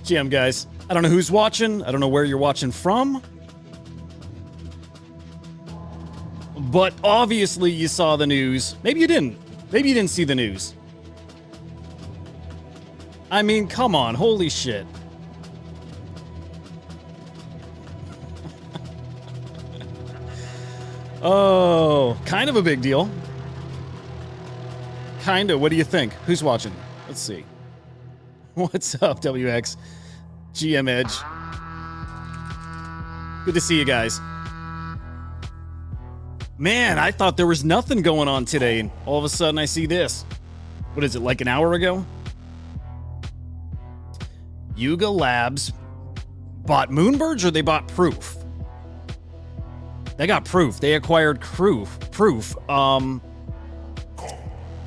GM, guys. I don't know who's watching. I don't know where you're watching from. But obviously you saw the news. Maybe you didn't. Maybe you didn't see the news. I mean, come on. Holy shit. Oh, kind of a big deal. Kind of. What do you think? Who's watching? Let's see. What's up, WX? GM Edge. Good to see you guys. Man, I thought there was nothing going on today, and all of a sudden I see this. What is it, like an hour ago? Yuga Labs bought Moonbirds, or they bought Proof? They got Proof. They acquired Proof.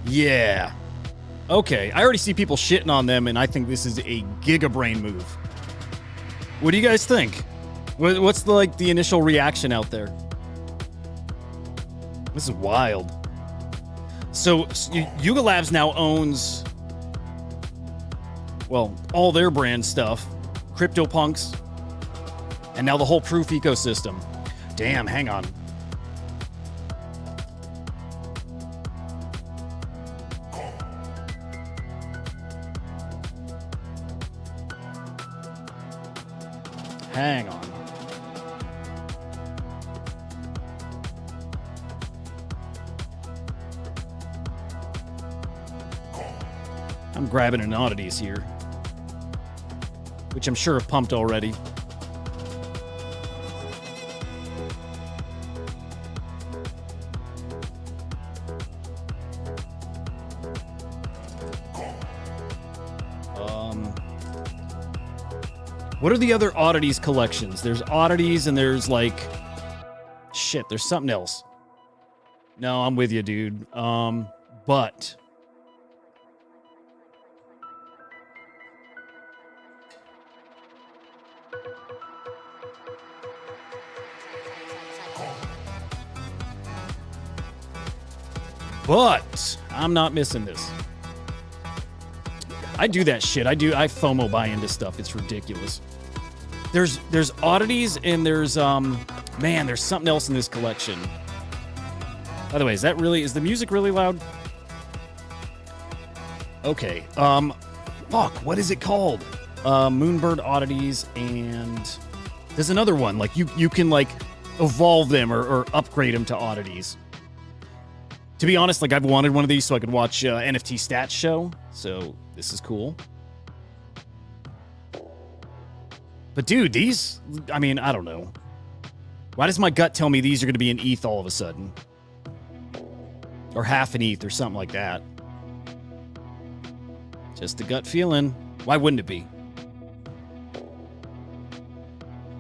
Yeah. Okay, I already see people shitting on them, and I think this is a gigabrain move. What do you guys think? What's the initial reaction out there? This is wild. So Yuga Labs now owns, well, all their brand stuff, CryptoPunks, and now the whole Proof ecosystem. Damn, hang on. Hang on. I'm grabbing an oddities here, which I'm sure have pumped already. What are the other oddities collections? There's oddities and there's like... Shit, there's something else. No, I'm with you, dude. But... But I'm not missing this. I do that shit. I FOMO buy into stuff. It's ridiculous. There's oddities and there's man, there's something else in this collection. By the way, is the music really loud? Okay. Fuck, what is it called? Moonbird oddities, and there's another one. Like you can like evolve them or upgrade them to oddities. To be honest, like I've wanted one of these so I could watch NFT Stats Show. So this is cool. But dude, these, I mean, I don't know. Why does my gut tell me these are going to be an ETH all of a sudden? Or half an ETH or something like that. Just a gut feeling. Why wouldn't it be?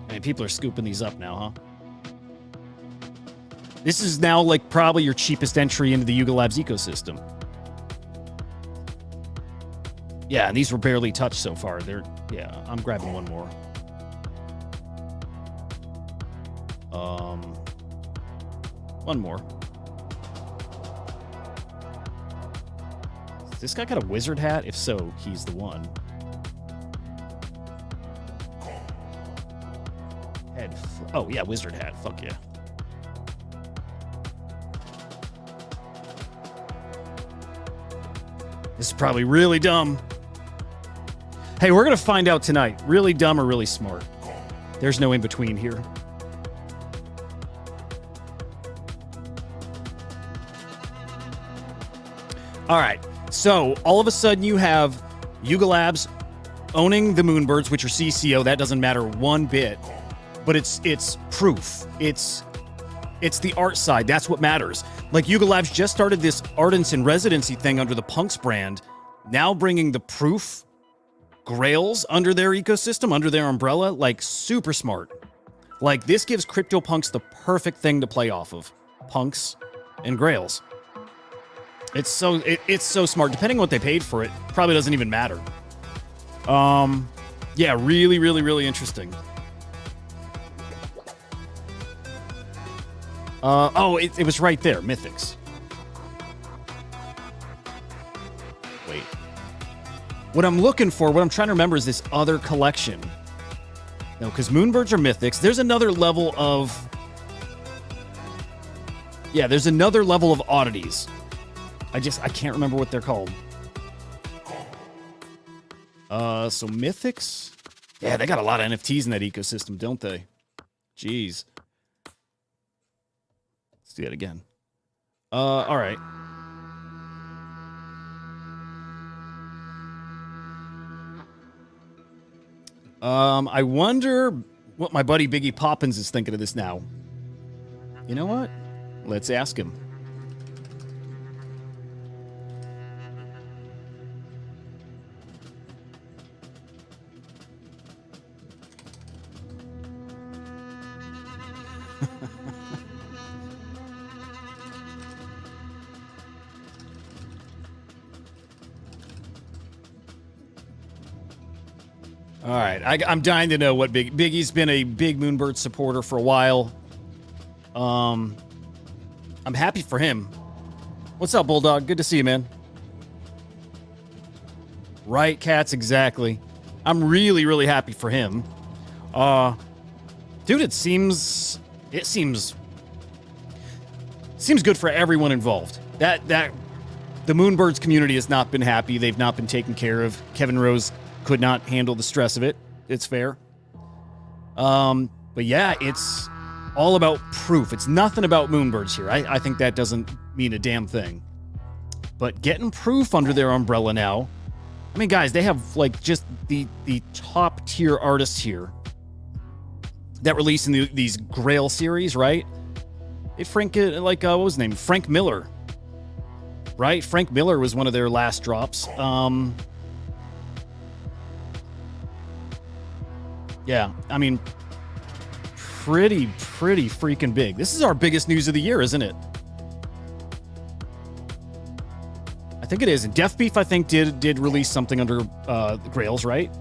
I mean, people are scooping these up now, huh? This is now like probably your cheapest entry into the Yuga Labs ecosystem. Yeah, and these were barely touched so far. Yeah, I'm grabbing one more. One more. Has this guy got a wizard hat? If so, he's the one. Oh, yeah, wizard hat. Fuck yeah. This is probably really dumb. Hey, we're going to find out tonight. Really dumb or really smart. There's no in between here. All right. So all of a sudden you have Yuga Labs owning the Moonbirds, which are CCO. That doesn't matter one bit. But it's proof. It's the art side. That's what matters. Like Yuga Labs just started this Ardents in Residency thing under the Punks brand, now bringing the Proof grails under their ecosystem, under their umbrella, like super smart. Like this gives CryptoPunks the perfect thing to play off of. Punks and grails. It's so smart. Depending on what they paid for it, probably doesn't even matter. Yeah, really, really, really interesting. Oh, it was right there, Mythics. Wait. What I'm looking for, what I'm trying to remember is this other collection. No, because Moonbirds are Mythics. There's another level of... Yeah, there's another level of oddities. I can't remember what they're called. So Mythics? Yeah, they got a lot of NFTs in that ecosystem, don't they? Jeez. Let's do that again. All right. I wonder what my buddy Biggie Poppins is thinking of this now. You know what? Let's ask him. All right, I'm dying to know what Biggie's been a big Moonbird supporter for a while. I'm happy for him. What's up, Bulldog? Good to see you, man. Right, Cats, exactly. I'm really, really happy for him. Dude, it seems good for everyone involved. That the Moonbirds community has not been happy. They've not been taken care of. Kevin Rose could not handle the stress of it. It's fair. But yeah, it's all about proof. It's nothing about Moonbirds here. I think that doesn't mean a damn thing. But getting proof under their umbrella now. I mean, guys, they have like just the top tier artists here that release in these Grail series, right? What was his name? Frank Miller, right? Frank Miller was one of their last drops. Yeah, I mean, pretty freaking big. This is our biggest news of the year, isn't it? I think it is. And Death Beef, I think, did release something under the Grails, right?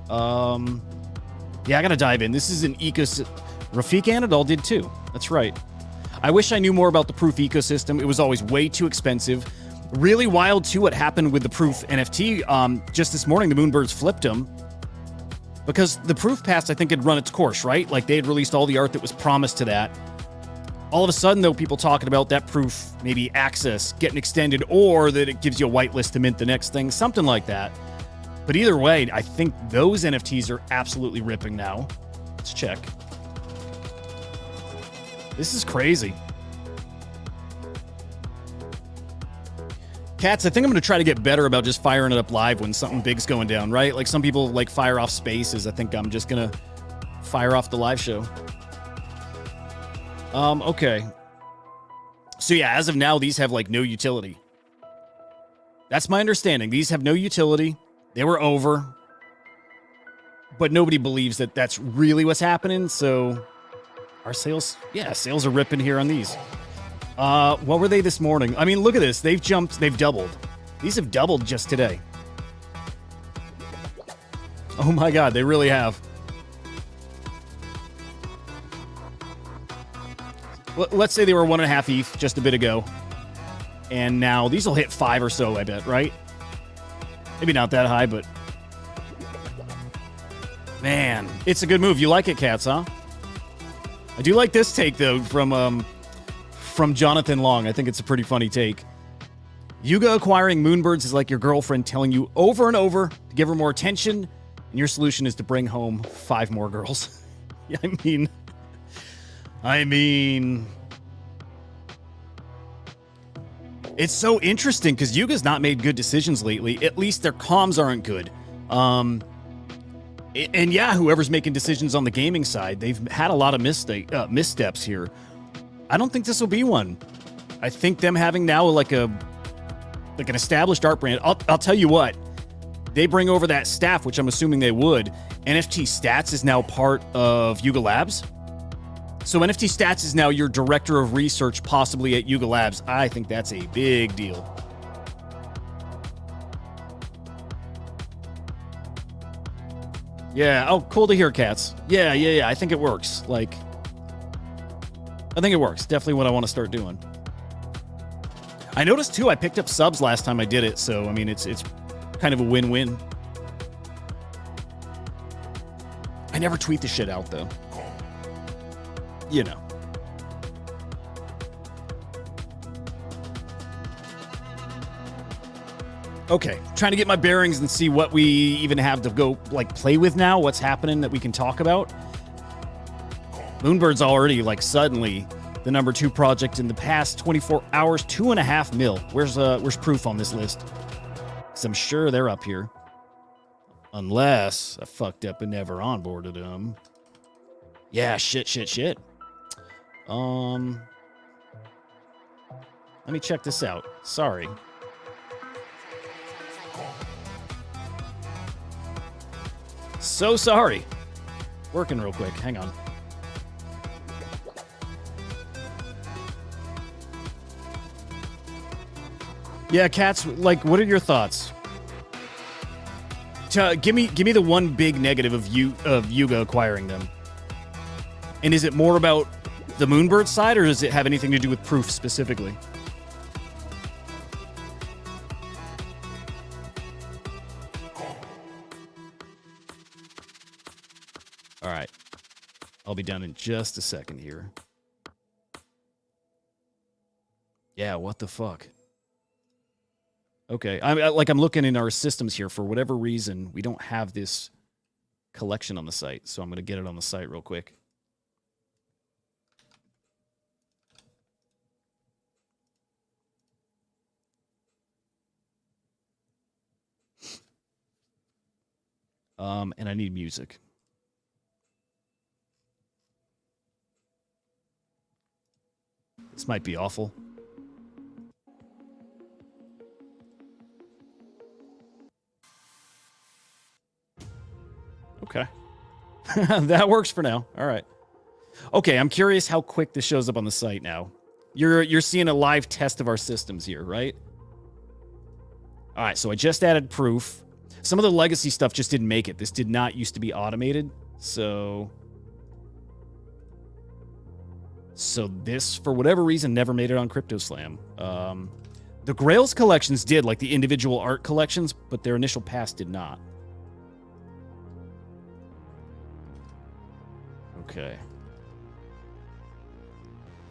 Yeah, I gotta dive in. This is an ecosystem. Rafiq Anadol did too. That's right. I wish I knew more about the Proof ecosystem. It was always way too expensive. Really wild too what happened with the Proof NFT. Just this morning, the Moonbirds flipped them. Because the Proof Pass, I think, had run its course, right? Like, they had released all the art that was promised to that. All of a sudden, though, people talking about that Proof, maybe access getting extended, or that it gives you a whitelist to mint the next thing, something like that. But either way, I think those NFTs are absolutely ripping now. Let's check. This is crazy. Cats, I think I'm going to try to get better about just firing it up live when something big's going down, right? Like some people like fire off spaces. I think I'm just going to fire off the live show. Okay. So yeah, as of now, these have like no utility. That's my understanding. These have no utility. They were over. But nobody believes that that's really what's happening. So our sales are ripping here on these. What were they this morning? I mean, look at this. They've doubled. These have doubled just today. Oh my God, they really have. Let's say they were 1.5 ETH just a bit ago. And now these will hit 5 or so, I bet, right? Maybe not that high, but... Man, it's a good move. You like it, Cats, huh? I do like this take, though, from Jonathan Long. I think it's a pretty funny take. Yuga acquiring Moonbirds is like your girlfriend telling you over and over to give her more attention, and your solution is to bring home 5 more girls. Yeah, I mean... It's so interesting because Yuga's not made good decisions lately. At least their comms aren't good. And yeah, whoever's making decisions on the gaming side, they've had a lot of missteps here. I don't think this will be one. I think them having now like an established art brand. I'll tell you what, they bring over that staff, which I'm assuming they would, NFT Stats is now part of Yuga Labs. So NFT Stats is now your director of research, possibly at Yuga Labs. I think that's a big deal. Yeah. Oh, cool to hear, Cats. Yeah. I think it works. Like, I think it works. Definitely what I want to start doing. I noticed too, I picked up subs last time I did it, so I mean, it's kind of a win-win. I never tweet the shit out though. You know. Okay, trying to get my bearings and see what we even have to go like play with now. What's happening that we can talk about? Moonbird's already like suddenly the number 2 project in the past 24 hours, 2.5 mil. Where's proof on this list? Because I'm sure they're up here. Unless I fucked up and never onboarded them. Yeah, shit. Let me check this out. Sorry. So sorry. Working real quick. Hang on. Yeah, Cats, like, what are your thoughts? Give me the one big negative of Yuga acquiring them. And is it more about the Moonbird side, or does it have anything to do with proof specifically? All right. I'll be done in just a second here. Yeah, what the fuck? Okay, I'm looking in our systems here. For whatever reason, we don't have this collection on the site, so I'm going to get it on the site real quick. And I need music. This might be awful. Okay. That works for now. All right. Okay, I'm curious how quick this shows up on the site now. You're seeing a live test of our systems here, right? All right, so I just added proof. Some of the legacy stuff just didn't make it. This did not used to be automated. So this, for whatever reason, never made it on CryptoSlam. The Grails collections did, like the individual art collections, but their initial pass did not. Okay.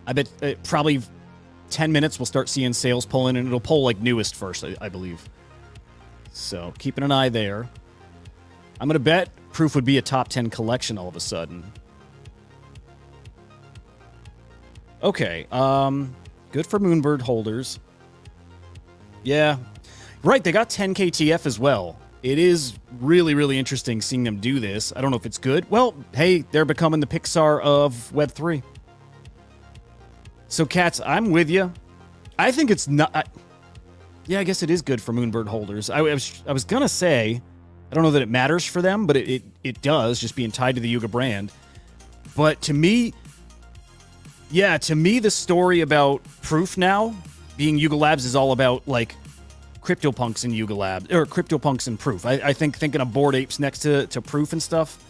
I bet probably 10 minutes we'll start seeing sales pull in, and it'll pull like newest first, I believe. So keeping an eye there. I'm going to bet proof would be a top 10 collection all of a sudden. Okay. Good for Moonbird holders. Yeah. Right, they got 10 KTF as well. It is really, really interesting seeing them do this. I don't know if it's good. Well, hey, they're becoming the Pixar of Web3. So, Cats, I'm with you. I think it's not... yeah, I guess it is good for Moonbird holders. I was going to say, I don't know that it matters for them, but it does, just being tied to the Yuga brand. But to me... yeah, to me, the story about proof now, being Yuga Labs, is all about, like, CryptoPunks and Yuga Labs, or CryptoPunks and proof. I think thinking of Bored Apes next to proof and stuff,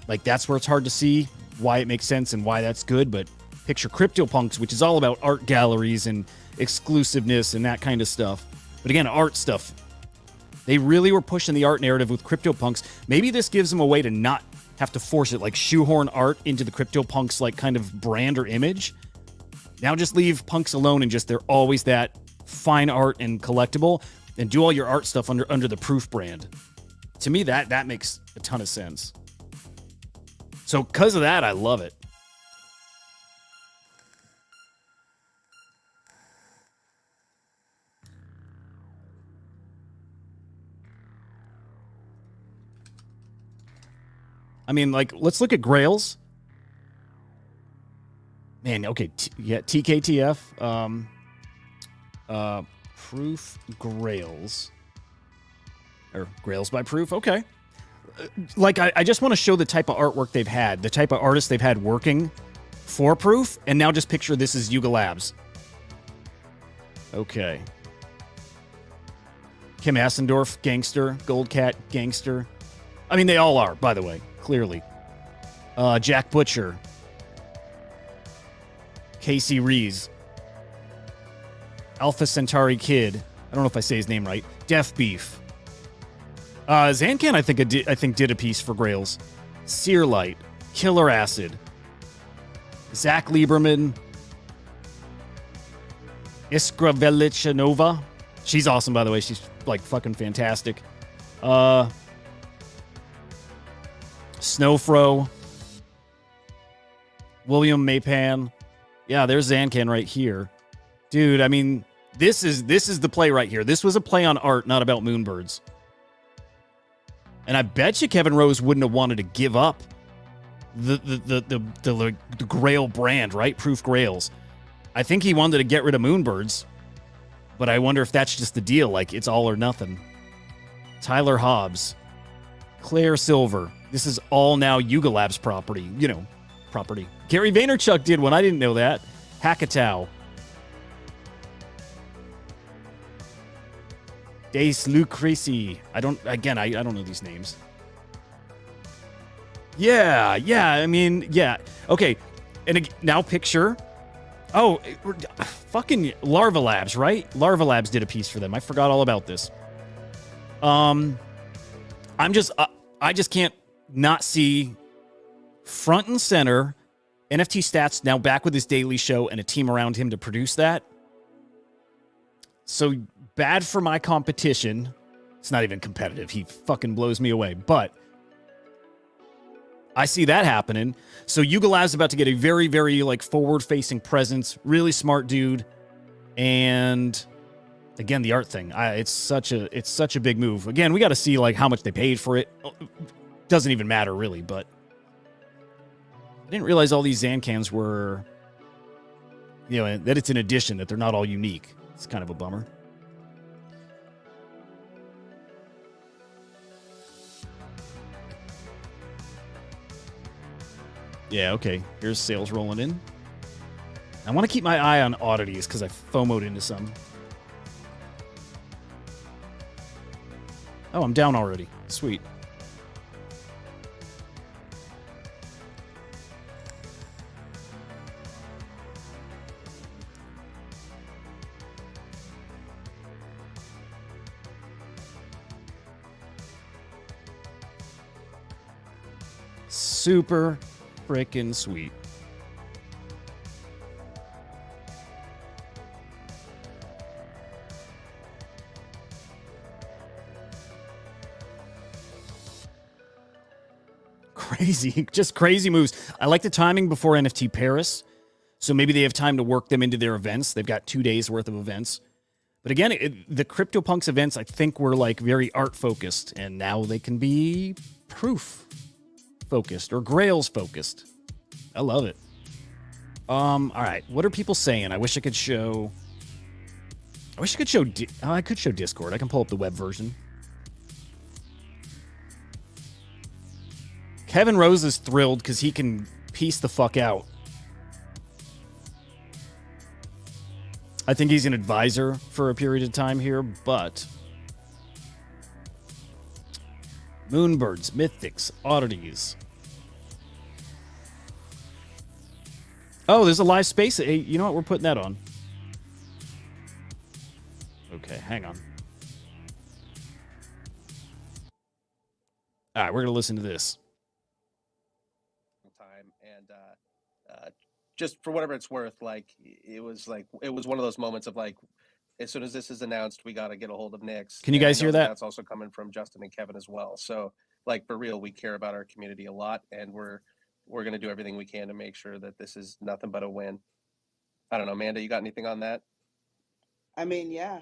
like, that's where it's hard to see why it makes sense and why that's good, but picture CryptoPunks, which is all about art galleries and exclusiveness and that kind of stuff. But again, art stuff. They really were pushing the art narrative with CryptoPunks. Maybe this gives them a way to not have to force it, like shoehorn art into the CryptoPunks like kind of brand or image. Now just leave punks alone and just they're always that fine art and collectible, and do all your art stuff under the proof brand. To me, that makes a ton of sense. So because of that, I love it. I mean, like, let's look at Grails. Man, okay, yeah, TKTF. Proof Grails. Or Grails by Proof. Okay. Like, I just want to show the type of artwork they've had, the type of artists they've had working for Proof, and now just picture this is Yuga Labs. Okay. Kim Assendorf, gangster. Goldcat, gangster. I mean, they all are, by the way, clearly. Jack Butcher. Casey Rees. Alpha Centauri Kid. I don't know if I say his name right. Death Beef. Zancan, I think did a piece for Grails. Searlight. Killer Acid. Zach Lieberman. Iskra Velichanova. She's awesome, by the way. She's, like, fucking fantastic. Snowfro. William Mapan. Yeah, there's Zancan right here. Dude, I mean, this is the play right here. This was a play on art, not about Moonbirds. And I bet you Kevin Rose wouldn't have wanted to give up the Grail brand, right? Proof Grails. I think he wanted to get rid of Moonbirds, but I wonder if that's just the deal. Like, it's all or nothing. Tyler Hobbs. Claire Silver. This is all now Yuga Labs property. You know, property. Gary Vaynerchuk did one. I didn't know that. Hackatow. Dace Lucreci. I don't know these names. Yeah. I mean, yeah. Okay. And now picture. Oh, fucking Larva Labs, right? Larva Labs did a piece for them. I forgot all about this. I just can't not see front and center NFT Stats now back with his daily show and a team around him to produce that. So bad for my competition. It's not even competitive. He fucking blows me away. But I see that happening. So Yuga Labs is about to get a very, very like forward-facing presence. Really smart dude. And again, the art thing. It's such a big move. Again, we got to see like how much they paid for it. Doesn't even matter really, but I didn't realize all these Zancans were, you know, that it's an addition, that they're not all unique. It's kind of a bummer. Yeah, okay. Here's sales rolling in. I want to keep my eye on oddities because I FOMO'd into some. Oh, I'm down already. Sweet. Super freaking sweet. Crazy, just crazy moves. I like the timing before NFT Paris. So maybe they have time to work them into their events. They've got 2 days worth of events. But again, the CryptoPunks events, I think, were like very art focused, and now they can be proof focused or Grails focused. I love it. All right. What are people saying? I wish I could show. I could show Discord. I can pull up the web version. Kevin Rose is thrilled because he can piece the fuck out. I think he's an advisor for a period of time here, but Moonbirds, Mythics, Oddities. Oh, there's a live space. Hey, you know what? We're putting that on. Okay, hang on. All right, we're going to listen to this. Time and just for whatever it's worth, like it was one of those moments of like, as soon as this is announced, we got to get a hold of Nick's. Can you guys hear that? That's also coming from Justin and Kevin as well. So like for real, we care about our community a lot, and we're going to do everything we can to make sure that this is nothing but a win. I don't know, Amanda, you got anything on that? I mean, yeah,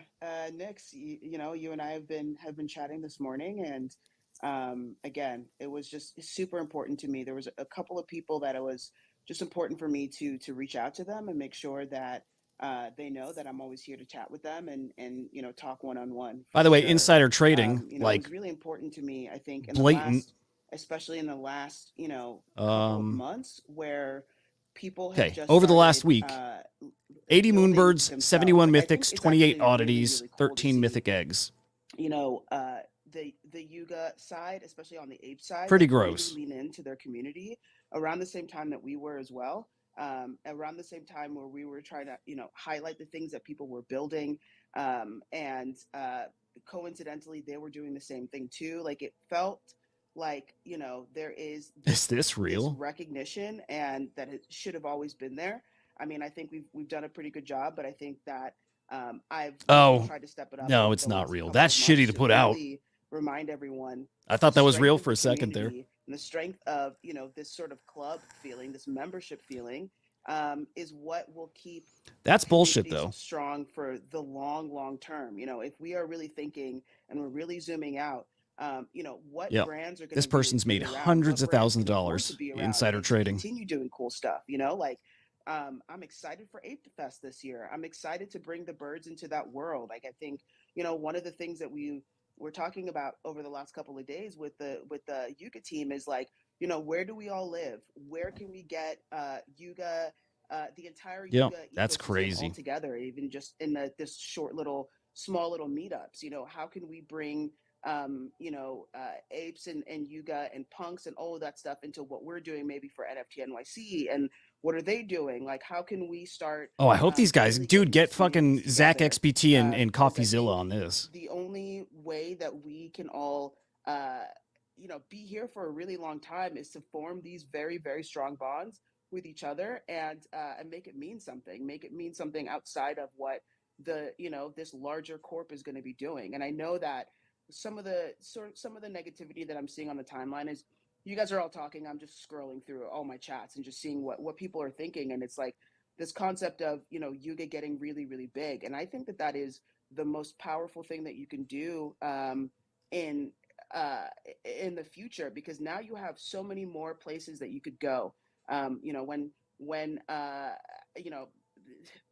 Nix, you know, you and I have been chatting this morning, and again, it was just super important to me. There was a couple of people that it was just important for me to reach out to them and make sure that They know that I'm always here to chat with them and you know, talk one-on-one By for the way, sure. insider trading, You know, it like was really important to me, I think, in the blatant. last, especially in the last, you know, couple of Um, months where people have okay, just over the last started week, 80 building moonbirds, themselves. 71 Like I think mythics, it's 28 actually really, oddities, really cool to 13 see, mythic eggs. you know, the Yuga side, especially on the ape side, Pretty like really gross. lean into their community around the same time that we were as well. Around the same time where we were trying to, you know, highlight the things that people were building, and coincidentally, they were doing the same thing too. Like it felt like, you know, there is Is this this real? recognition, and that it should have always been there. I mean, I think we've done a pretty good job, but I think that I've really Oh, tried to step it up no, over it's the not last real. couple That's of months shitty to to put out. really remind everyone I the thought that was real strength of for the a second there. community and the strength of, you know, this sort of club feeling, this membership feeling, is what will keep That's bullshit, communities though. strong for the long term. You know, if we are really thinking and we're really zooming out, you know, what Yep. brands are going This to really person's made be around, hundreds what of brands thousands of can afford to dollars be around insider and to trading. continue doing cool stuff, you know, like I'm excited for Ape Fest this year. I'm excited to bring the birds into that world. Like I think, you know, one of the things that we were talking about over the last couple of days with the Yuga team is like, you know, where do we all live? Where can we get Yuga, the entire Yep. Yuga That's ecosystem all crazy. together, even just in this short little small little meetups? You know, how can we bring you know, apes and Yuga and punks and all of that stuff into what we're doing maybe for NFT NYC, and what are they doing? Like, how can we start Oh, I hope these guys, really dude, getting get these communities fucking Zach together? XBT and Because I CoffeeZilla think on this. the only way that we can all, uh, you know, be here for a really long time is to form these very strong bonds with each other, and make it mean something. Make it mean something outside of what the, you know, this larger corp is going to be doing. And I know that some of the negativity that I'm seeing on the timeline is you guys are all talking. I'm just scrolling through all my chats and just seeing what people are thinking. And it's like this concept of, you know, Yuga getting really big. And I think that that is the most powerful thing that you can do in uh, in the future, because now you have so many more places that you could go. You know, when you know,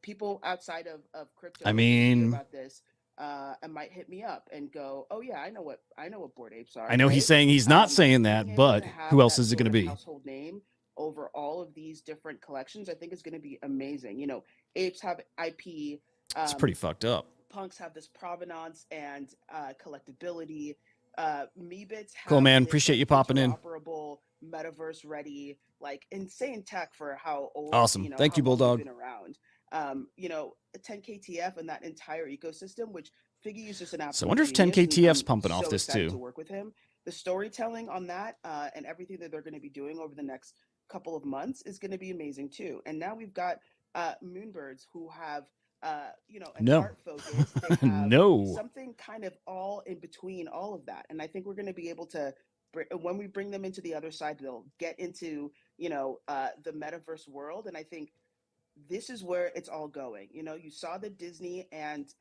people outside of I crypto maybe hear mean, about this and might hit me up and go, "Oh yeah, I know what Bored Apes I are," know he's right? saying he's not saying Being that, able but to who have else that is it going sort to of be? household name over all of these different collections, I think is going to be amazing. You know, apes have IP. It's pretty fucked up. Punks have this provenance and collectability. Meebits Cool, have man. this Appreciate like you popping in. interoperable, metaverse ready, like insane tech for how old, Awesome. you know, Thank how you, long they've Bulldog. been around. You know, 10KTF and that entire ecosystem, which Figgy is just an So I absolute wonder if genius, and 10KTF's I'm pumping off so this excited to too. work with him. The storytelling on that and everything that they're going to be doing over the next couple of months is going to be amazing too. And now we've got Moonbirds who have you know, an No. art focus. They have No. something kind of all in between all of that. And I think we're going to be able to, when we bring them into the other side, they'll get into, you know, the metaverse world. And I think this is where it's all going. You know, you saw the Disney and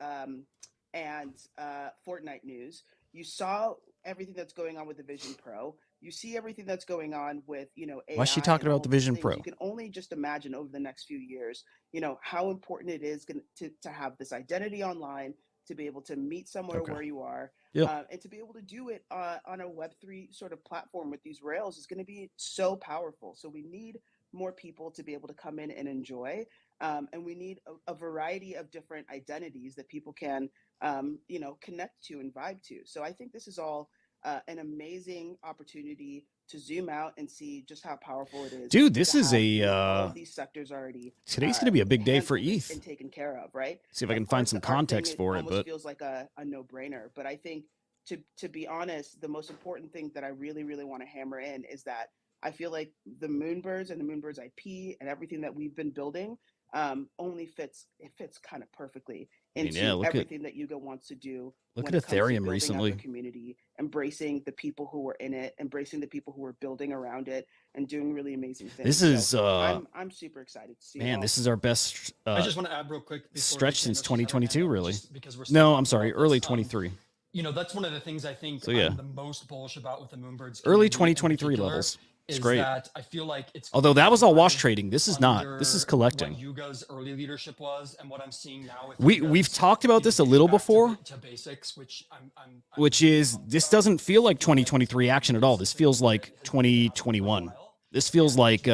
Fortnite news. You saw everything that's going on with the Vision Pro. You see everything that's going on with, you know, Why is she AI and talking all about of the these Vision things. Pro? You can only just imagine over the next few years, you know, how important it is to have this identity online, to be able to meet somewhere Okay. where you are, Yep. and to be able to do it on a Web3 sort of platform with these rails is going to be so powerful. So we need more people to be able to come in and enjoy. And we need a variety of different identities that people can, you know, connect to and vibe to. So I think this is all an amazing opportunity to zoom out and see just how powerful it is Dude, to this is have, a you know, all of these sectors already today's gonna be a big day for handled ETH. and taken care of, right? See if I Of can find course, some the art thing, context it for it, almost but feels like a no-brainer. But I think to be honest, the most important thing that I really want to hammer in is that I feel like the Moonbirds and the Moonbirds IP and everything that we've been building only fits, it fits kind of perfectly I mean, yeah, into everything that Yuga wants to do look when at it comes to Ethereum building out their recently. community, embracing the people who were in it, embracing the people who were building around it, and doing really amazing This things. is So I'm super excited to see it man, all. this is our best I just want to add real quick before stretch since Daniel's just had her hand 2022, up, really. just because we're still No, I'm talking sorry, about early this. 23. You know, that's one of the things I think So yeah, I'm the most bullish about with the Moonbirds early community in 2023 particular levels. It's is great. that I feel like it's Although that was all wash trading. This is not. This is under collecting. what Yuga's early leadership was, and what I'm seeing now with We've Yuga's, talked about this a getting little back before, to basics, which I'm which really is pumped this about. doesn't feel like 2023 action at all. This feels like 2021. This feels like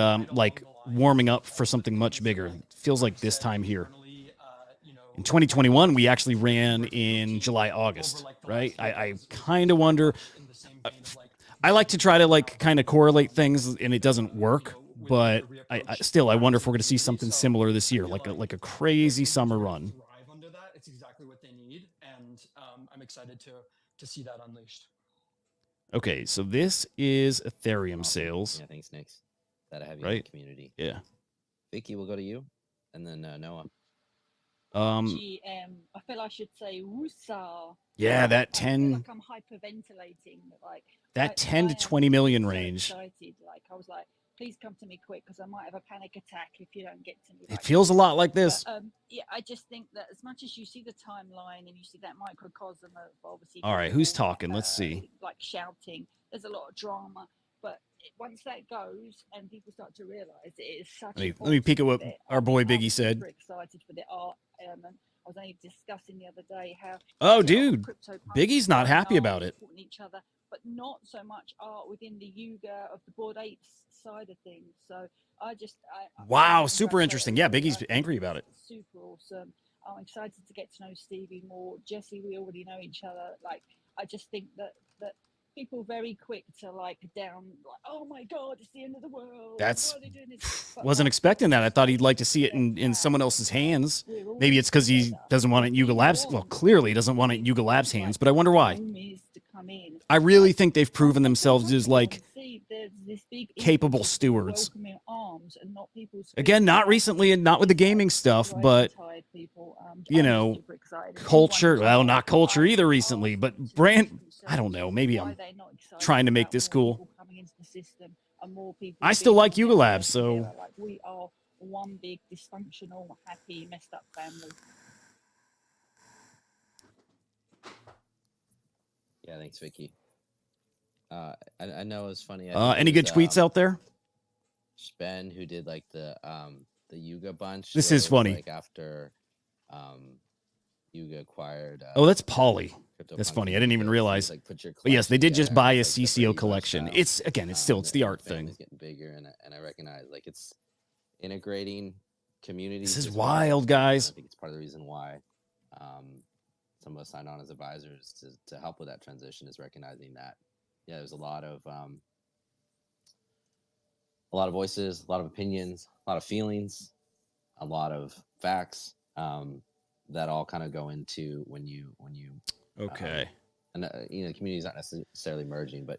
warming up for something much bigger. It feels like this time here. In 2021, we actually ran in July, August, right? I kind of wonder. I like to try to like kind of correlate things, and it doesn't work. But I still wonder if we're going to see something similar this year, like a crazy summer run. Under that, it's exactly what they need, and I'm excited to see that unleashed. Okay, so this is Ethereum sales. Yeah, thanks, Nix. That I have you Right? in the community. Yeah. Vicky, we'll go to you, and then Noah. I feel I should say woosah. Yeah, that I feel 10, like I'm hyperventilating. Like that 10 to 20 million range. So excited. Like I was like, please come to me quick because I might have a panic attack if you don't get to me. It feels a lot like this. But, yeah, I just think that as much as you see the timeline and you see that microcosm of obviously. All right, who's talking? Let's see. Like shouting. There's a lot of drama, but once that goes and people start to realize it is such. Let me peek at what our boy Biggie said. Super excited for the art element. I was only discussing the other day how. Oh, dude, Biggie's not happy about it. Each other, but not so much art within the Yuga of the Bored Apes side of things. So I just. Wow, super interesting. Yeah, Biggie's angry about it. Super awesome. I'm excited to get to know Stevie more. Jesse, we already know each other. Like, I just think that people very quick to like down, like, oh my God, it's the end of the world. That's wasn't expecting that. I thought he'd like to see it in someone else's hands. Maybe it's because he doesn't want it in Yuga Labs. Well, clearly he doesn't want it in Yuga Labs' hands, but I wonder why. I really think they've proven themselves as like capable stewards. Again, not recently and not with the gaming stuff, but you know, culture. Well, not culture either recently, but brand. I don't know. Maybe I'm trying to make this cool. I still like Yuga Labs, so. We are one big dysfunctional, happy, messed up family. Yeah, thanks, Vicky. I know it's funny. Any good tweets out there? Ben, who did like the Yuga bunch. This is funny. Like after Yuga acquired. Oh, that's Polly. That's funny. I didn't even realize. Like, put your but yes, they did just buy a like CCO collection. It's again, it's still the art thing. It's getting bigger, and I recognize like it's integrating communities. This is wild, guys. I think it's part of the reason why some of us signed on as advisors to help with that transition, is recognizing that there's a lot of voices, a lot of opinions, a lot of feelings, a lot of facts that all kind of go into when you okay. And the community is not necessarily merging, but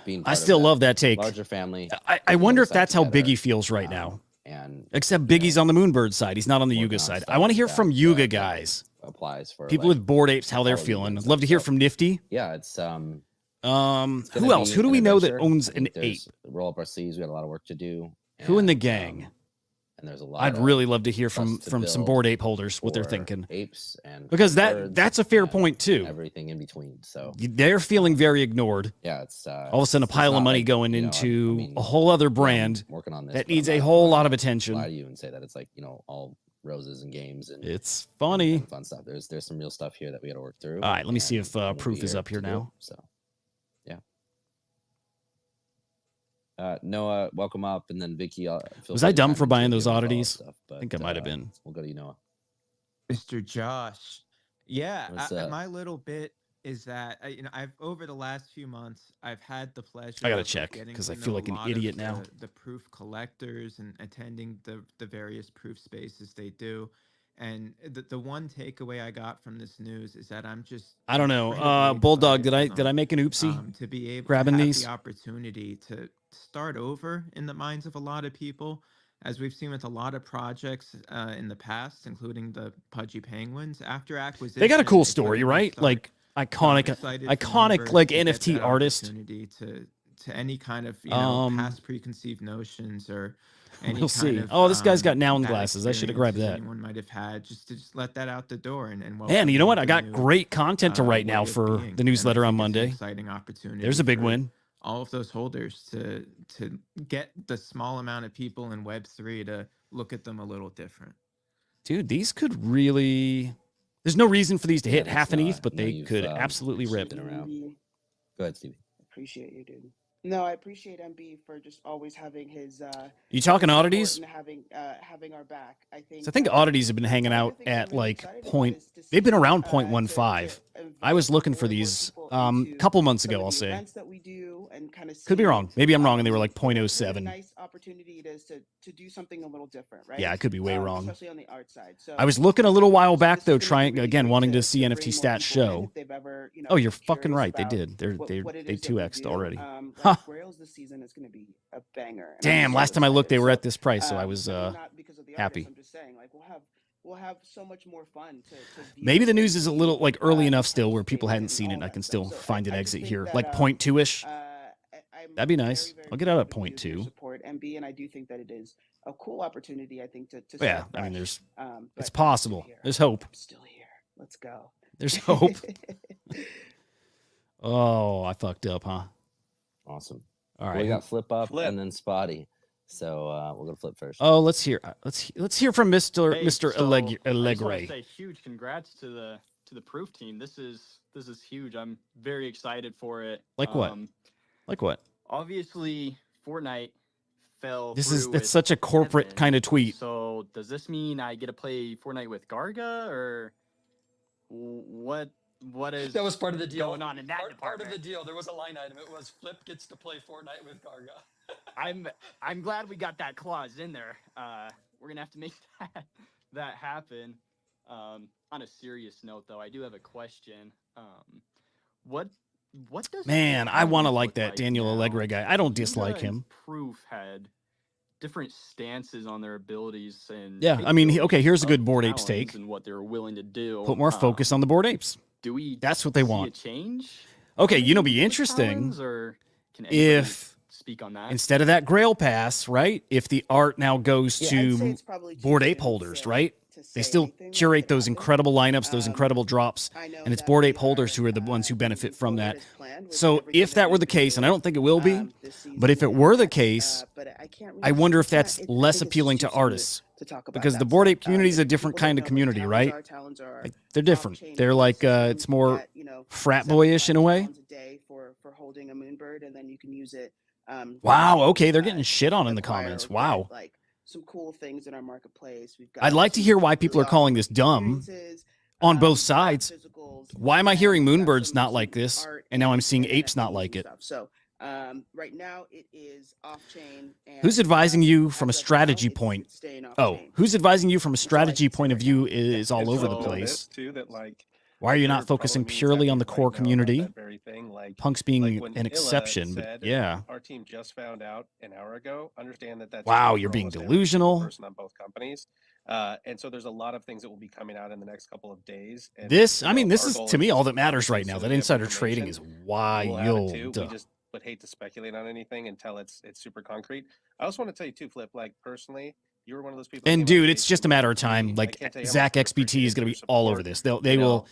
being. I still love that take. Larger family. I wonder if that's how Biggie feels right now. And except Biggie's on the Moonbird side, he's not on the Yuga side. I want to hear from Yuga guys. Applies for people with Bored Apes, how they're feeling. I'd love to hear from Nifty. Yeah, it's who else? Who do we know that owns an ape? Roll up our sleeves. We got a lot of work to do. Who in the gang? And there's a lot. I'd really love to hear from some Bored Ape holders what they're thinking. Apes and because that's a fair point too. Everything in between. So they're feeling very ignored. Yeah, it's all of a sudden a pile of money going into a whole other brand working on this, that needs a whole lot of attention. Lie to you and say that it's like all roses and games and it's funny and fun stuff. There's some real stuff here that we got to work through. All right, let me see if proof is up here now. So yeah. Noah, welcome up, and then Vicky. Was I dumb for buying those oddities? Stuff, but, I think I might have been. We'll go to you, Noah. Mr. Josh. Yeah, my little bit is that I've over the last few months I've had the pleasure. I gotta check because I feel like an idiot now. The proof collectors and attending the various proof spaces they do. And the one takeaway I got from this news is that I don't know. Bulldog, did I make an oopsie? To be able grabbing to have these? the opportunity to start over in the minds of a lot of people, as we've seen with a lot of projects in the past, including the Pudgy Penguins. After acquisition, they got a cool story, right? Like iconic like NFT artist. To any kind of past preconceived notions or. We'll see. This guy's got noun glasses. I should have grabbed that. Anyone might have had just let that out the door and man, you know what? I got great content to write now for the newsletter on Monday. Exciting opportunity. There's a big win. all of those holders to get the small amount of people in Web3 to look at them a little different. Dude, these could really. There's no reason for these to hit Yeah, half an no, ETH, but no, they you've, could absolutely rip. been around. MB, Go ahead, Stevie. appreciate you, dude. No, I appreciate MB for just always having his You talking support oddities? and having our back. I think So I think oddities have been hanging one of out the things I'm at really like excited about point. is to They've been see, around to 0.15. I invite was looking for more and more these people a into couple months some ago, of I'll the say. events that we do and kind of Could be see, wrong. Maybe I'm wrong and they were like what a 0.07. nice opportunity it is to do something a little different, right? Yeah, I could be way wrong. Especially on the art side. So I was looking a little while this back is though, gonna be trying really again, great wanting to to see bring NFT more stats people in show. if they've ever, Oh, you're been fucking curious right. They about did. what it They is that we 2x'd do. already. Like Grails this season is going to be a banger. And I'm Damn, so last time I looked, they excited. were So, at this price, so I was I mean, not because of the happy. artists, I'm just saying, like we'll have so much more fun to Maybe view the and news is a see, little like early and enough still where participate people in hadn't and seen it all and I that can stuff. still So find an I just exit think here. that Like 0.2-ish. I'm That'd be nice. very, I'll very get out at appreciative of your 0.2. support, MB, and I do think that it is a cool opportunity. I think to Yeah, start I mean, fresh. there's But it's I'm still possible. here. There's hope. I'm still here. Let's go. There's hope. Oh, I fucked up, huh? Awesome. All Well, right. we got Flip up Flip. and then Spotty. So we'll go to Flip first. Oh, let's hear from Mr. Hey, Mr. so I just want to Allegre. say huge congrats to the proof team. This is huge. I'm very excited for it. Like what? Like what? Obviously, Fortnite fell. That's with such a corporate Evan. kind of tweet. So does this mean I get to play Fortnite with Garga, or what? What is That was part of the deal. going on in that Part of department? the deal. There was a line item. It was Flip gets to play Fortnite with Garga. I'm glad we got that clause in there. We're gonna have to make that happen. On a serious note, though, I do have a question. What does Man, I want to look like that Daniel now? Allegre guy. I don't Yuga dislike and him. Proof had different stances on their abilities and Yeah, I mean, okay, here's a good of Bored Apes Talons take. and what they were willing to do. Put more focus on the Bored Apes. Do we? That's what they see want. A change. Okay, you know, be with interesting Talons, or can anybody if speak on that? instead of that Grail Pass, right? If the art now goes Yeah, I'd say to it's probably too Bored soon Ape to holders, say- right? to They say still anything that curate could those happen. incredible lineups, those incredible drops, I know and it's that Bored we Ape holders are, who are the ones who benefit moving from forward that. as planned with So everything if that were we've the been case, and I doing, don't think it will be, this but if it season were and the next, case, but I can't I really wonder if speak to that's that. I less think it's appealing just to too soon artists. to talk about Because that the Bored stuff. Ape community is a If different people kind don't of know what community, Talons right? are, Talons are Like, they're different. off-chain They're like, ecosystem. it's You more get, frat boyish in a way. 75 Talons a day for holding a moonbird, and then you can use it. Wow, to, okay, they're getting shit on in the acquire comments. or get, Wow. like some cool things in our marketplace. We've got I'd like to some hear why people really are calling awesome this dumb experiences, on both art sides. physicals, Why am I and hearing we've got Moonbirds some not like this? art And now I'm seeing and apes not NFTs like and it. stuff. So right now it is off chain. Who's advising you from a strategy point? It's staying off Oh, chain. who's advising you from a That's all I strategy can say point of right view now. is all It's over the also place. this, too, that like Why are you there not focusing probably means purely on the that we core might know about community? that very thing. Like Punks being when an Illa exception, but said, yeah. our team just found out an hour ago. Understand that that's Wow, true you're for being almost every single delusional. person on both companies. And so there's a lot of things that will be coming out in the next couple of days. And This, you I know, mean, this our is goal to me is all that matters obviously right now. as That soon as we have insider trading is information, we'll add it too. wild. We just would hate to speculate on anything until it's super concrete. I also want to tell you too, Flip. Like personally, you were one of those people. And that came on dude, stage it's just a and matter of really- time. I Like can't tell you how Zach much I XBT is going to appreciate be all your over support. this. They will,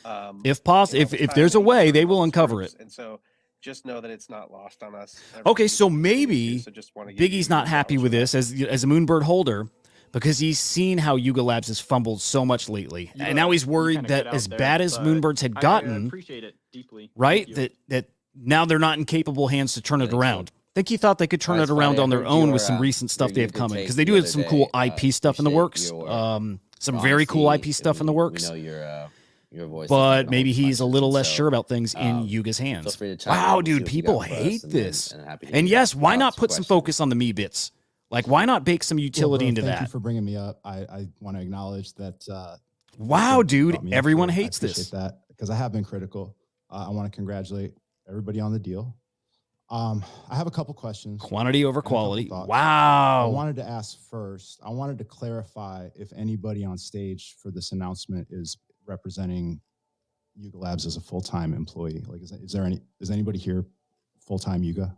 if you possible, know, if this time there's a when you way, joined they all will these uncover groups. it. And so just know that it's not lost on us. Okay, everything so that we do, maybe so just want to give Biggie's you not happy flowers with for that. this as a Moonbird holder because he's seen how Yuga Labs has fumbled so much lately, You, and now he's you worried kinda that cut as out there, bad as but Moonbirds had I gotten, appreciate it deeply. right? Thank you. That now they're not in capable hands to turn I it think so. around. I think he thought they could turn Alright, it around Spotty, I on their heard own your, with some recent stuff your they have Yuga coming take because they the do have other some day. cool IP stuff in the Appreciate works. your Some very cool honesty, IP stuff in the and works. We know your voice. But maybe holds he's a punches, little and less so, sure about things in um, Yuga's feel hands. free to chime in. Wow, We'll see dude, what you people got for us, hate and then- this. and happy to And hear yes, why your not thoughts, put some questions. focus on the me bits? Like, why not bake some utility into Thank you that? for bringing me up. I want to acknowledge that. Wow, you dude, brought me up everyone for it. I hates appreciate this. that because I have been critical. I want to congratulate everybody on the deal. I have a couple questions. Quantity over and a couple quality. thoughts. I Wow. wanted to ask first. I wanted to clarify if anybody on stage for this announcement is representing Yuga Labs as a full-time employee. Like, is anybody here full-time Yuga?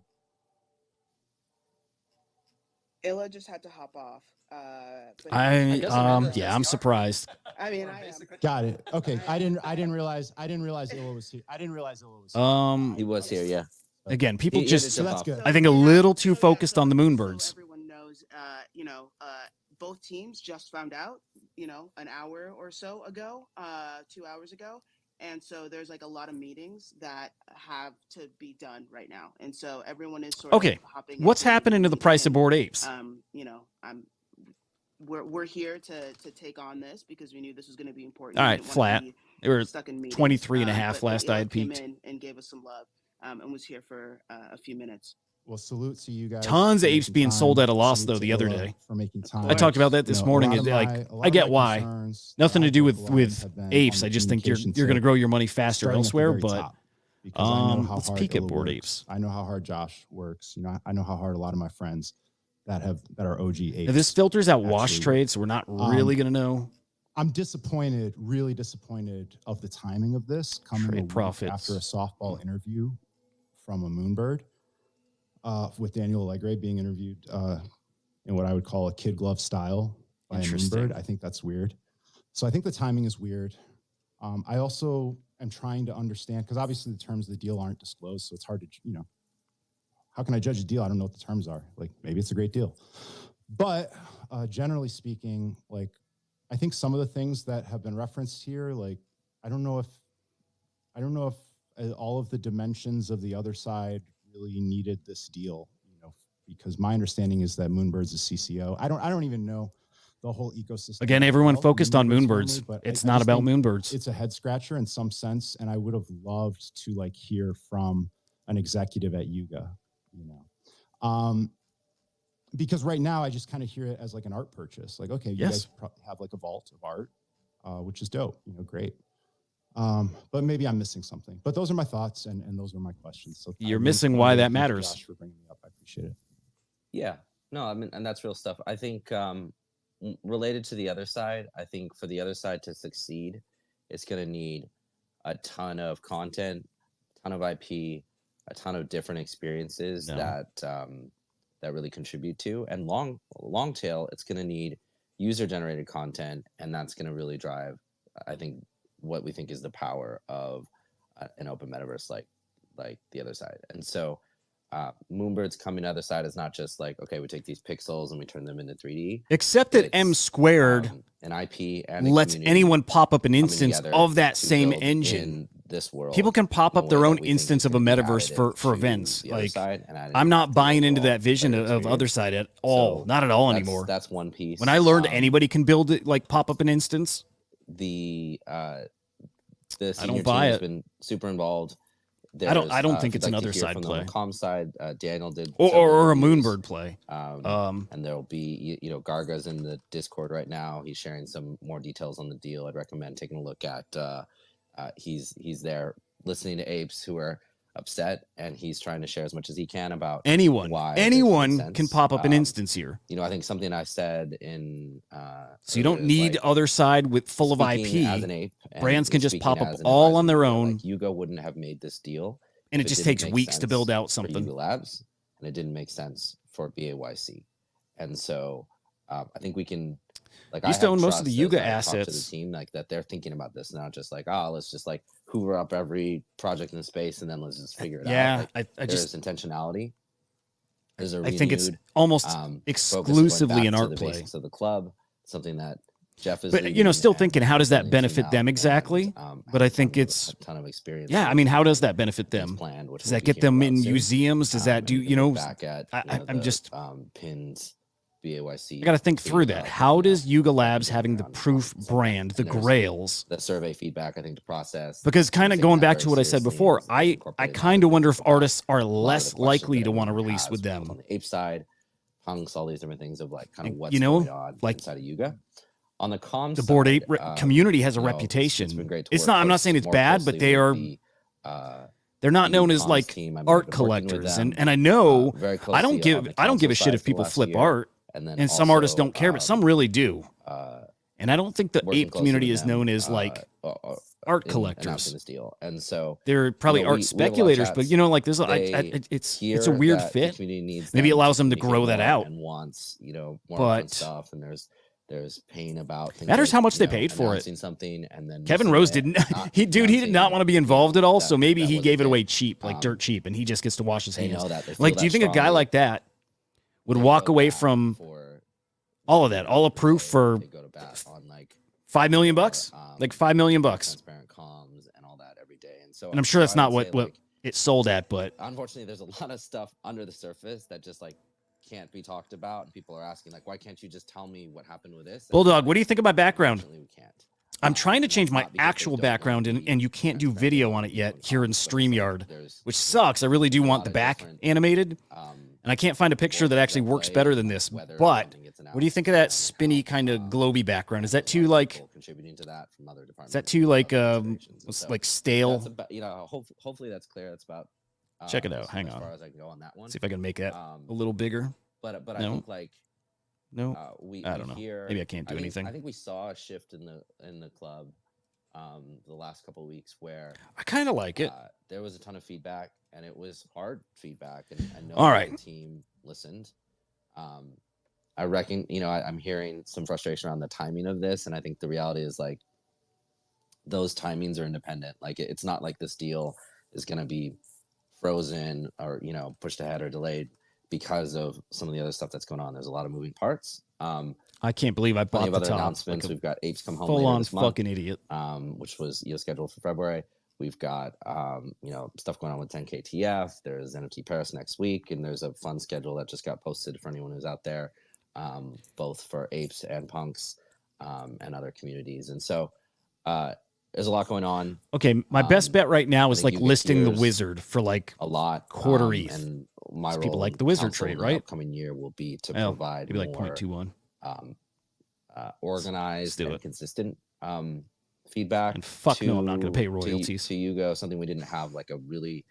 Illa just had to hop off. But guess Amanda yeah, has I'm the surprised. I mean, Or I am. basically- Got it. Okay. I didn't realize Illa was here. I didn't realize Illa was here. He was here, yeah. Again, people He had to just, So jump that's off. good. I think, a little too focused on the Moonbirds. Everyone knows, both teams just found out, an hour or so ago, 2 hours ago. And so there's like a lot of meetings that have to be done right now. And so everyone is sort Okay, of hopping. what's happening to the price of Bored Apes? We're here to take on this because we knew this was going to be important. All We right, didn't wanna flat. be They were stuck in meetings. 23 and a half But last I Ila had came peeked. in and gave us some love, and was here for a few minutes. Well, salute to you guys. Tons for of apes making being sold time. at a loss, Salute though, to the other Ila day. for making time. I talked about that You this know, morning. a lot of Like, my- a lot I of get my why. concerns Nothing that to do I've with vocalized have been apes. on I the just think you're communication going to tip, grow your money faster starting at the elsewhere. very But top, because I know how let's hard peek at Ila Bored works. Apes. I know how hard Josh works. I know how hard a lot of my friends that are OG apes. Now, this filters out wash actually trades, so we're not really going to know. I'm disappointed, really disappointed of the timing of this coming Trade a week profits. after a softball interview from a Moonbird, with Daniel Allegre being interviewed in what I would call a kid glove style by a Interesting. Moonbird. I think that's weird. So I think the timing is weird. I also am trying to understand, because obviously the terms of the deal aren't disclosed, so it's hard to, how can I judge a deal? I don't know what the terms are. Like, maybe it's a great deal. But generally speaking, like, I think some of the things that have been referenced here, like, I don't know if all of the dimensions of the other side really needed this deal, because my understanding is that Moonbird's a CCO. I don't even know the whole ecosystem. Again, everyone well, focused on Moonbird's Moonbirds. family, but It's I not just about think Moonbirds. It's a head scratcher in some sense, and I would have loved to hear from an executive at Yuga, because right now I just kind of hear it as like an art purchase. Like, okay, you Yes. guys have like a vault of art, which is dope, great. But maybe I'm missing something. But those are my thoughts, and those are my questions. So You're I missing really why thank that you, matters. Josh, for bringing me up. I appreciate it. Yeah, no, I mean, and that's real stuff. I think related to the other side, I think for the other side to succeed, it's going to need a ton of content, a ton of IP, a ton of different experiences that really contribute to, and long tail, it's going to need user generated content, and that's going to really drive, I think, what we think is the power of an open metaverse like the other side. And so Moonbird's coming to the other side is not just like, okay, we take these pixels and we turn them into 3D. Except that M squared an IP and lets anyone pop up an instance together of that to same build engine. in this world. People can pop in a up their way own that we think instance is of a gonna be metaverse additive for to events. the other Like, side and additive I'm not to the buying into overall that vision player of other experience. side at all. So Not at all that's- anymore. That's one piece. When I learned anybody can build it, like pop up an instance, The don't senior buy team has it. been super involved. I don't There's, think if it's you'd like another to hear side from play. the comm side, Daniel did or several a reviews. Moonbird play. And there'll be, Garga's in the Discord right now. He's sharing some more details on the deal. I'd recommend taking a look at. He's there listening to apes who are upset, and he's trying to share as much as he can about Anyone can pop up an instance here. I think something I said in So you don't earlier is, need like, other side with full of speaking IP. as an ape, and Brands can just speaking pop up as an all on advisor their to Yuga, own. Like, Yuga wouldn't have made this deal, And if it just didn't takes make weeks to build sense out for something. Yuga Labs, and it didn't make sense for BAYC. And so I think we can, like, Used I to have own most of the trust Yuga as I talk to assets. the team, like, that they're thinking about this, not just like, let's just like hoover up every project in space and then let's just figure it Yeah, out. Like, I there's just intentionality. There's a I think it's renewed, almost focus going exclusively back an to art the play. basics of the club, something that Jeff is But leading still and thinking, how does that building benefit team them out, and, exactly? But I think it's a ton of experience. yeah. I mean, how does that benefit things them? planned, which Does we'll that be get them hearing in about soon. museums? Does that And do we can look know? back at I'm just pins BAYC. I got to think to, through that. How does Yuga Labs different having the around proof conference. brand, the And there's Grails? the survey feedback, I think, to process, Because kind of taking going that back very to what I said seriously before, is I incorporating that kind of wonder if feedback. artists are A lot of the less questions likely that to want to everyone release has, with both them. on the ape side, punks, all these different things of like kind of And, what's going on like inside of Yuga. On the comms the Bored side, Ape community has a it's reputation. been great to It's work not. I'm not close- saying it's more bad, but closely they with are. the, They're not the known as comms like team. I mean, art I've been working with collectors, them, and I know very I closely don't on give the I don't give a console shit side if for the people last flip year, art, and then and some artists also, don't care, but some really do. And I don't think the working ape closely community with is them, known as like art in announcing collectors. this deal. And so They're probably we art have a lot of speculators, but chats. like there's it's a weird that the fit. community needs Maybe it them allows them to communicate grow that more out. and wants more fun But stuff. And there's there's pain about things. Matters like, how much you they know, paid for it. announcing something and then Kevin missing Rose it, didn't. not He did announcing not it, want to be you involved know, at all. that So maybe that he was a gave it away thing. cheap, like dirt cheap, and he just gets to wash his They hands. know that. They feel Like, do you that think a guy strongly. like that would They walk go away back from for all of that, all approved for they go to bat on like $5 million for, bucks? Like $5 million bucks. transparent comms and all that every day. And so, And I'm sure so that's I not would say, what like, it sold at, but unfortunately, there's a lot of stuff under the surface that just like can't be talked about. And people are asking, like, why can't you just tell me what happened with this? And Bulldog, like, what do you think of my background? unfortunately, we can't. I'm trying to And change that's my not because they actual don't wanna background, be and you can't do transparent. They video don't on wanna it be yet doing here in comms, but it's like StreamYard, there's, which you know, sucks. I really do a want lot the of back different, animated, and I can't find a picture that forces actually at works play, better than like this. whether But something gets what do you think of announced that and spinny how, kind of globy background? Is that there's a too lot of like, people contributing to that from other is departments that and too like other situations. And so like that's stale? about, you know, hopefully that's clear. That's about Check it out. Hang as on. far as I can go on that one. See if I can make that Um, a little bigger. but I No. think like No, we I don't know. hear, Maybe I can't do anything. I think we saw a shift in the club the last couple of weeks where I kind of like it. there was a ton of feedback and it was hard feedback, and I know All that right. the team listened. I reckon, you know, I'm hearing some frustration around the timing of this, and I think the reality is like those timings are independent. Like it's not like this deal is going to be frozen or, you know, pushed ahead or delayed because of some of the other stuff that's going on. There's a lot of moving parts. I can't believe I Plenty bought of the other top. announcements. Like a We've got Apes Come Home full later on this month, fucking idiot. which was, you know, scheduled for February. We've got you know, stuff going on with 10KTF. There's NFT Paris next week, and there's a fun schedule that just got posted for anyone who's out there, both for Apes and Punks, and other communities. And so there's a lot going on. Okay, my best bet right now I is think like Yuga listing the hears wizard for like a lot, quarter ETH. and my 'Cause role people like in the wizard council trade, in the right? upcoming year will be to Well, provide maybe like more 0.21. organized do and it. consistent feedback. And fuck no, I'm not gonna pay royalties. to Yuga, something we didn't have like a really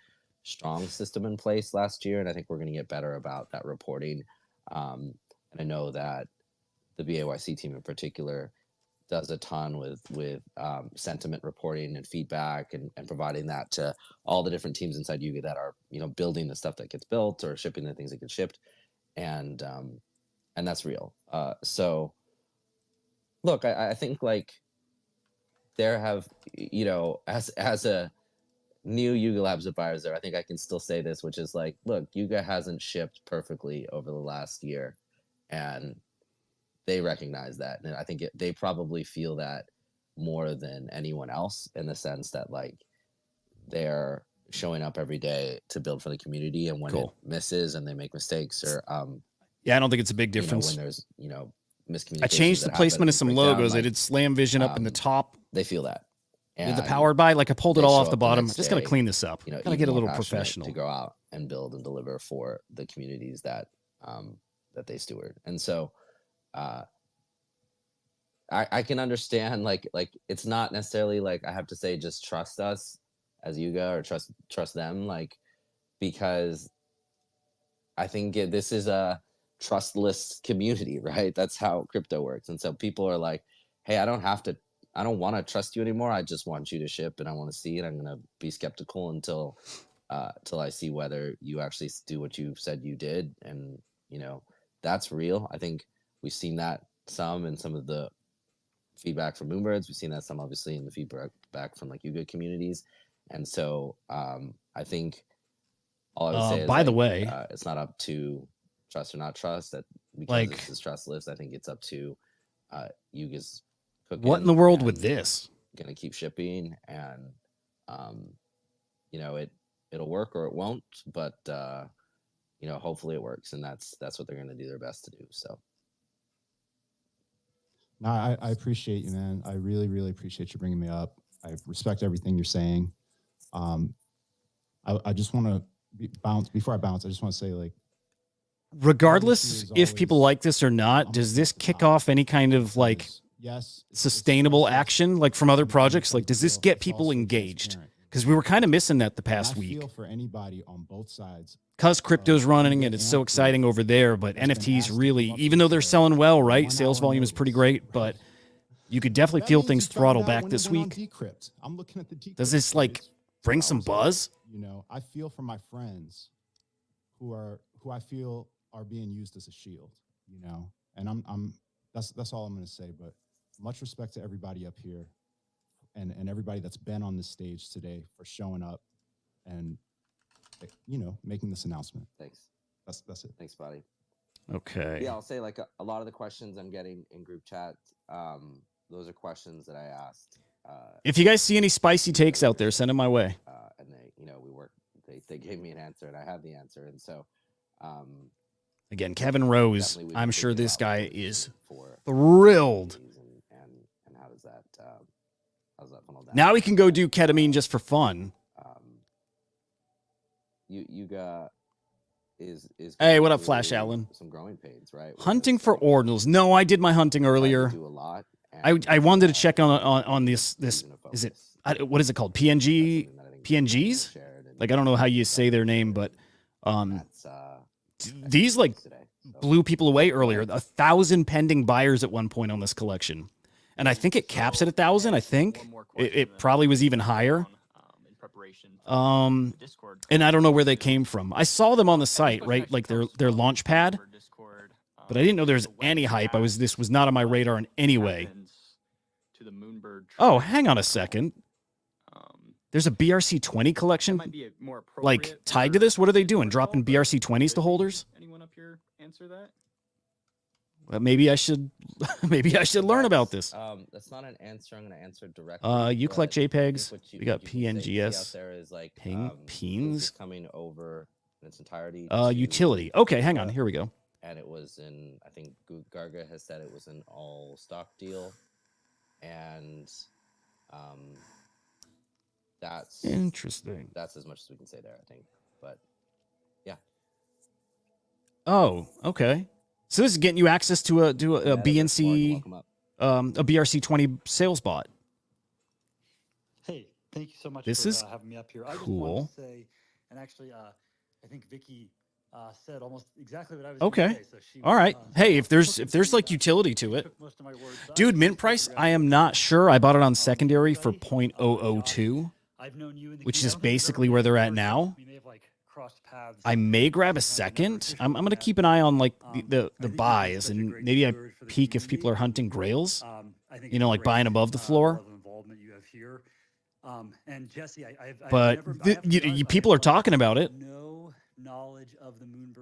strong system in place last year, and I think we're going to get better about that reporting. And I know that the BAYC team in particular does a ton with sentiment reporting and feedback, and providing that to all the different teams inside Yuga that are, you know, building the stuff that gets built or shipping the things that get shipped, and that's real. So look, I think like there have, you know, as a new Yuga Labs advisor, I think I can still say this, which is like, look, Yuga hasn't shipped perfectly over the last year, and they recognize that, and I think they probably feel that more than anyone else, in the sense that like they're showing up every day to build for the community, and when it misses and they make mistakes, or yeah, I don't think it's a big you know, difference. when there's, you know, miscommunication. I changed the placement of some logos. I did Slam Vision up in the top. They feel that. Did the powered by, like I pulled it they all show off the up the bottom. next Just gotta day, clean this up. you know, Gotta even get a more little passionate professional. to go out and build and deliver for the communities that that they steward. And so I can understand like it's not necessarily like I have to say just trust us as Yuga or trust them, like, because I think this is a trustless community, right? That's how crypto works. And so people are like, hey, I don't want to trust you anymore. I just want you to ship, and I want to see it. I'm going to be skeptical until I see whether you actually do what you said you did. And, you know, that's real. I think we've seen that some in some of the feedback from Moonbirds. We've seen that some obviously in the feedback from like Yuga communities. And so I think all I would say is, by the like, way, it's not up to trust or not trust that, because like, this is trustless. I think it's up to Yuga's cooking. What in the world with this? Gonna keep shipping, and you know, it'll work or it won't, but you know, hopefully it works, and that's what they're gonna do their best to do. So no, I appreciate you, man. I really, really appreciate you bringing me up. I respect everything you're saying. I just want to bounce before I bounce. I just want to say, like, regardless if people like this or not, does this kick off any kind of like sustainable action, like from other projects? Like, does this get people engaged? Because we were kind of missing that the past week. For anybody on both sides, because crypto's running and it's so exciting over there, but NFTs really, even though they're selling well, right? Sales volume is pretty great, but you could definitely feel things throttle back this week. I'm looking at the decrypt. Does this like bring some buzz? You know, I feel for my friends who I feel are being used as a shield, you know, and I'm that's all I'm going to say. But much respect to everybody up here, and everybody that's been on this stage today for showing up and making this announcement. Thanks. That's it. Thanks, buddy. Okay. Yeah, I'll say like a lot of the questions I'm getting in group chat, those are questions that I asked. If you guys see any spicy takes out there, send them my way. And they gave me an answer, and I had the answer, and so. Again, Kevin Rose, Definitely I'm we've sure figured this out guy ways is for thrilled. and how's that funnel down? Now we can go do ketamine just for fun. Yuga is Hey, going what up, Flash through Allen? some growing pains, right? Where Hunting it's, for ordinals. No, I did my hunting earlier. do a lot. I wanted to check on this. Is it what is it called? PNGs? Like I don't know how you say their name, but these like blew people away earlier. 1,000 pending buyers at one point on this collection, and I think it caps at 1,000. I think it probably was even higher. And I don't know where they came from. I saw them on the site, right? Like their launch pad, but I didn't know there was any hype. This was not on my radar in any way. Oh, hang on a second. There's a BRC 20 collection like tied to this. What are they doing? Dropping BRC 20s to holders? Anyone up here answer that? Well, maybe I should learn about this. That's not an answer I'm going to answer directly. You collect JPEGs. We got what you can see out PNGs. there is like Peens coming over in its entirety. Utility. Okay, hang on. Here we go. And it was I think Garga has said it was an all stock deal, and that's interesting. That's as much as we can say there, I think. But yeah. Oh, okay. So this is getting you access to a BNC, a BRC 20 sales bot. Hey, thank you so much this for is having me up here. Cool. I just wanted to say, and actually, I think Vicky said almost exactly what I was okay. Say, so she, all right. Hey, if there's like utility to it, dude, mint price, I am not sure. I bought it on secondary for 0.002, which is basically where they're at now. I may grab a second. I'm gonna keep an eye on like the buys and maybe I peek if people are hunting grails. Like buying above the floor. And Jesse, but people are talking about it.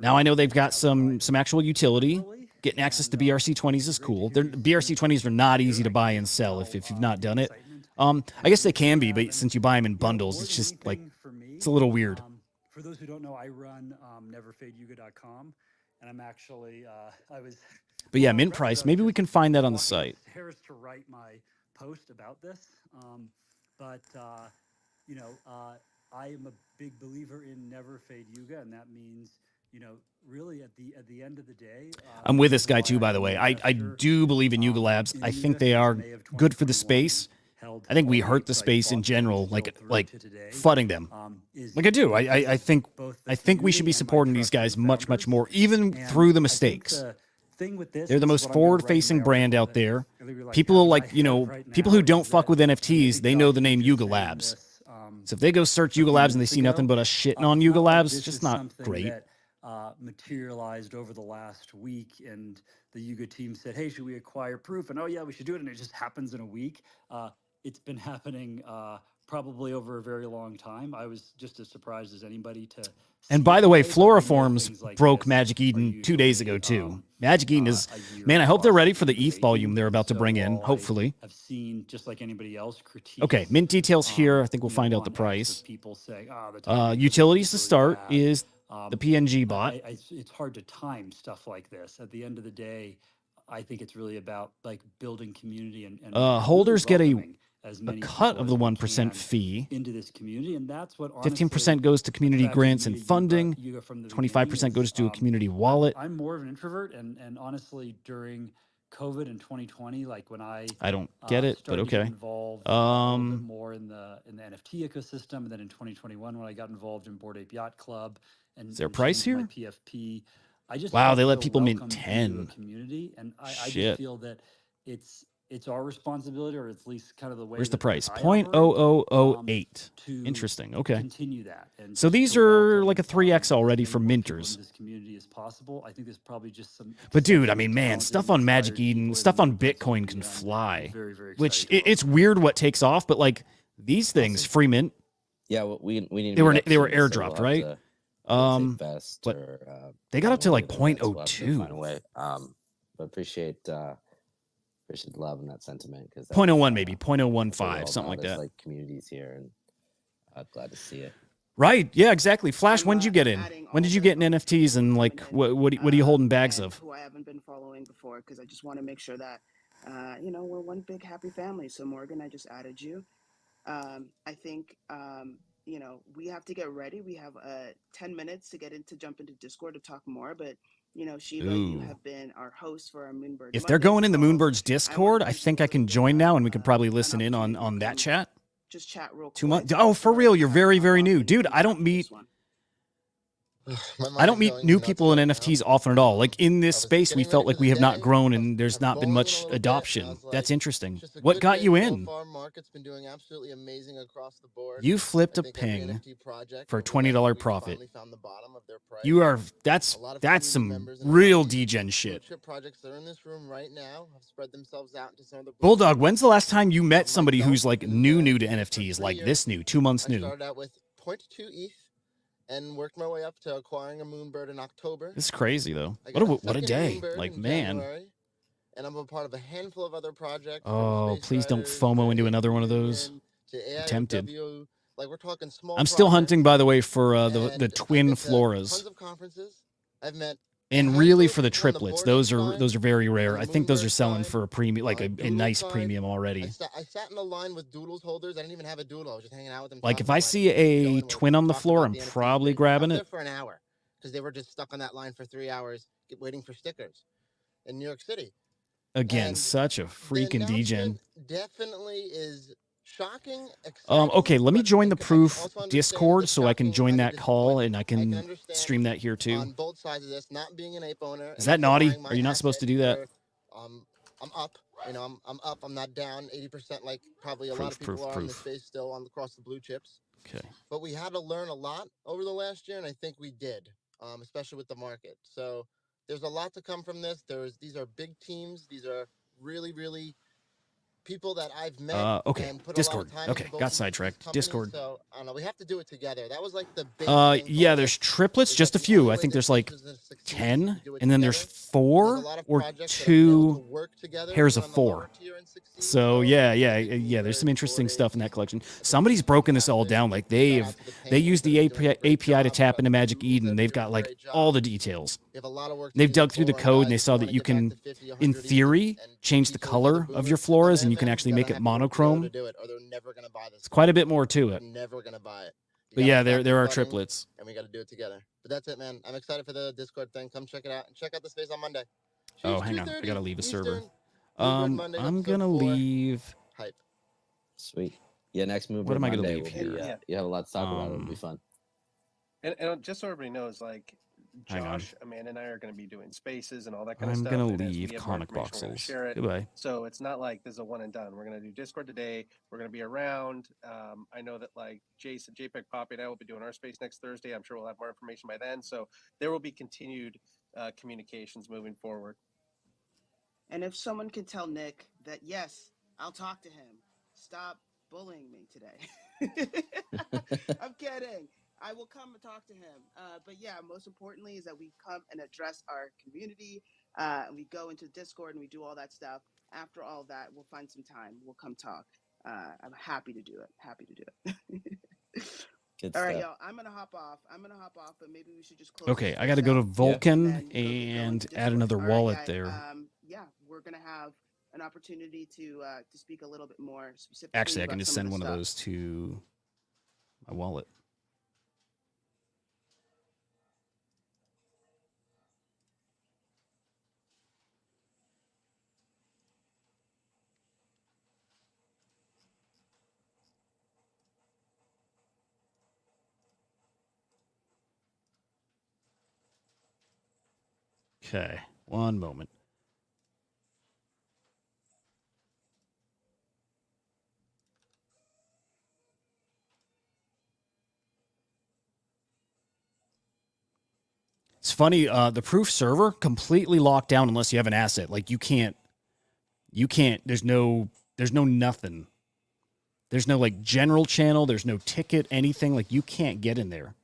Now I know they've got some actual utility. Getting access to BRC 20s is cool. BRC 20s are not easy to buy and sell if you've not done it. I guess they can be, but since you buy them in bundles, it's just like it's a little weird. For those who don't know, I run neverfadeyuga.com, and I'm actually But yeah, mint price. Maybe we can find that on the site. Harris to write my post about this, but I am a big believer in Never Fade Yuga, and that means really at the end of the day. I'm with this guy too, by the way. I do believe in Yuga Labs. I think they are good for the space. I think we hurt the space in general, like flooding them. Like I do. I think we should be supporting these guys much more, even through the mistakes. They're the most forward-facing brand out there. People people who don't fuck with NFTs, they know the name Yuga Labs. So if they go search Yuga Labs and they see nothing but us shitting on Yuga Labs, it's just not great. Materialized over the last week, and the Yuga team said, "Hey, should we acquire proof?" And oh yeah, we should do it. And it just happens in a week. It's been happening probably over a very long time. I was just as surprised as anybody to. And by the way, Floriforms like broke Magic Eden 2 days ago too. Magic Eden is, man, I hope they're ready for the ETH volume they're about to bring in, hopefully. I've seen, just like anybody else, critique. Okay, mint details here. I think we'll find out the price. Utilities to start is the PNG bot. It's hard to time stuff like this. At the end of the day, I think it's really about like building community and holders get a cut of the 1% fee. Into this community, and that's what 15% goes to community grants and funding. 25% goes to a community wallet. I'm more of an introvert, and honestly, during COVID in 2020, like when I don't get it, but okay. Involved a little bit more in the NFT ecosystem, and then in 2021 when I got involved in Bored Ape Yacht Club, and is there a price here? PFP. I just wow, they let people mint 10. Community, and I just feel that it's it's our responsibility, or at least kind of the way Where's the that price? I operate, 0.0008. Interesting. Okay. continue that. And So just these to are like a welcome, 3x already as for many more people minters. in this community as possible. I think there's probably just some But dude, I exceptionally mean, man, talented stuff and on Magic inspired Eden, people stuff in on Movement, so Bitcoin can I'm fly, very, very which excited to it's welcome. weird what takes off, but like these things, free mint, Yeah, well, we need to they were meet up they were soon, so airdropped, we'll have right? to, I would say, Um, vest but or they got yeah, up to one like of the other vets. We'll have to find a 0.02. way. But appreciate the love and that sentiment, because 0.01 maybe, that's what we're 0.015, all something about like as that. like communities here, and glad to see it. Right. Yeah, exactly. Flash, I'm, when did you get I'm in? adding When all did you the get in folks NFTs who are and like coming in, what are you holding bags and of? who I haven't been following before, because I just want to make sure that, we're one big happy family. So Morgan, I just added you. I think, we have to get ready. We have 10 minutes to jump into Discord to talk more. But, Shiva, you Ooh. have been our host for our Moonbird If they're Mondays going in the calls. Moonbirds I want Discord, to I give you think a I little can bit join of now and we could probably an listen in opportunity to on that come chat. just chat real 2 quick months. Oh, for before real, you're I have to very, hop very off new. and Dude, I jump don't into meet this one. I don't meet new people in NFTs often at all. Like in this space, we felt like we have not grown and there's not been much adoption. That's interesting. What got you in? Market's been doing absolutely amazing across the board. You flipped a I think every ping NFT project for a over the last $20 week profit. finally found the bottom of their price. You are A that's lot of that's community some members and a lot real of these degen blue shit. chip projects that are in this room right now have spread themselves out into some of the blue Bulldog, chips. when's the last time you met somebody Myself, who's like I've been in new the to game for NFTs, 3 like years. this new, 2 months I new? started out with 0.2 ETH and worked my way up to acquiring a Moonbird in October. This is crazy though. I got What a second day. Moonbird Like, in man. January, and I'm a part of a handful of other projects from Oh, Space please don't Riders FOMO to into Ape another one of those. Reunion to I'm tempted. AIOW. Like, we're talking small I'm still hunting, projects. by the way, for the And I've twin been to floras. tons of conferences. I've met a And handful really of for the people on the triplets, Bored Ape those are side, very rare. on I the think those are Moonbird selling side, for a premium, like a Doodle nice side. premium already. I sat in a line with Doodles holders. I didn't even have a Doodle. I was just hanging out with them. Like if talking I to them. see I didn't even go a in. We twin on the talked floor, about I'm the NFT probably space. I grabbing was it. there for an hour because they were just stuck on that line for 3 hours waiting for stickers in New York City. Again, And such a the freaking degen. announcement definitely is shocking, exciting. Okay, let me but join the I can proof also understand Discord the so I can shocking join and the that call and I disappointment. I can can understand stream that here too. on both sides of this, not being an ape owner Is and that also naughty? buying my Are you not supposed to do that? where, I'm up. I'm up. I'm not down 80% like probably a lot of people are in the space still across the blue chips. Okay. But we had to learn a lot over the last year, and I think we did, especially with the market. So there's a lot to come from this. These are big teams. These are really, really people that I've met Okay. and put Discord. a lot of time Okay, into both got these sidetracked. companies. Discord. So I don't know. We have to do it together. That was like the big thing. Yeah, there's triplets, just a few. I think there's like 10, and then there's 4 or 2 pairs of 4. So yeah, there's some interesting stuff in that collection. Somebody's broken this all down. Like they use the API to tap into Magic Eden. They've got like all the details. They've dug through the code and they saw that you can, in theory, change the color of your floras and you can actually make it monochrome. It's quite a bit more to it. But yeah, there are triplets. And we got to do it together. But that's it, man. I'm excited for the Discord thing. Come check it out and check out the space on Monday. Oh, hang on. I gotta leave a server. Monday, I'm gonna 4. leave. Hype. Sweet. Yeah, next move. What am I gonna Monday leave will be, here? you have a lot to talk about. It'll be fun. And just so everybody knows, like Hang on. Josh, Amanda, and I are going to be doing spaces and all that kind of I'm stuff. gonna and as we leave get more comic information, we're gonna boxes. share it. Goodbye. So it's not like this is a one and done. We're going to do Discord today. We're going to be around. I know that like Jason, JPEG Poppy, and I will be doing our space next Thursday. I'm sure we'll have more information by then. So there will be continued communications moving forward. And if someone can tell Nick that, yes, I'll talk to him. Stop bullying me today. I'm kidding. I will come and talk to him. But yeah, most importantly is that we come and address our community. And we go into Discord and we do all that stuff. After all that, we'll find some time. We'll come talk. I'm happy to do it. Happy to do it. Good all right, stuff. y'all. I'm gonna hop off. But maybe we should just close. Okay, this I got to go to out Vulcan and and go add into another Discord. wallet All right, there. yeah, we're gonna have an opportunity to speak a little bit more specifically. Actually, I can about just some send of one the of stuff. those to my wallet. Okay, one moment. It's funny. The proof server completely locked down unless you have an asset. Like you can't. There's no nothing. There's no like general channel. There's no ticket, anything. Like you can't get in there.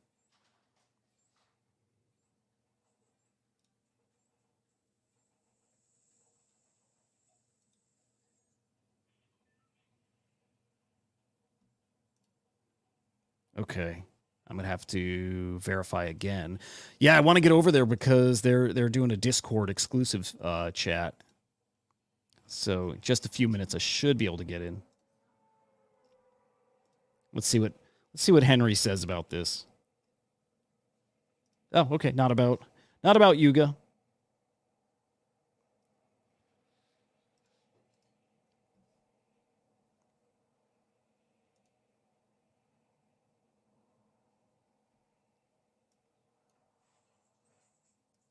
Okay. I'm gonna have to verify again. Yeah, I want to get over there because they're doing a Discord exclusive chat. So just a few minutes, I should be able to get in. Let's see what Henry says about this. Oh, okay, not about Yuga.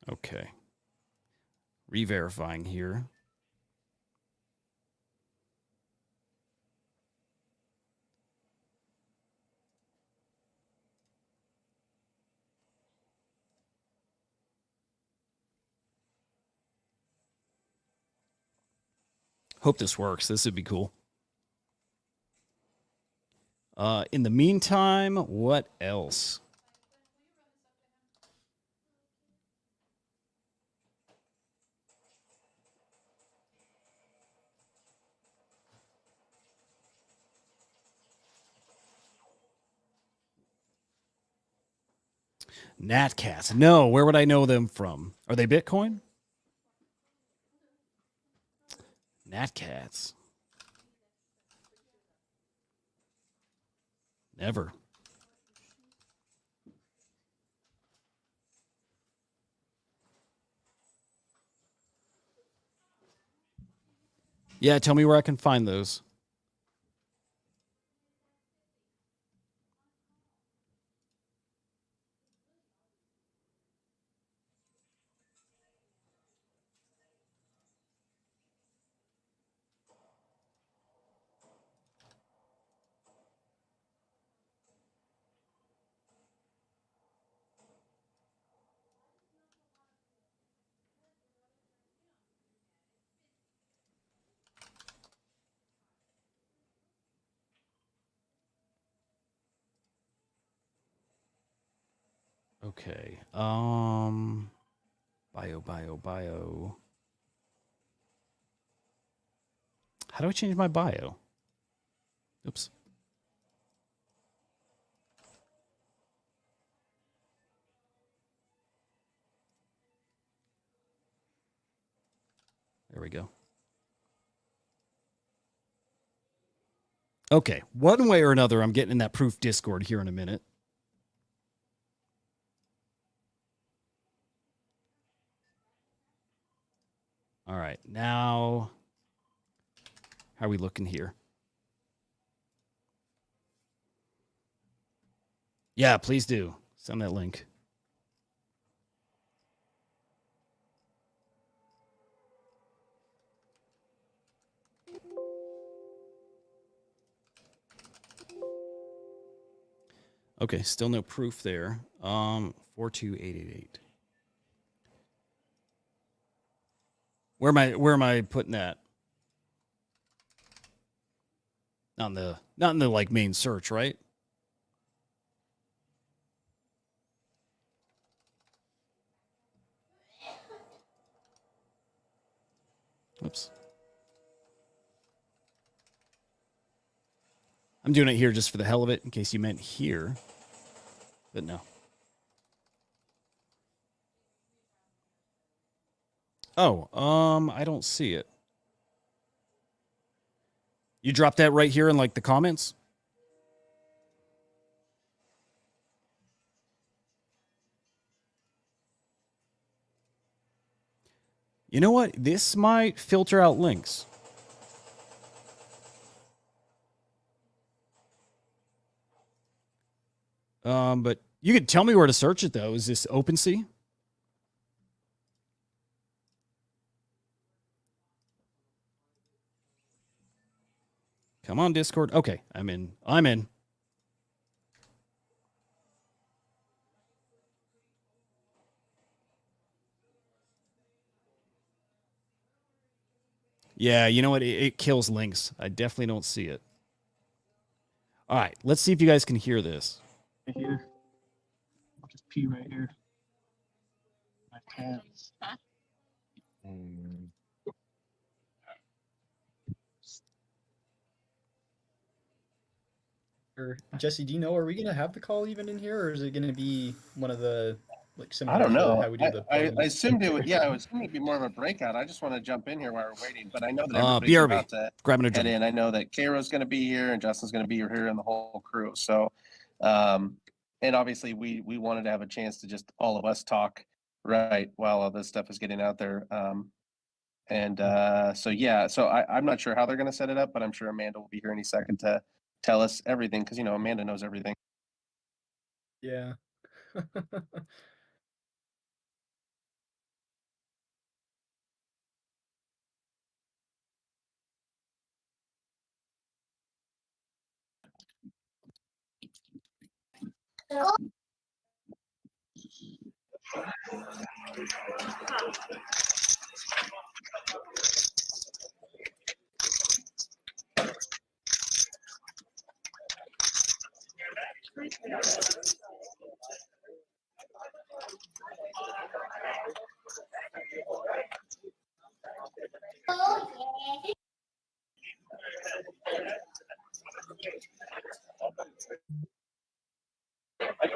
Okay. Re-verifying here. Hope this works. This would be cool. In the meantime, what else? Natcats. No, where would I know them from? Are they Bitcoin? Natcats. Never. Yeah, tell me where I can find those. Okay. Bio. How do I change my bio? Oops. There we go. Okay. One way or another, I'm getting in that proof Discord here in a minute. All right. Now, how are we looking here? Yeah, please do. Send that link. Okay, still no proof there. 42888. Where am I putting that? Not in the like main search, right? Oops. I'm doing it here just for the hell of it, in case you meant here. But no. Oh, I don't see it. You dropped that right here in like the comments? You know what? This might filter out links. But you could tell me where to search it though. Is this OpenSea? Come on, Discord. Okay, I'm in. Yeah, you know what? It kills links. I definitely don't see it. All right, let's see if you guys can hear this. Right here. I'll just pee right here. My pants. Or Jesse, do you know, are we gonna have the call even in here, or is it gonna be one of the like I similar don't to know. how we do the I parties? assumed it would. Yeah, I assumed it'd be more of a breakout. I just want to jump in here while we're waiting, but I know that everybody's BRB, about to grabbing a head drink. in. I know that Cairo's going to be here and Justin's going to be here and the whole crew. So, and obviously we wanted to have a chance to just all of us talk right while all this stuff is getting out there. So yeah, so I'm not sure how they're going to set it up, but I'm sure Amanda will be here any second to tell us everything because Amanda knows everything. Yeah.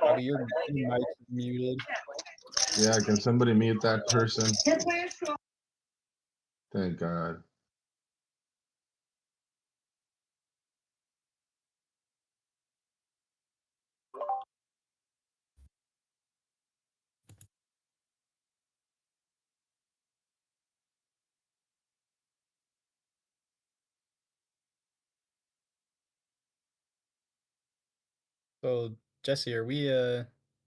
Bobby, your mic's muted. Yeah, can somebody mute that person? Thank God. So Jesse, are we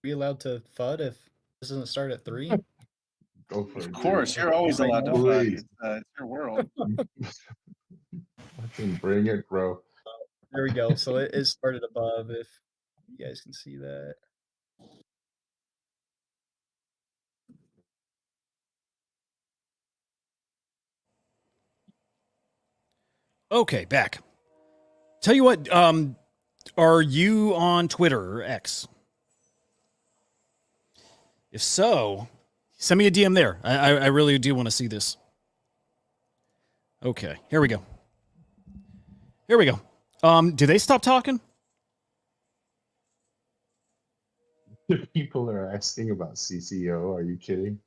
allowed to FUD if this doesn't start at 3? Go for it. Of course, you're always Right allowed to now? FUD. Please. It's your world. Fucking bring it, bro. There we go. So it is started above if you guys can see that. Okay, back. Tell you what, are you on Twitter or X? If so, send me a DM there. I really do want to see this. Okay, here we go. Here we go. Do they stop talking? People are asking about CCO. Are you kidding?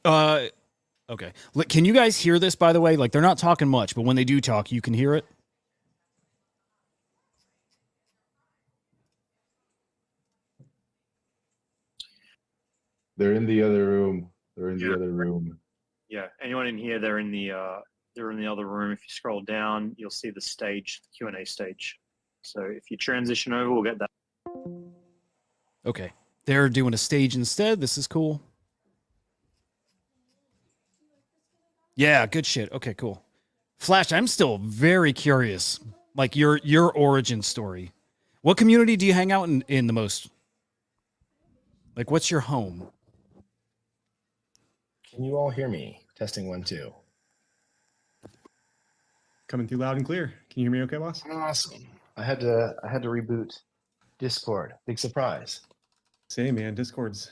Okay. Can you guys hear this, by the way? Like, they're not talking much, but when they do talk, you can hear it. They're in the other room. They're in the other room. Yeah, anyone in here, they're in the other room. If you scroll down, you'll see the stage, the Q&A stage. So if you transition over, we'll get that. Okay. They're doing a stage instead. This is cool. Yeah, good shit. Okay, cool. Flash, I'm still very curious. Like your origin story. What community do you hang out in the most? Like, what's your home? Can you all hear me? Testing 1, 2. Coming through loud and clear. Can you hear me okay, boss? Awesome. I had to reboot Discord. Big surprise. Same, man. Discord's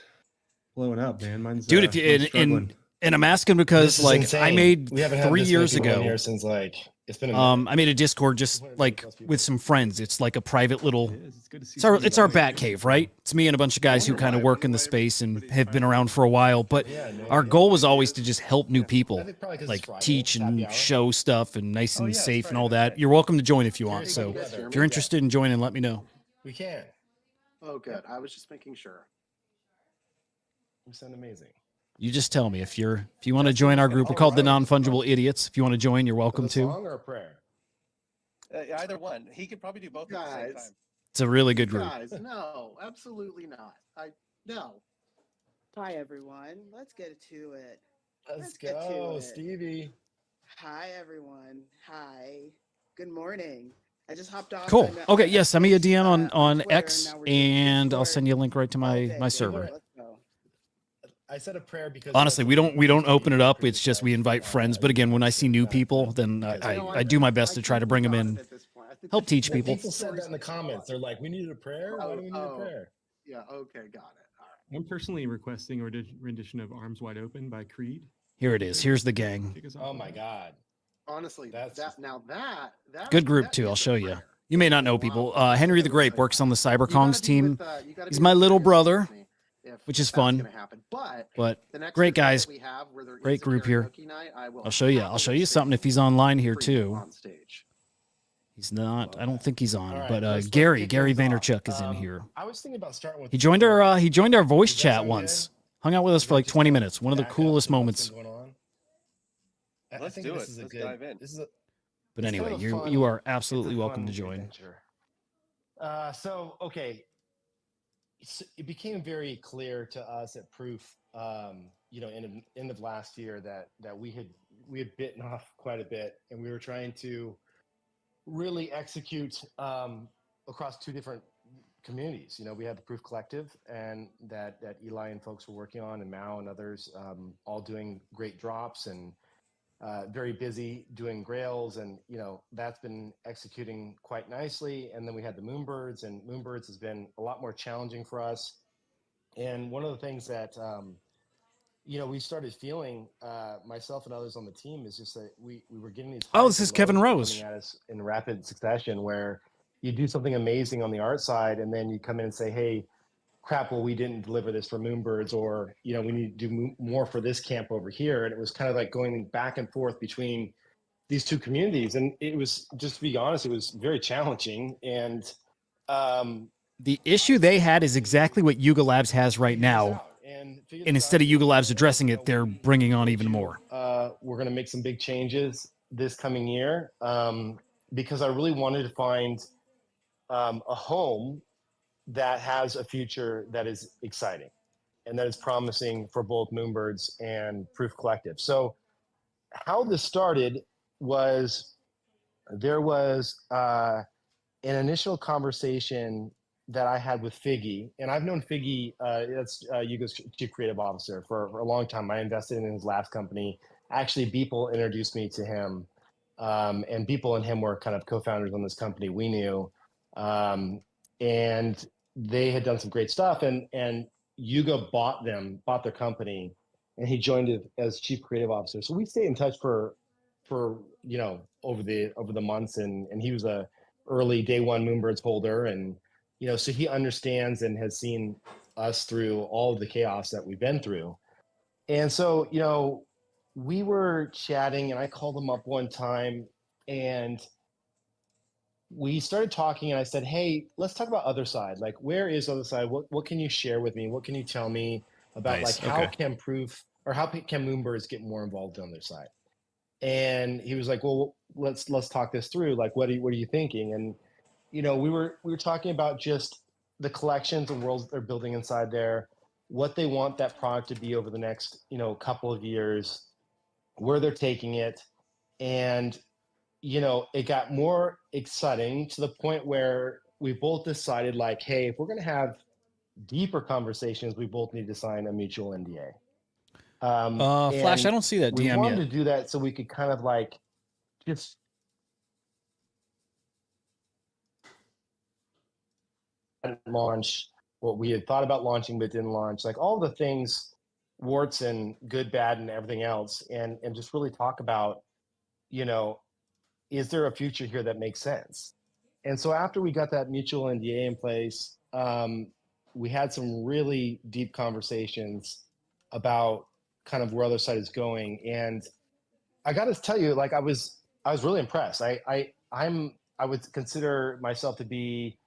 blowing up, man. Mine's Dude, if you struggling. and I'm asking because This is like insane. I made We haven't had 3 this many years people in ago. here since like it's been a minute. I made a Discord just like with some friends. It's like a private little. It's good to see It's our bat cave, right? It's me and a bunch of guys who kind of work in the space and have been around for a while. But our goal was always to just help new people, like teach and show stuff and nice and safe and all that. You're welcome to join if you want. So if you're interested in joining, let me know. We can. Oh, good. I was just making sure. You sound amazing. You just tell me if you want to join our group. We're called the Non-Fungible Idiots. If you want to join, you're welcome A to. song or a prayer? Either one. He could probably do both at the same time. It's a really good group. Guys, no, absolutely not. No. Hi, everyone. Let's get to it. Let's get to go, it. Stevie. Hi, everyone. Hi. Good morning. I just hopped off. Cool. on, Okay. Yeah. Send me a DM on Twitter, X, and now we're doing and I'll Discord. send you a link right to my Okay, server. let's go. I said a prayer because Honestly, we don't open it up. It's just we invite friends. But again, when I see new people, then I do my best to try to bring them in, help teach people. People said that in the comments. They're like, "We needed a prayer. Why do we need a prayer?" Yeah. Okay. Got it. All right. I'm personally requesting a rendition of "Arms Wide Open" by Creed. Here it is. Here's the gang. Oh my God. Honestly, That's that Good group too. I'll show you. You may not know people. Henry the Great works on the CyberKongs team. He's my little brother, which is fun. But great guys, great group here. I'll show you. I'll show you something if he's online here too. He's not. I don't think he's on. All right, but let's Gary kick things Vaynerchuk off. is in here. I was thinking about starting with. He joined our voice chat once. Hung out with us for like 20 minutes. One of the coolest moments. Let's do it. Let's dive in. But anyway, you are absolutely welcome to join. So okay, it became very clear to us at Proof, end of last year that we had bitten off quite a bit, and we were trying to really execute across two different communities. You know, we had the Proof Collective, and that Eli and folks were working on, and Mao and others, all doing great drops and very busy doing grails, and that's been executing quite nicely. And then we had the Moonbirds, and Moonbirds has been a lot more challenging for us. And one of the things that we started feeling, myself and others on the team, is just that we were getting these. Oh, this is Kevin Rose coming at us in rapid succession, where you do something amazing on the art side, and then you come in and say, "Hey, crap, well, we didn't deliver this for Moonbirds," or we need to do more for this camp over here. And it was kind of like going back and forth between these two communities, and it was, just to be honest, it was very challenging. And the issue they had is exactly what Yuga Labs has right now. And instead of Yuga Labs addressing it, they're bringing on even more. We're going to make some big changes this coming year, because I really wanted to find a home that has a future that is exciting and that is promising for both Moonbirds and Proof Collective. So how this started was there was an initial conversation that I had with Figgy, and I've known Figgy, that's Yuga's chief creative officer, for a long time. I invested in his last company. Actually, Beeple introduced me to him, and Beeple and him were kind of co-founders on this company we knew. And they had done some great stuff, and Yuga bought their company, and he joined it as chief creative officer. So we stayed in touch for over the months, and he was a early day one Moonbirds holder, and so he understands and has seen us through all of the chaos that we've been through. And so we were chatting, and I called him up one time, and we started talking, and I said, "Hey, let's talk about Other Side. Like, where is Other Side? What can you share with me? What can you tell me about Nice. how can Proof, or how can Moonbirds get more involved on their side?" And he was like, "Well, let's talk this through. Like, what are you thinking?" And we were talking about just the collections and worlds they're building inside there, what they want that product to be over the next couple of years, where they're taking it, and it got more exciting to the point where we both decided, like, hey, if we're going to have deeper conversations, we both need to sign a mutual NDA. Flash, I don't see that we DM wanted yet. to do that so we could kind of like just launch what we had thought about launching but didn't launch, like all the things, warts and good, bad, and everything else, and just really talk about, is there a future here that makes sense? And so after we got that mutual NDA in place, we had some really deep conversations about kind of where Other Side is going. And I got to tell you, like, I was really impressed. I would consider myself to be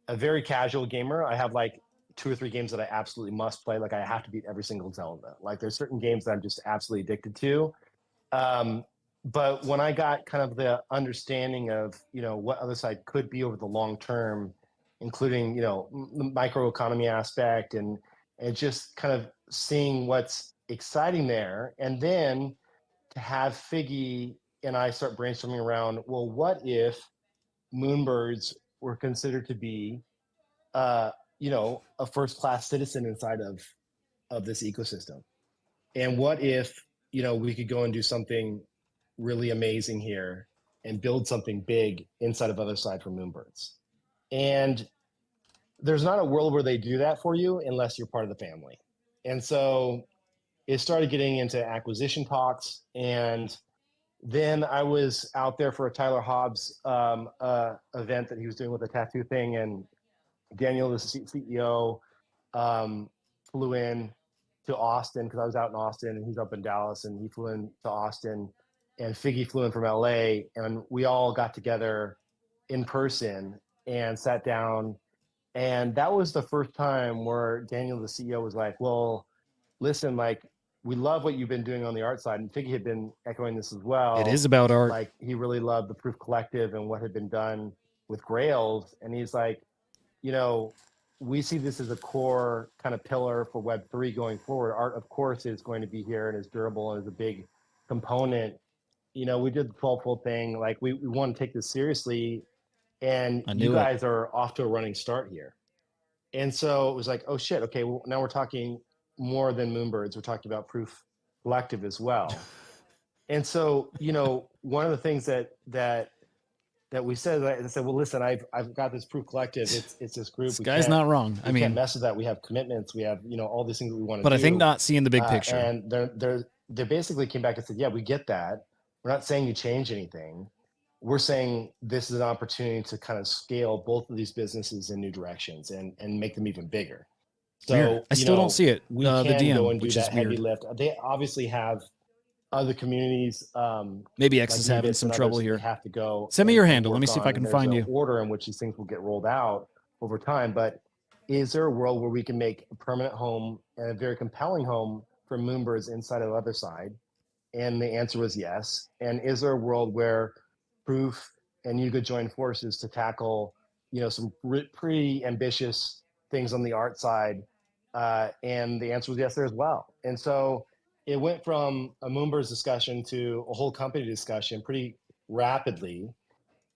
a very casual gamer. I have like 2 or 3 games that I absolutely must play. Like, I have to beat every single Zelda. Like, there's certain games that I'm just absolutely addicted to. But when I got kind of the understanding of, what Other Side could be over the long term, including, the microeconomy aspect and just kind of seeing what's exciting there. And then to have Figgy and I start brainstorming around, well, what if Moonbirds were considered to be, a first-class citizen inside of this ecosystem? And what if, you know, we could go and do something really amazing here and build something big inside of Other Side for Moonbirds? And there's not a world where they do that for you unless you're part of the family. And so it started getting into acquisition talks. And then I was out there for a Tyler Hobbs event that he was doing with a tattoo thing. And Daniel, the CEO, flew in to Austin because I was out in Austin and he's up in Dallas, and he flew in to Austin, and Figgy flew in from LA, and we all got together in person and sat down. And that was the first time where Daniel, the CEO, was like, well, listen, like, we love what you've been doing on the art side. And Figgy had been echoing this as well. It is about art. Like, he really loved the Proof Collective and what had been done with Grails. And he's like, you know, we see this as a core kind of pillar for Web3 going forward. Art, of course, is going to be here and is durable and is a big component. You know, we did the 12-fold thing. Like, we want to take this seriously. And you guys are off to a running start here. And so it was like, oh shit, okay, well, now we're talking more than Moonbirds. We're talking about Proof Collective as well. And so, you know, one of the things that we said, I said, well, listen, I've got this Proof Collective. It's this group. This guy's not wrong. I we can't mean, mess with that. We have commitments. We have, you know, all these things that we want to do. but I think not seeing the big picture. And they basically came back and said, yeah, we get that. We're not saying you change anything. We're saying this is an opportunity to kind of scale both of these businesses in new directions and make them even bigger. So Weird. I still don't see it. We The can DM, go and do which is that heavy weird. lift. They obviously have other communities. Maybe X is having Nebis some and trouble others that here. they have to go. Send me and- your and handle. Let me work see if on, I can and find there's you. an order in which these things will get rolled out over time. But is there a world where we can make a permanent home and a very compelling home for Moonbirds inside of the Other Side? And the answer was yes. And is there a world where Proof and Yuga join forces to tackle, you know, some pretty ambitious things on the art side? And the answer was yes there as well. And so it went from a Moonbirds discussion to a whole company discussion pretty rapidly.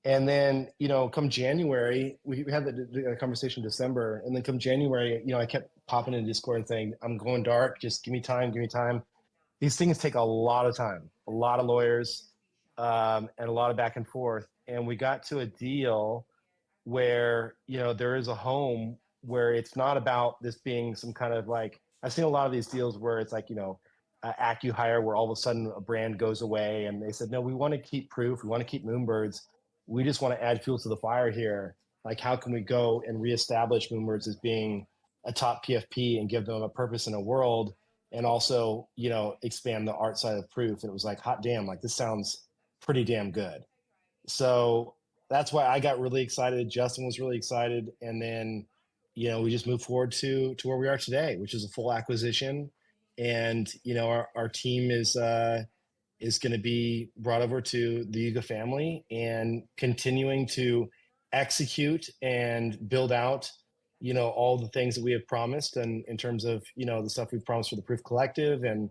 And then, you know, come January, we had the conversation in December. And then come January, you know, I kept popping in Discord and saying, I'm going dark. Just give me time, give me time. These things take a lot of time, a lot of lawyers, and a lot of back and forth. And we got to a deal where, you know, there is a home where it's not about this being some kind of like, I've seen a lot of these deals where it's like, you know, AccuHire, where all of a sudden a brand goes away, and they said, no, we want to keep Proof. We want to keep Moonbirds. We just want to add fuel to the fire here. Like, how can we go and reestablish Moonbirds as being a top PFP and give them a purpose in a world, and also, you know, expand the art side of Proof? And it was like, hot damn, like, this sounds pretty damn good. So that's why I got really excited. Justin was really excited. And then, you know, we just moved forward to where we are today, which is a full acquisition. And, you know, our team is going to be brought over to the Yuga family and continuing to execute and build out, you know, all the things that we have promised, and in terms of, you know, the stuff we've promised for the Proof Collective and,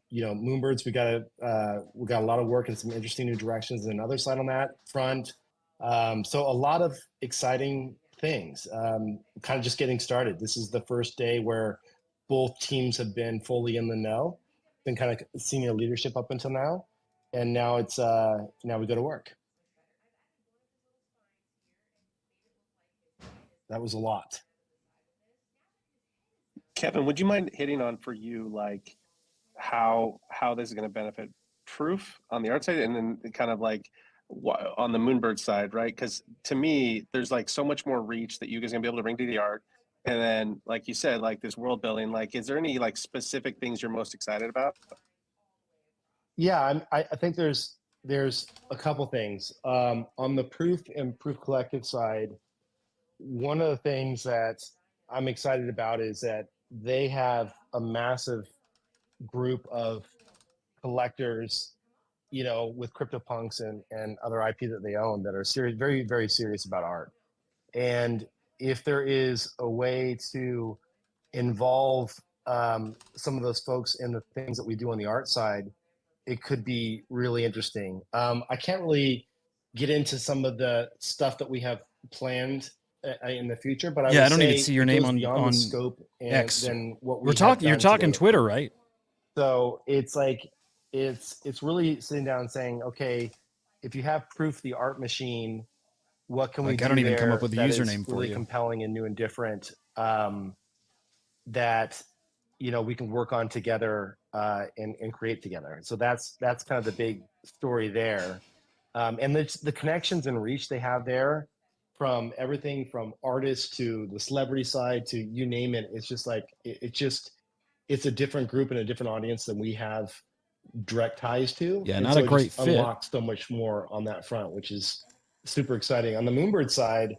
you know, Moonbirds, we got a lot of work in some interesting new directions and another side on that front. So a lot of exciting things, kind of just getting started. This is the first day where both teams have been fully in the know, been kind of senior leadership up until now. And now it's, now we go to work. That was a lot. Kevin, would you mind hitting on for you, like how this is going to benefit Proof on the art side, and then kind of like on the Moonbird side, right? Because to me, there's like so much more reach that you guys are gonna be able to bring to the art. And then, like you said, like this world building, like, is there any like specific things you're most excited about? Yeah, I think there's a couple things. On the Proof and Proof Collective side, one of the things that I'm excited about is that they have a massive group of collectors, you know, with CryptoPunks and other IP that they own that are serious, very, very serious about art. And if there is a way to involve some of those folks in the things that we do on the art side, it could be really interesting. I can't really get into some of the stuff that we have planned in the future, but yeah, would I don't even say see your it name goes on beyond the scope and X. than what We're talking. You're talking Twitter, right? So it's like it's really sitting down and saying, okay, if you have Proof the art machine, what can we Like, I do don't even come up there with a that is username for really you. compelling and new and different, that we can work on together, and create together. So that's kind of the big story there. And the connections and reach they have there, from everything from artists to the celebrity side to you name it. It's just like it's a different group and a different audience than we have direct ties to. Yeah, And not a so it great just fit. unlocks so much more on that front, which is super exciting. On the Moonbird side,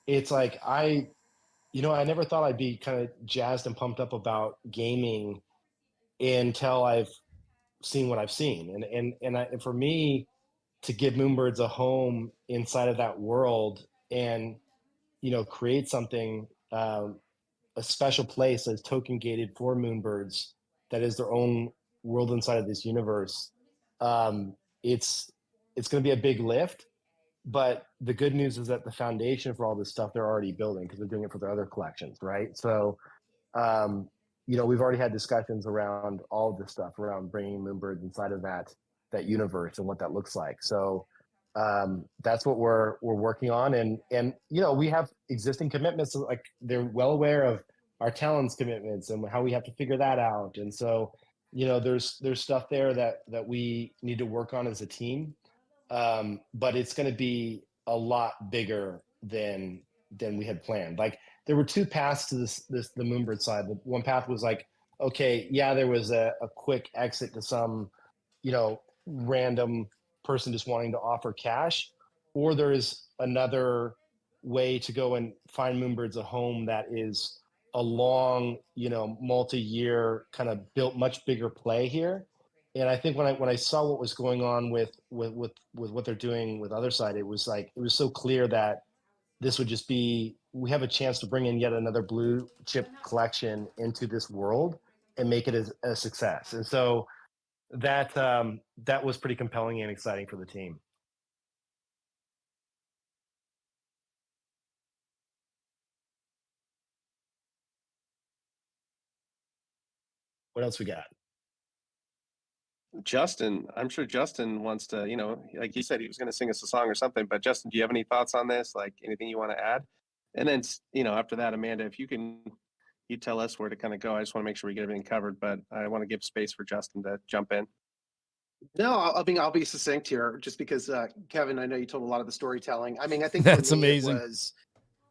it's like I never thought I'd be kind of jazzed and pumped up about gaming until I've seen what I've seen. And for me to give Moonbirds a home inside of that world and create something, a special place that's token gated for Moonbirds, that is their own world inside of this universe. Um, it's going to be a big lift, but the good news is that the foundation for all this stuff they're already building, because they're doing it for their other collections, right? So um, we've already had discussions around all of this stuff around bringing Moonbirds inside of that universe and what that looks like. So that's what we're working on, and we have existing commitments. Like, they're well aware of our talents commitments and how we have to figure that out. And so there's stuff there that we need to work on as a team, but it's going to be a lot bigger than we had planned. Like, there were two paths to the Moonbird side. The one path was like, okay, yeah, there was a quick exit to some random person just wanting to offer cash, or there is another way to go and find Moonbirds a home that is a long, multi-year kind of built much bigger play here. And I think when I saw what was going on with what they're doing with Other Side, it was so clear that this would just be, we have a chance to bring in yet another blue chip collection into this world and make it a success. And so that was pretty compelling and exciting for the team. What else we got? Justin, I'm sure Justin wants to, like he said, he was going to sing us a song or something. But Justin, do you have any thoughts on this? Like, anything you want to add? And then, after that, Amanda, if you tell us where to kind of go. I just want to make sure we get everything covered, but I want to give space for Justin to jump in. No, I'll be succinct here, just because Kevin, I know you told a lot of the storytelling. I mean, I think That's for me amazing. it was,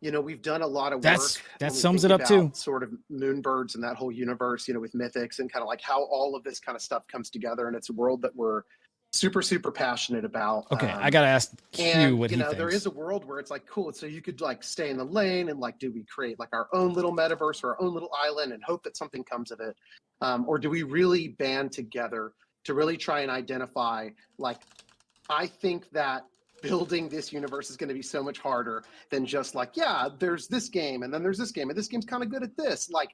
we've done a lot of work. That when we sums think it up too. about sort of Moonbirds and that whole universe, with Mythics, and kind of like how all of this kind of stuff comes together. And it's a world that we're super, super passionate about. Okay, I gotta ask Q what he thinks. There is a world where it's like, cool. So you could like stay in the lane and like, do we create like our own little metaverse or our own little island and hope that something comes of it? Or do we really band together to really try and identify, like, I think that building this universe is going to be so much harder than just like, yeah, there's this game and then there's this game and this game's kind of good at this. Like,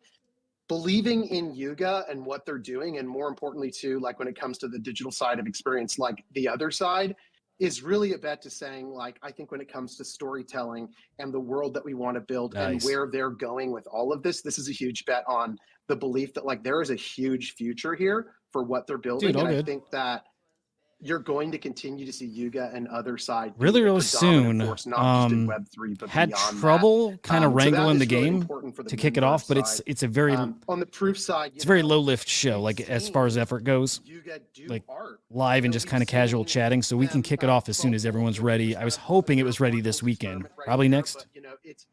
believing in Yuga and what they're doing, and more importantly too, like when it comes to the digital side of experience, like the Other Side, is really a bet to saying, like, I think when it comes to storytelling and the world that we want to build and Nice. where they're going with all of this is a huge bet on the belief that like there is a huge future here for what they're building. Dude, all and good. I think that you're going to continue to see Yuga and Other Side be Really, a really predominant soon. force, not just in Web3, but Had beyond trouble kind of so that wrangling the is really game important for the to kick it Moonbird off, but side. it's a very on the Proof side, it's a very low lift show, like as far as effort goes, Yuga do like art. live and just kind of casual chatting. So we can kick it off as soon as everyone's ready. I was hoping it was ready this weekend, probably next. But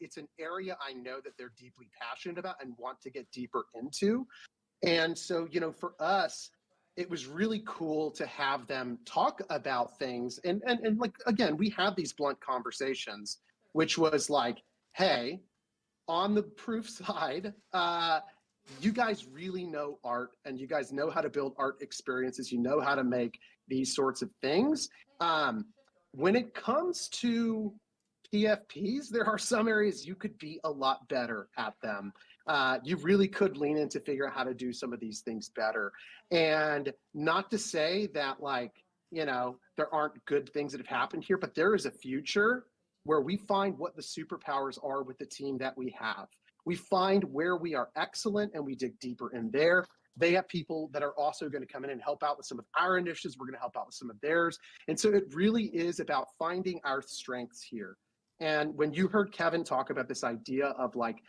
it's an area I know that they're deeply passionate about and want to get deeper into. And so, for us, it was really cool to have them talk about things. And like, again, we had these blunt conversations, which was like, hey, on the Proof side, you guys really know art and you guys know how to build art experiences. You know how to make these sorts of things. When it comes to PFPs, there are some areas you could be a lot better at them. You really could lean in to figure out how to do some of these things better. And not to say that, like, there aren't good things that have happened here, but there is a future where we find what the superpowers are with the team that we have. We find where we are excellent and we dig deeper in there. They have people that are also going to come in and help out with some of our initiatives. We're going to help out with some of theirs. And so it really is about finding our strengths here. And when you heard Kevin talk about this idea of like,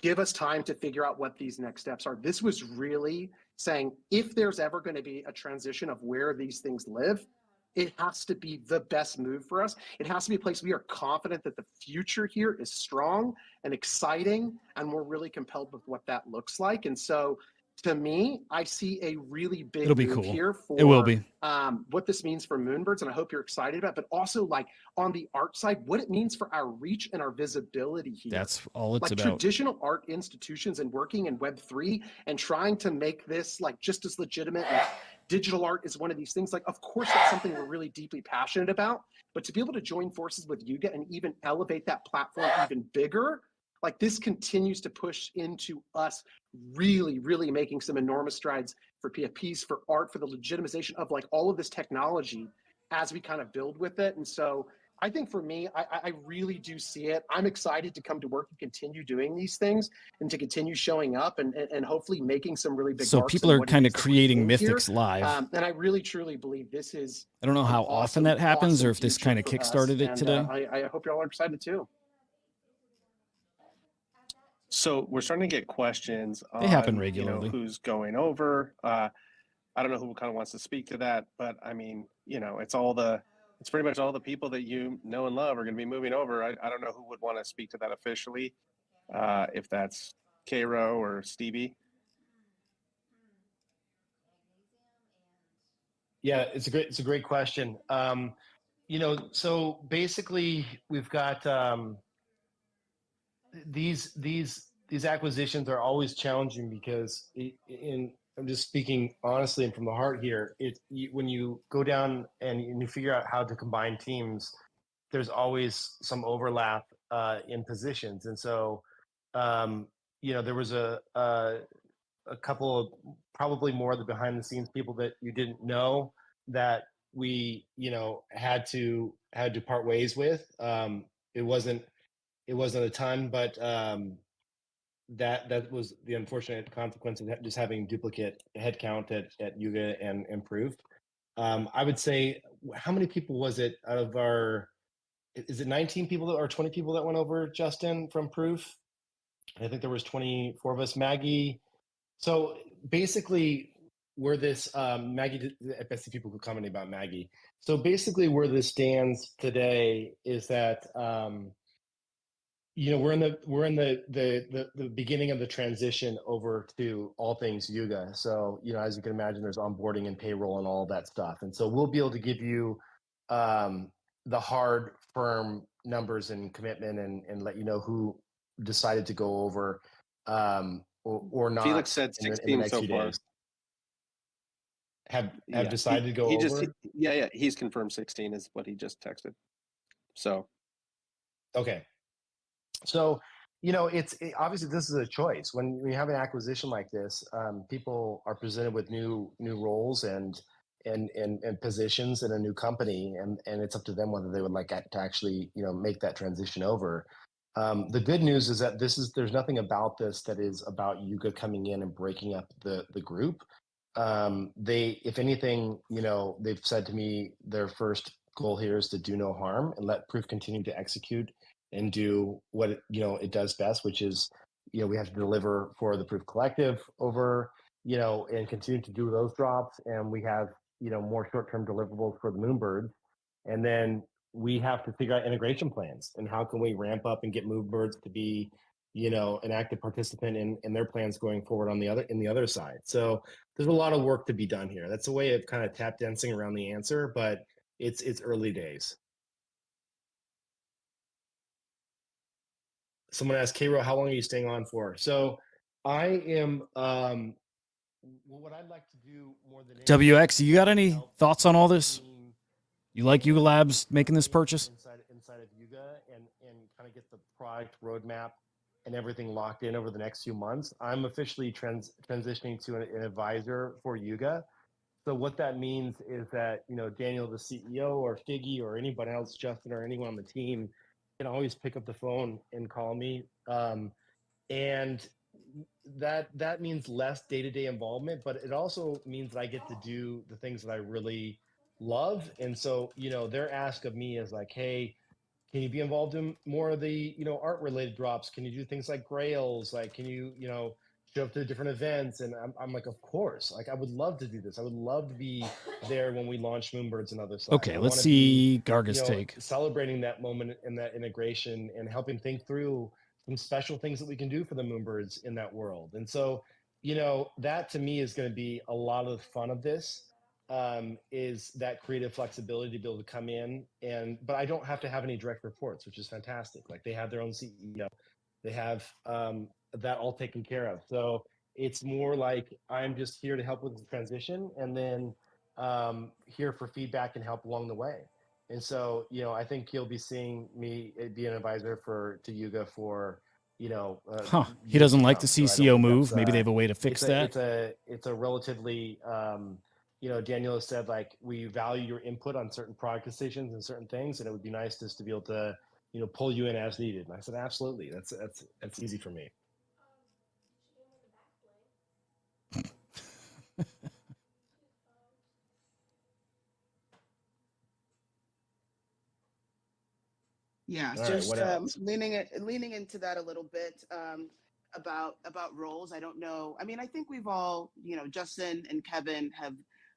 give us time to figure out what these next steps are, this was really saying, if there's ever going to be a transition of where these things live, it has to be the best move for us. It has to be a place we are confident that the future here is strong and exciting, and we're really compelled with what that looks like. And so to me, I see a really big It'll be move cool. here for It will be. what this means for Moonbirds, and I hope you're excited about it, but also like on the art side, what it means for our reach and our visibility here. That's all it's Like about. traditional art institutions and working in Web3 and trying to make this like just as legitimate. And digital art is one of these things. Like, of course, that's something we're really deeply passionate about, but to be able to join forces with Yuga and even elevate that platform even bigger, like this continues to push into us really, really making some enormous strides for PFPs, for art, for the legitimization of like all of this technology as we kind of build with it. And so I think for me, I really do see it. I'm excited to come to work and continue doing these things and to continue showing up and hopefully making some really big So marks people in are what it kind is of that we're creating doing here. Mythics live. And I really, truly believe this is I don't know an how often awesome, that happens or awesome if this future kind of for us. kickstarted it And today. I hope y'all are excited too. So we're starting to get questions They happen on, regularly. who's going over. I don't know who kind of wants to speak to that, but I mean, it's pretty much all the people that you know and love are going to be moving over. I don't know who would want to speak to that officially, if that's Cairo or Stevie. Yeah, it's a great question. So basically we've got these acquisitions are always challenging because I'm just speaking honestly and from the heart here. When you go down and you figure out how to combine teams, there's always some overlap in positions, and so there was a couple of probably more of the behind the scenes people that you didn't know that we had to part ways with. It wasn't a ton, but that was the unfortunate consequence of just having duplicate headcount at Yuga and Improved. I would say, how many people was it out of our? Is it 19 people or 20 people that went over, Justin, from Proof? I think there was 24 of us. Maggie. So basically, where this Maggie, I see people commenting about Maggie. So basically, where this stands today is that we're in the beginning of the transition over to all things Yuga. So as you can imagine, there's onboarding and payroll and all that stuff, and so we'll be able to give you the hard, firm numbers and commitment, and let you know who decided to go over or not. Felix said in the 16 next so few far. days. Have Yeah, decided to go he over? just yeah, he's confirmed 16 is what he just texted. So Okay. So, obviously this is a choice. When we have an acquisition like this, people are presented with new roles and positions in a new company, and it's up to them whether they would like to actually make that transition over. The good news is that there's nothing about this that is about Yuga coming in and breaking up the group. If anything, they've said to me their first goal here is to do no harm and let Proof continue to execute and do what it does best, which is we have to deliver for the Proof Collective over and continue to do those drops, and we have more short-term deliverables for the Moonbirds, and then we have to figure out integration plans and how can we ramp up and get Moonbirds to be an active participant in their plans going forward on the other side. So there's a lot of work to be done here. That's a way of kind of tap dancing around the answer, but it's early days. Someone asked, Cairo, how long are you staying on for? So I am, what I'd like to do more than WX, you got any thoughts on all this? You like Yuga Labs making this purchase? inside of Yuga and kind of get the product roadmap and everything locked in over the next few months. I'm officially transitioning to an advisor for Yuga. So what that means is that, Daniel, the CEO, or Figgy, or anybody else, Justin, or anyone on the team can always pick up the phone and call me. And that means less day-to-day involvement, but it also means that I get to do the things that I really love. And so, their ask of me is like, hey, can you be involved in more of the, art related drops? Can you do things like grails? Like, can you, show up to different events? And I'm like, of course, like, I would love to do this. I would love to be there when we launch Moonbirds and other side. Okay, I let's wanna see be, Garga's take. celebrating that moment and that integration and helping think through some special things that we can do for the Moonbirds in that world. And so, that to me is going to be a lot of the fun of this, is that creative flexibility to be able to come in but I don't have to have any direct reports, which is fantastic. Like, they have their own CEO, they have that all taken care of. So it's more like I'm just here to help with the transition, and then here for feedback and help along the way. And so, I think you'll be seeing me be an advisor to Yuga for, He years doesn't to like the come. So I don't CCO think move. that's, Maybe they have a way to fix that. it's a relatively, Daniel has said, like, we value your input on certain product decisions and certain things, and it would be nice just to be able to, pull you in as needed. And I said, absolutely. That's easy for me. Yeah, All right, just what else? leaning into that a little bit, about roles. I don't know. I mean, I think we've all, Justin and Kevin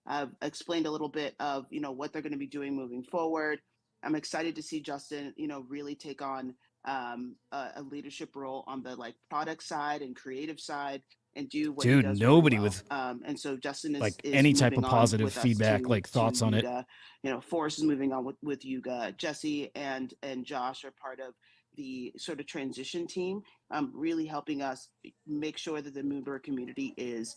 have explained a little bit of, what they're going to be doing moving forward. I'm excited to see Justin, really take on a leadership role on the like product side and creative side and do what he Dude, does really nobody well. with And so Justin is like is any type moving of on positive with us feedback, like to thoughts on it. Yuga. Forrest is moving on with Yuga. Jesse and Josh are part of the sort of transition team, really helping us make sure that the Moonbird community is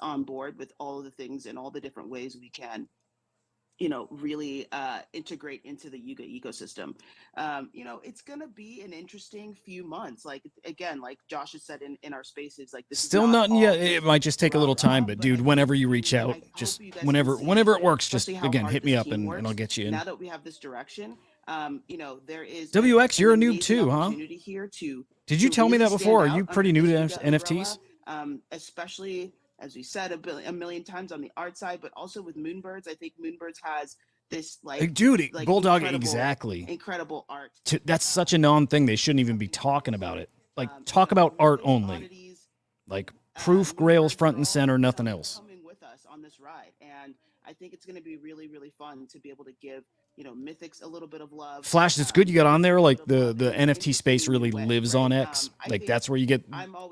on board with all of the things and all the different ways we can, really integrate into the Yuga ecosystem. It's going to be an interesting few months. Like, again, like Josh has said in our spaces, like this Still is not nothing all yet. just It might just take a little time, but dude, whenever you reach out, just whenever it works, just especially how again hard hit this me up team and works. I'll get you in. Now that we have this direction, there is WX, you're a noob amazing too, huh? opportunity here to Did you tell me really that before? Are stand you out pretty under new this to Yuga NFTs? umbrella, especially as we said a million times on the art side, but also with Moonbirds. I think Moonbirds has this Dude, like Bulldog, exactly. incredible art. That's such a non thing. They shouldn't even be talking about it. Like, talk about art only. Like, proof, grails, front and center, nothing else. Coming with us on this ride, and I think it's going to be really, really fun to be able to give Mythics a little bit of love. Flash, it's good you got on there. Like, the NFT space really lives on X. Like, that's where you get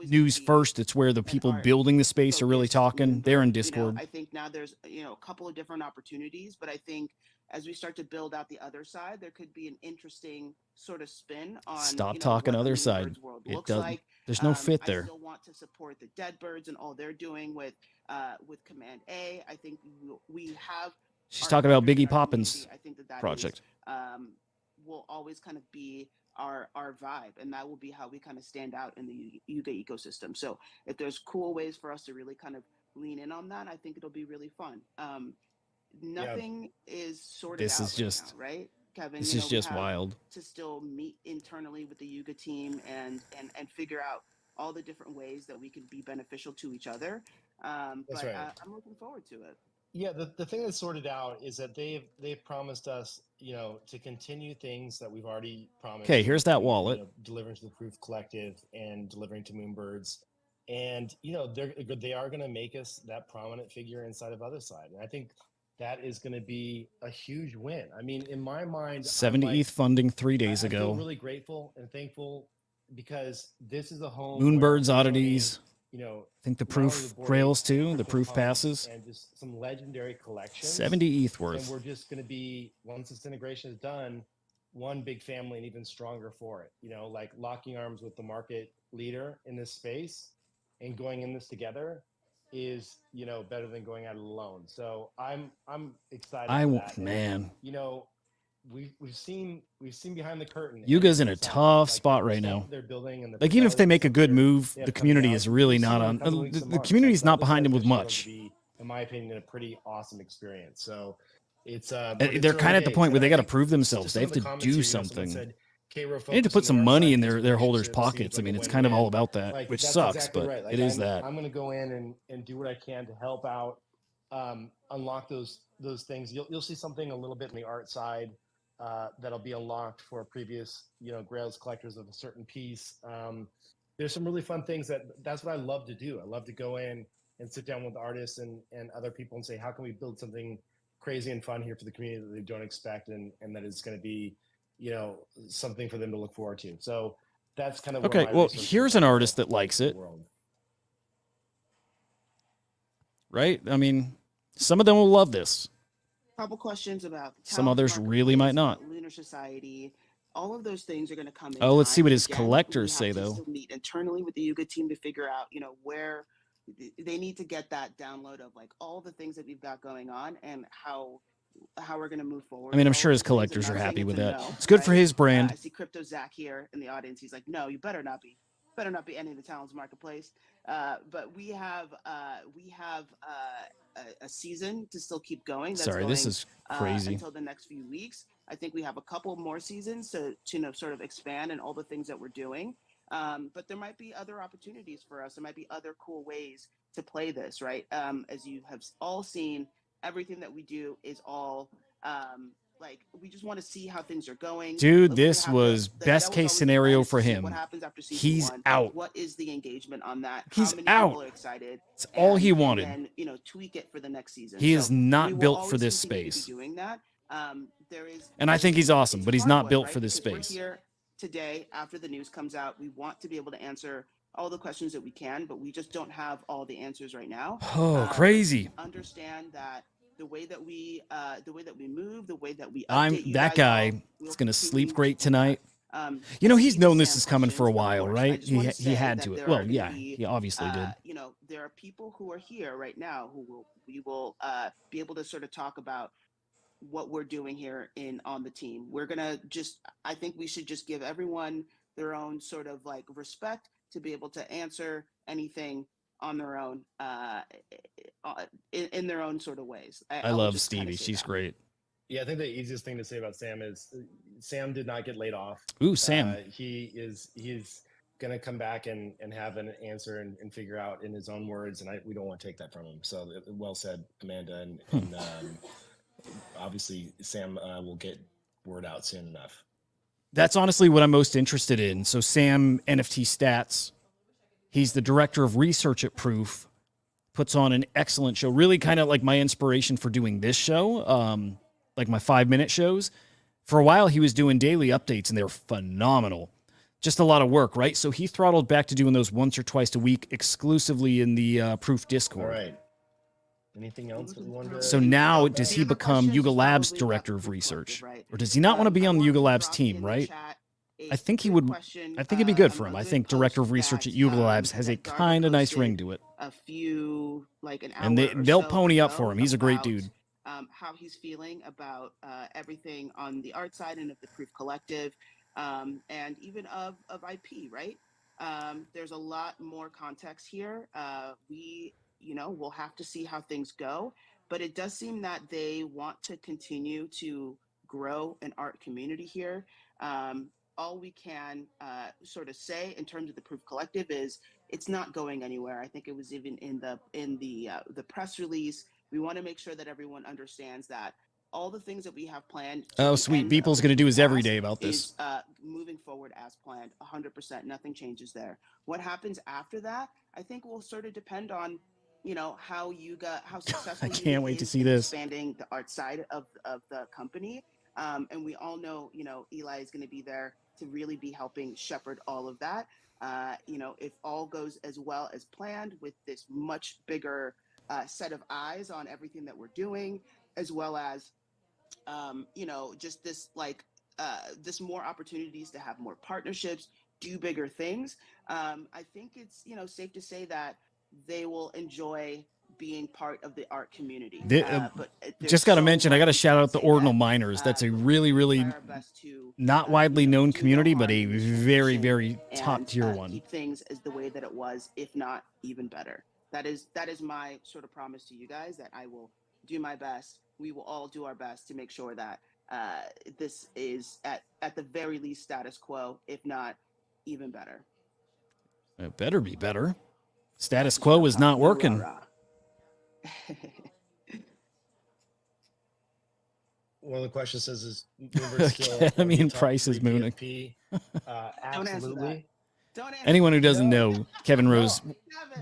news first. It's where the people building the space are really talking. They're in Discord. I think now there's a couple of different opportunities, but I think as we start to build out the other side, there could be an interesting sort of spin on Stop talking other side. It doesn't. There's no fit there. I still want to support the Deadbirds and all they're doing with Command A. I think we have. She's talking about Biggie Poppins' I think that project. Will always kind of be our vibe, and that will be how we kind of stand out in the Yuga ecosystem. So if there's cool ways for us to really kind of lean in on that, I think it'll be really fun. Nothing is sorted This out is just now, right, Kevin? This is just wild. To still meet internally with the Yuga team and figure out all the different ways that we can be beneficial to each other. That's but right. I'm looking forward to it. Yeah, the thing that's sorted out is that they've promised us, to continue things that we've already promised. Okay, here's that wallet. Delivering to the Proof Collective and delivering to Moonbirds, and they are going to make us that prominent figure inside of Other Side, and I think that is going to be a huge win. I mean, in my mind, 70 ETH funding 3 days I ago. feel really grateful and thankful because this is a home. Moonbirds, oddities. I think the proof grails too, the proof passes. And just some legendary collections. 70 ETH worth. And we're just going to be, once this integration is done, one big family and even stronger for it. Like locking arms with the market leader in this space and going in this together is, better than going at it alone. So I'm excited for that. Man. We've seen behind the curtain. Yuga's in a tough spot right now. They're building and like even if they make a good move, the community is really not on. The community's not behind him with much. In my opinion, a pretty awesome experience. So it's they're kind of at the point where they got to prove themselves. They have to do something. Said, They need to put some money in their holders' pockets. I mean, it's kind of all about that, Like which that's sucks, exactly but right. Like it is I'm, that. I'm going to go in and do what I can to help out, unlock those things. You'll see something a little bit in the art side that'll be unlocked for previous Grails collectors of a certain piece. There's some really fun things that's what I love to do. I love to go in and sit down with artists and other people and say, how can we build something crazy and fun here for the community that they don't expect and that is going to be something for them to look forward to. So that's kind of where Okay, my well, resources here's are an gonna artist go that likes in the it, world. right? I mean, some of them will love this. Couple questions about the Some Talents others really might Marketplace, not. about Lunar Society. All of those things are going to come in Oh, let's see time. what And his again, we collectors have say, to though. still meet internally with the Yuga team to figure out, where they need to get that download of like all the things that we've got going on and how we're going to move forward. I mean, I'm with all sure of his those things. I'm collectors are not saying happy it's with a that. no, It's good for right? his brand. I see Crypto Zach here in the audience. He's like, no, you better not be. Better not be any of the Talents Marketplace. But we have a season to still keep going. That's Sorry, going this is crazy. until the next few weeks. I think we have a couple more seasons to sort of expand and all the things that we're doing. But there might be other opportunities for us. There might be other cool ways to play this, right? As you have all seen, everything that we do is all like we just want to see how things are going. Dude, We this have was that best was case always the scenario plan, is to for see what him. happens after season He's 1. out. What is the engagement on that? He's How many out. people are excited? It's all he And wanted. then tweak it for the next season. He is we not will built for always this continue to be space. doing that. There is, And I think he's awesome, it's but a he's hard not one, built right? for this Because we're space. here today after the news comes out. We want to be able to answer all the questions that we can, but we just don't have all the answers right now. Oh, crazy. Understand that the way that we move, the way that we I'm update you that guys all, guy. we'll Is going to sleep continue to great do that. tonight. I He's see the known this Sam is coming for a questions, of while, course. I right? just want to He say had that to. there Well, are going to yeah, be, he obviously did. there are people who are here right now who we will be able to sort of talk about what we're doing here on the team. We're gonna I think we should just give everyone their own sort of like respect to be able to answer anything on their own in their own sort of ways. I will love just kinda Stevie. say She's that. great. Yeah, I think the easiest thing to say about Sam is Sam did not get laid off. Ooh, Sam. He's gonna come back and have an answer and figure out in his own words, and we don't want to take that from him. So well said, Amanda, and obviously Sam will get word out soon enough. That's honestly what I'm most interested in. So Sam, NFT Stats, he's the director of research at Proof, puts on an excellent show. Really kind of like my inspiration for doing this show, like my 5-minute shows. For a while, he was doing daily updates, and they were phenomenal. Just a lot of work, right? So he throttled back to doing those once or twice a week exclusively in the Proof Discord. All right. Anything else that we wanted to So now, does he become Yuga Labs director of research, or does he not want to be on the Yuga Labs team? Right? I think he would. I think it'd be good for him. I think director of research at Yuga Labs has a kind of nice ring to it. A few like an hour And they'll so pony up ago for him. He's a great about, dude. How he's feeling about everything on the art side and of the Proof Collective, and even of IP, right? There's a lot more context here. We'll have to see how things go, but it does seem that they want to continue to grow an art community here. All we can sort of say in terms of the Proof Collective is it's not going anywhere. I think it was even in the press release. We want to make sure that everyone understands that all the things that we have planned. Oh, sweet. Beeple's going to do his every day about this. Is moving forward as planned, 100%. Nothing changes there. What happens after that, I think, will sort of depend on, how successful I can't wait to see this. Expanding the art side of the company. And we all know, Eli is going to be there to really be helping shepherd all of that. If all goes as well as planned with this much bigger set of eyes on everything that we're doing, as well as, just this this more opportunities to have more partnerships, do bigger things. I think it's, safe to say that they will enjoy being part of the art community. But just got to mention, I got to shout out the Ordinal Miners. That's a really, really not widely known community, but a very, very top tier one. Keep things as the way that it was, if not even better. That is my sort of promise to you guys, that I will do my best. We will all do our best to make sure that this is at the very least status quo, if not even better. It better be better. Status quo is not working. One of the questions says, "Is Moonbird still I one of the mean, top price is 3 mooning. PFP?" Don't answer that. Absolutely. Don't answer Anyone who that. doesn't know, Kevin Rose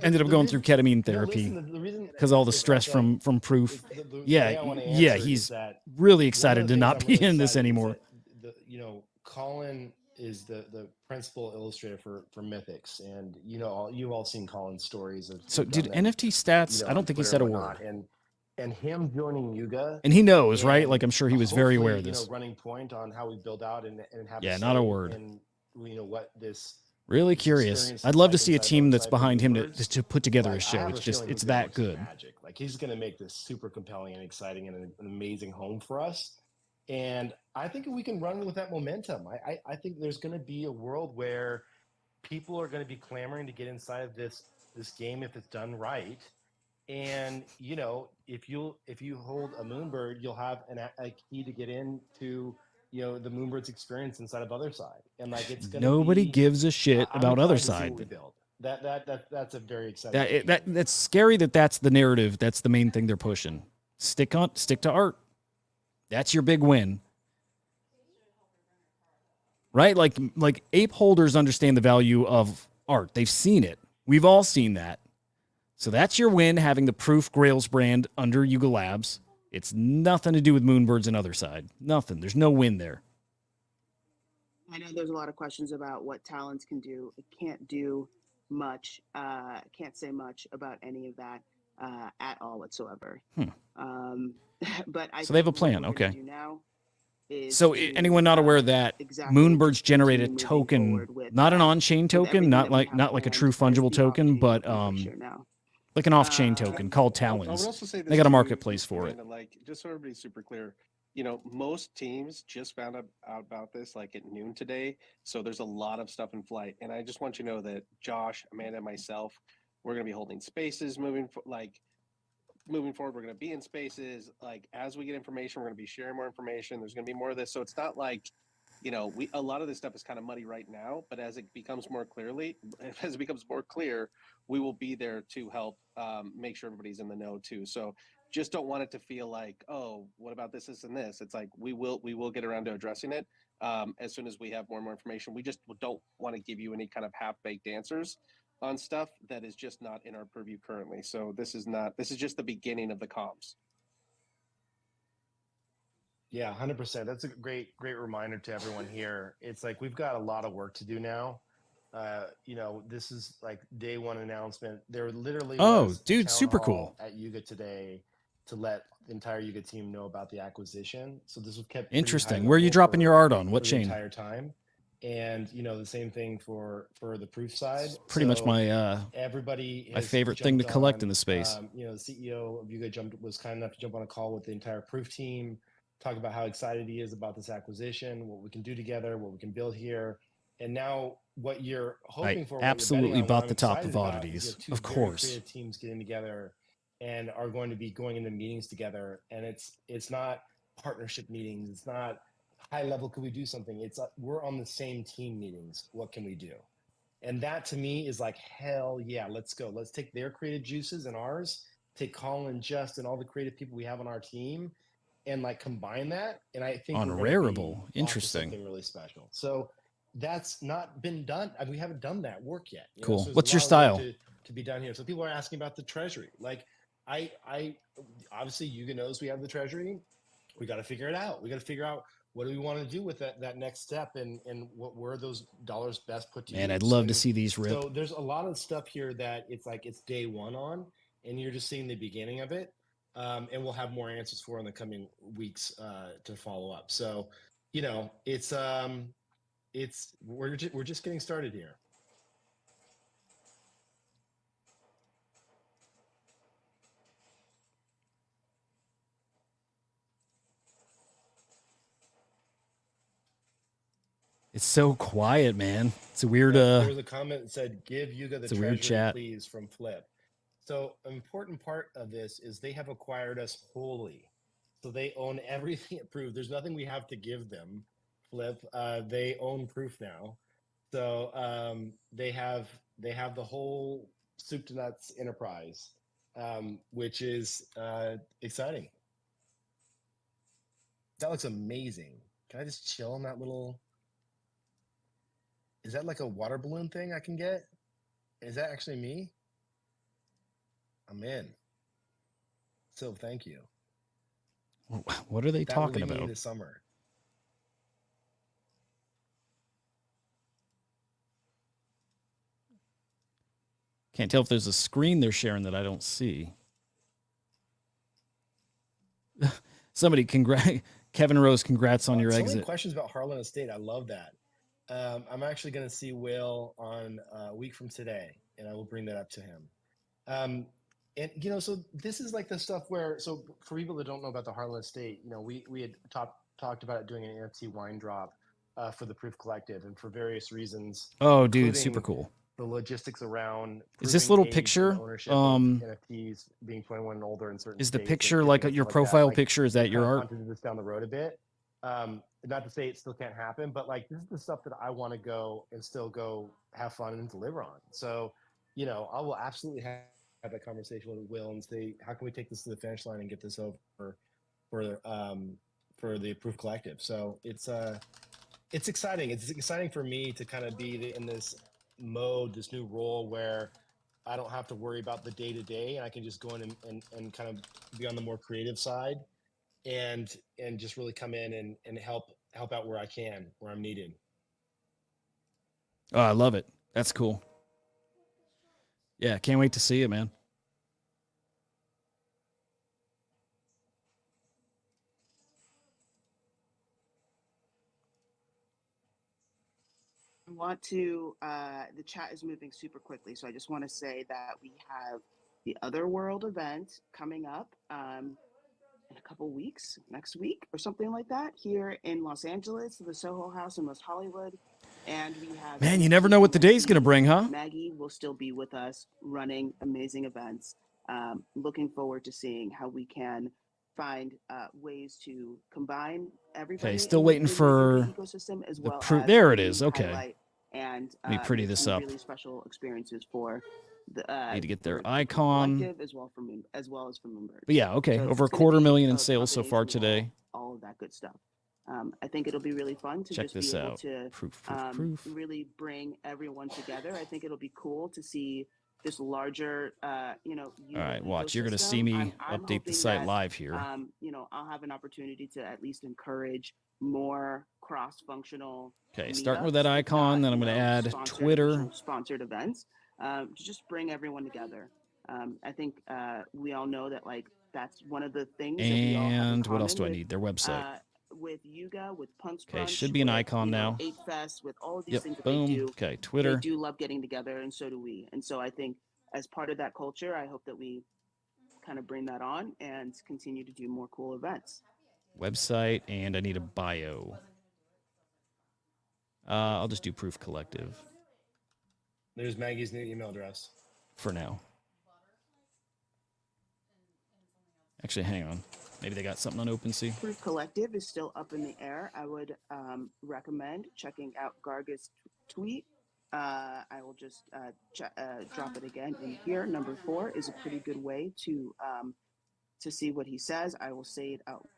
ended up going through ketamine therapy the reason because all the it's stress like, from proof. the way Yeah, I want to yeah, answer it is he's that really one of excited the to things not I'm be really in this excited is anymore. that Colin is the principal illustrator for Mythics, and you've all seen Colin's stories of So, we've did done them, NFT stats? I on don't think he Twitter said a and word. whatnot. And him joining Yuga, And he knows, right? and Like, I'm sure he was very aware of hopefully, this. running point on how we build out and have Yeah, a not a say word. in what this Really this curious. experience I'd is love like to see a inside team that's for behind him Moonbirds. to put together a Like, I show. have It's a just, feeling it's Moonbird that works good. magic. Like, he's going to make this super compelling and exciting and an amazing home for us. And I think we can run with that momentum. I think there's going to be a world where people are going to be clamoring to get inside of this game if it's done right. And if you hold a Moonbird, you'll have a key to get into the Moonbird's experience inside of Other Side. And like, it's going to Nobody be gives a shit I'm about Other excited to see what we Side. build. That's a very exciting thing. That's scary that's the narrative. That's the main thing they're pushing. Stick to art. That's your big win. Right? Like ape holders understand the value of art. They've seen it. We've all seen that. So that's your win, having the Proof Grails brand under Yuga Labs. It's nothing to do with Moonbirds and Other Side. Nothing. There's no win there. I know there's a lot of questions about what Talons can do. It can't do much. Can't say much about any of that at all whatsoever. But I So they have a think what plan. we're Okay. gonna do now is So to, anyone not aware that exactly Moonbirds just generate a continue moving token, forward with, not an on-chain token, everything not that we like have not like a planned true as fungible the token, off-chain but token for sure now. like an off-chain token called I would Talons. also say this They got a too, marketplace for it. Amanda, like, just so everybody's super clear, most teams just found out about this like at noon today. So there's a lot of stuff in flight. And I just want you to know that Josh, Amanda, and myself, we're going to be holding spaces moving forward. We're going to be in spaces. Like, as we get information, we're going to be sharing more information. There's going to be more of this. So it's not like, a lot of this stuff is kind of muddy right now, but as it becomes more clear, we will be there to help make sure everybody's in the know too. So just don't want it to feel like, oh, what about this, and this? It's like, we will get around to addressing it as soon as we have more and more information. We just don't want to give you any kind of half-baked answers on stuff that is just not in our purview currently. So this is just the beginning of the comms. Yeah, 100%. That's a great reminder to everyone here. It's like, we've got a lot of work to do now. This is like day one announcement. There literally was a dude, town super hall cool. at Yuga today to let the entire Yuga team know about the acquisition. So this was kept Interesting. Where are you dropping your art on? What the chain? entire time. And the same thing for the Proof side. Pretty much my everybody my has favorite thing to jumped collect in on, the space. the CEO of Yuga was kind enough to jump on a call with the entire Proof team, talk about how excited he is about this acquisition, what we can do together, what we can build here. And now what you're hoping for, what you're absolutely betting on, bought what I'm the top excited of about oddities, is two of very course. creative teams getting together and are going to be going into meetings together. And it's not partnership meetings. It's not high level, could we do something? It's we're on the same team meetings. What can we do? And that to me is like, hell yeah, let's go. Let's take their creative juices and ours, take Colin, Just, and all the creative people we have on our team, and like combine that. And I think On we're gonna be Rareable. off to Interesting. something really special. So that's not been done. We haven't done that work yet. Cool. So there's What's a your lot of style? work to be done here. So people are asking about the treasury. Like, I obviously Yuga knows we have the treasury. We got to figure it out. We got to figure out, what do we want to do with that next step, and what were those dollars best put to use? Man, I'd love to see these rip. So there's a lot of stuff here that it's like it's day one on, and you're just seeing the beginning of it. And we'll have more answers for in the coming weeks to follow up. So, it's we're just getting started here. It's so quiet, man. It's a weird There was a comment that said, "Give Yuga the it's a weird treasury, chat. please," from Flip. So an important part of this is they have acquired us wholly. So they own everything at Proof. There's nothing we have to give them. Flip. They own Proof now. So they have the whole soup to nuts enterprise, which is exciting. That looks amazing. Can I just chill in that little? Is that like a water balloon thing I can get? Is that actually me? I'm in. So thank you. What are they That will talking be me about? this summer. Can't tell if there's a screen they're sharing that I don't see. Somebody, Kevin Rose, congrats on your So many exit. questions about Harlan Estate. I love that. I'm actually going to see Will on a week from today, and I will bring that up to him. And so this is like the stuff where, so for people that don't know about the Harlan Estate, we had talked about doing an NFT wine drop for the Proof Collective, and for various reasons. Oh, dude, super cool. The logistics around Is this little age and picture? ownership of NFTs being 21 and older in certain Is the states and picture like different your stuff like that. profile Like, picture? Is that we've your kind of art? hunted this down the road a bit. Not to say it still can't happen, but like this is the stuff that I want to go and still go have fun and deliver on. So, I will absolutely have that conversation with Will and say, how can we take this to the finish line and get this over for the Proof Collective? So it's exciting. It's exciting for me to kind of be in this mode, this new role where I don't have to worry about the day to day, and I can just go in and kind of be on the more creative side, and just really come in and help out where I can, where I'm needed. Oh, I love it. That's cool. Yeah, can't wait to see it, man. I want to, the chat is moving super quickly. So I just want to say that we have the Other World event coming up in a couple weeks, next week or something like that, here in Los Angeles, the Soho House in West Hollywood. And we have Man, you never know what the day's going to bring, huh? Maggie will still be with us running amazing events. Looking forward to seeing how we can find ways to combine everybody. Okay, still waiting for the ecosystem as the well proof. as There it really is. Okay. highlight and Let me pretty make this some up. really special experiences for the Need to get for their the icon. collective as well as for members. But yeah, okay. So Over it's gonna be 250,000 in a sales so far combination of today. all of that good stuff. I think it'll be really fun to Check just this be able out. to Proof. really bring everyone together. I think it'll be cool to see this larger, All right, watch. You're going to see me update the site live here. I'll have an opportunity to at least encourage more cross-functional. Okay, starting with that icon, then I'm going to add Twitter. Sponsored events to just bring everyone together. I think we all know that that's one of the things that we all have in And what else do I common need? Their website. with Yuga, with Punch Okay, Brunch, should be an with, icon now. 8 Fest, with all of these things that boom. they do. Okay, Twitter. They do love getting together, and so do we. And so I think as part of that culture, I hope that we kind of bring that on and continue to do more cool events. Website, and I need a bio. I'll just do Proof Collective. There's Maggie's new email address. For now. Actually, hang on. Maybe they got something on OpenSea. Proof Collective is still up in the air. I would recommend checking out Garga's tweet. I will just drop it again in here. Number 4 is a pretty good way to see what he says. I will say it out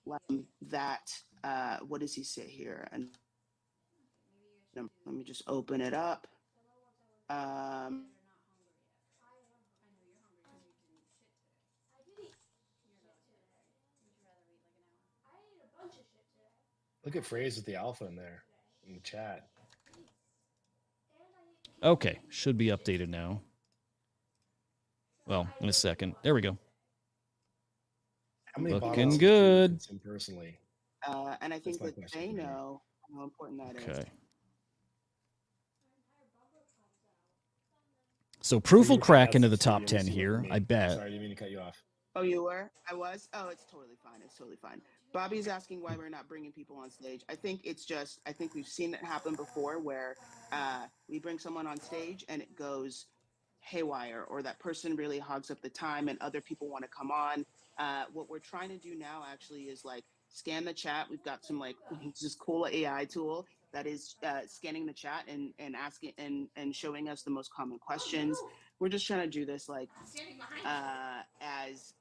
loud. What does he say here? And let me just open it up. Look at Phrase with the alpha in there in the chat. Okay, should be updated now. Well, in a second. There we go. How many looking good. Him personally? And I think that they know how important that is. Okay. So Proof will crack into the top 10 here, I bet. Sorry, I didn't mean to cut you off. Oh, you were? I was? Oh, it's totally fine. It's totally fine. Bobby's asking why we're not bringing people on stage. I think we've seen it happen before where we bring someone on stage and it goes haywire, or that person really hogs up the time and other people want to come on What we're trying to do now actually is like scan the chat. We've got some like just cool AI tool that is scanning the chat and asking and showing us the most common questions. We're just trying to do this like as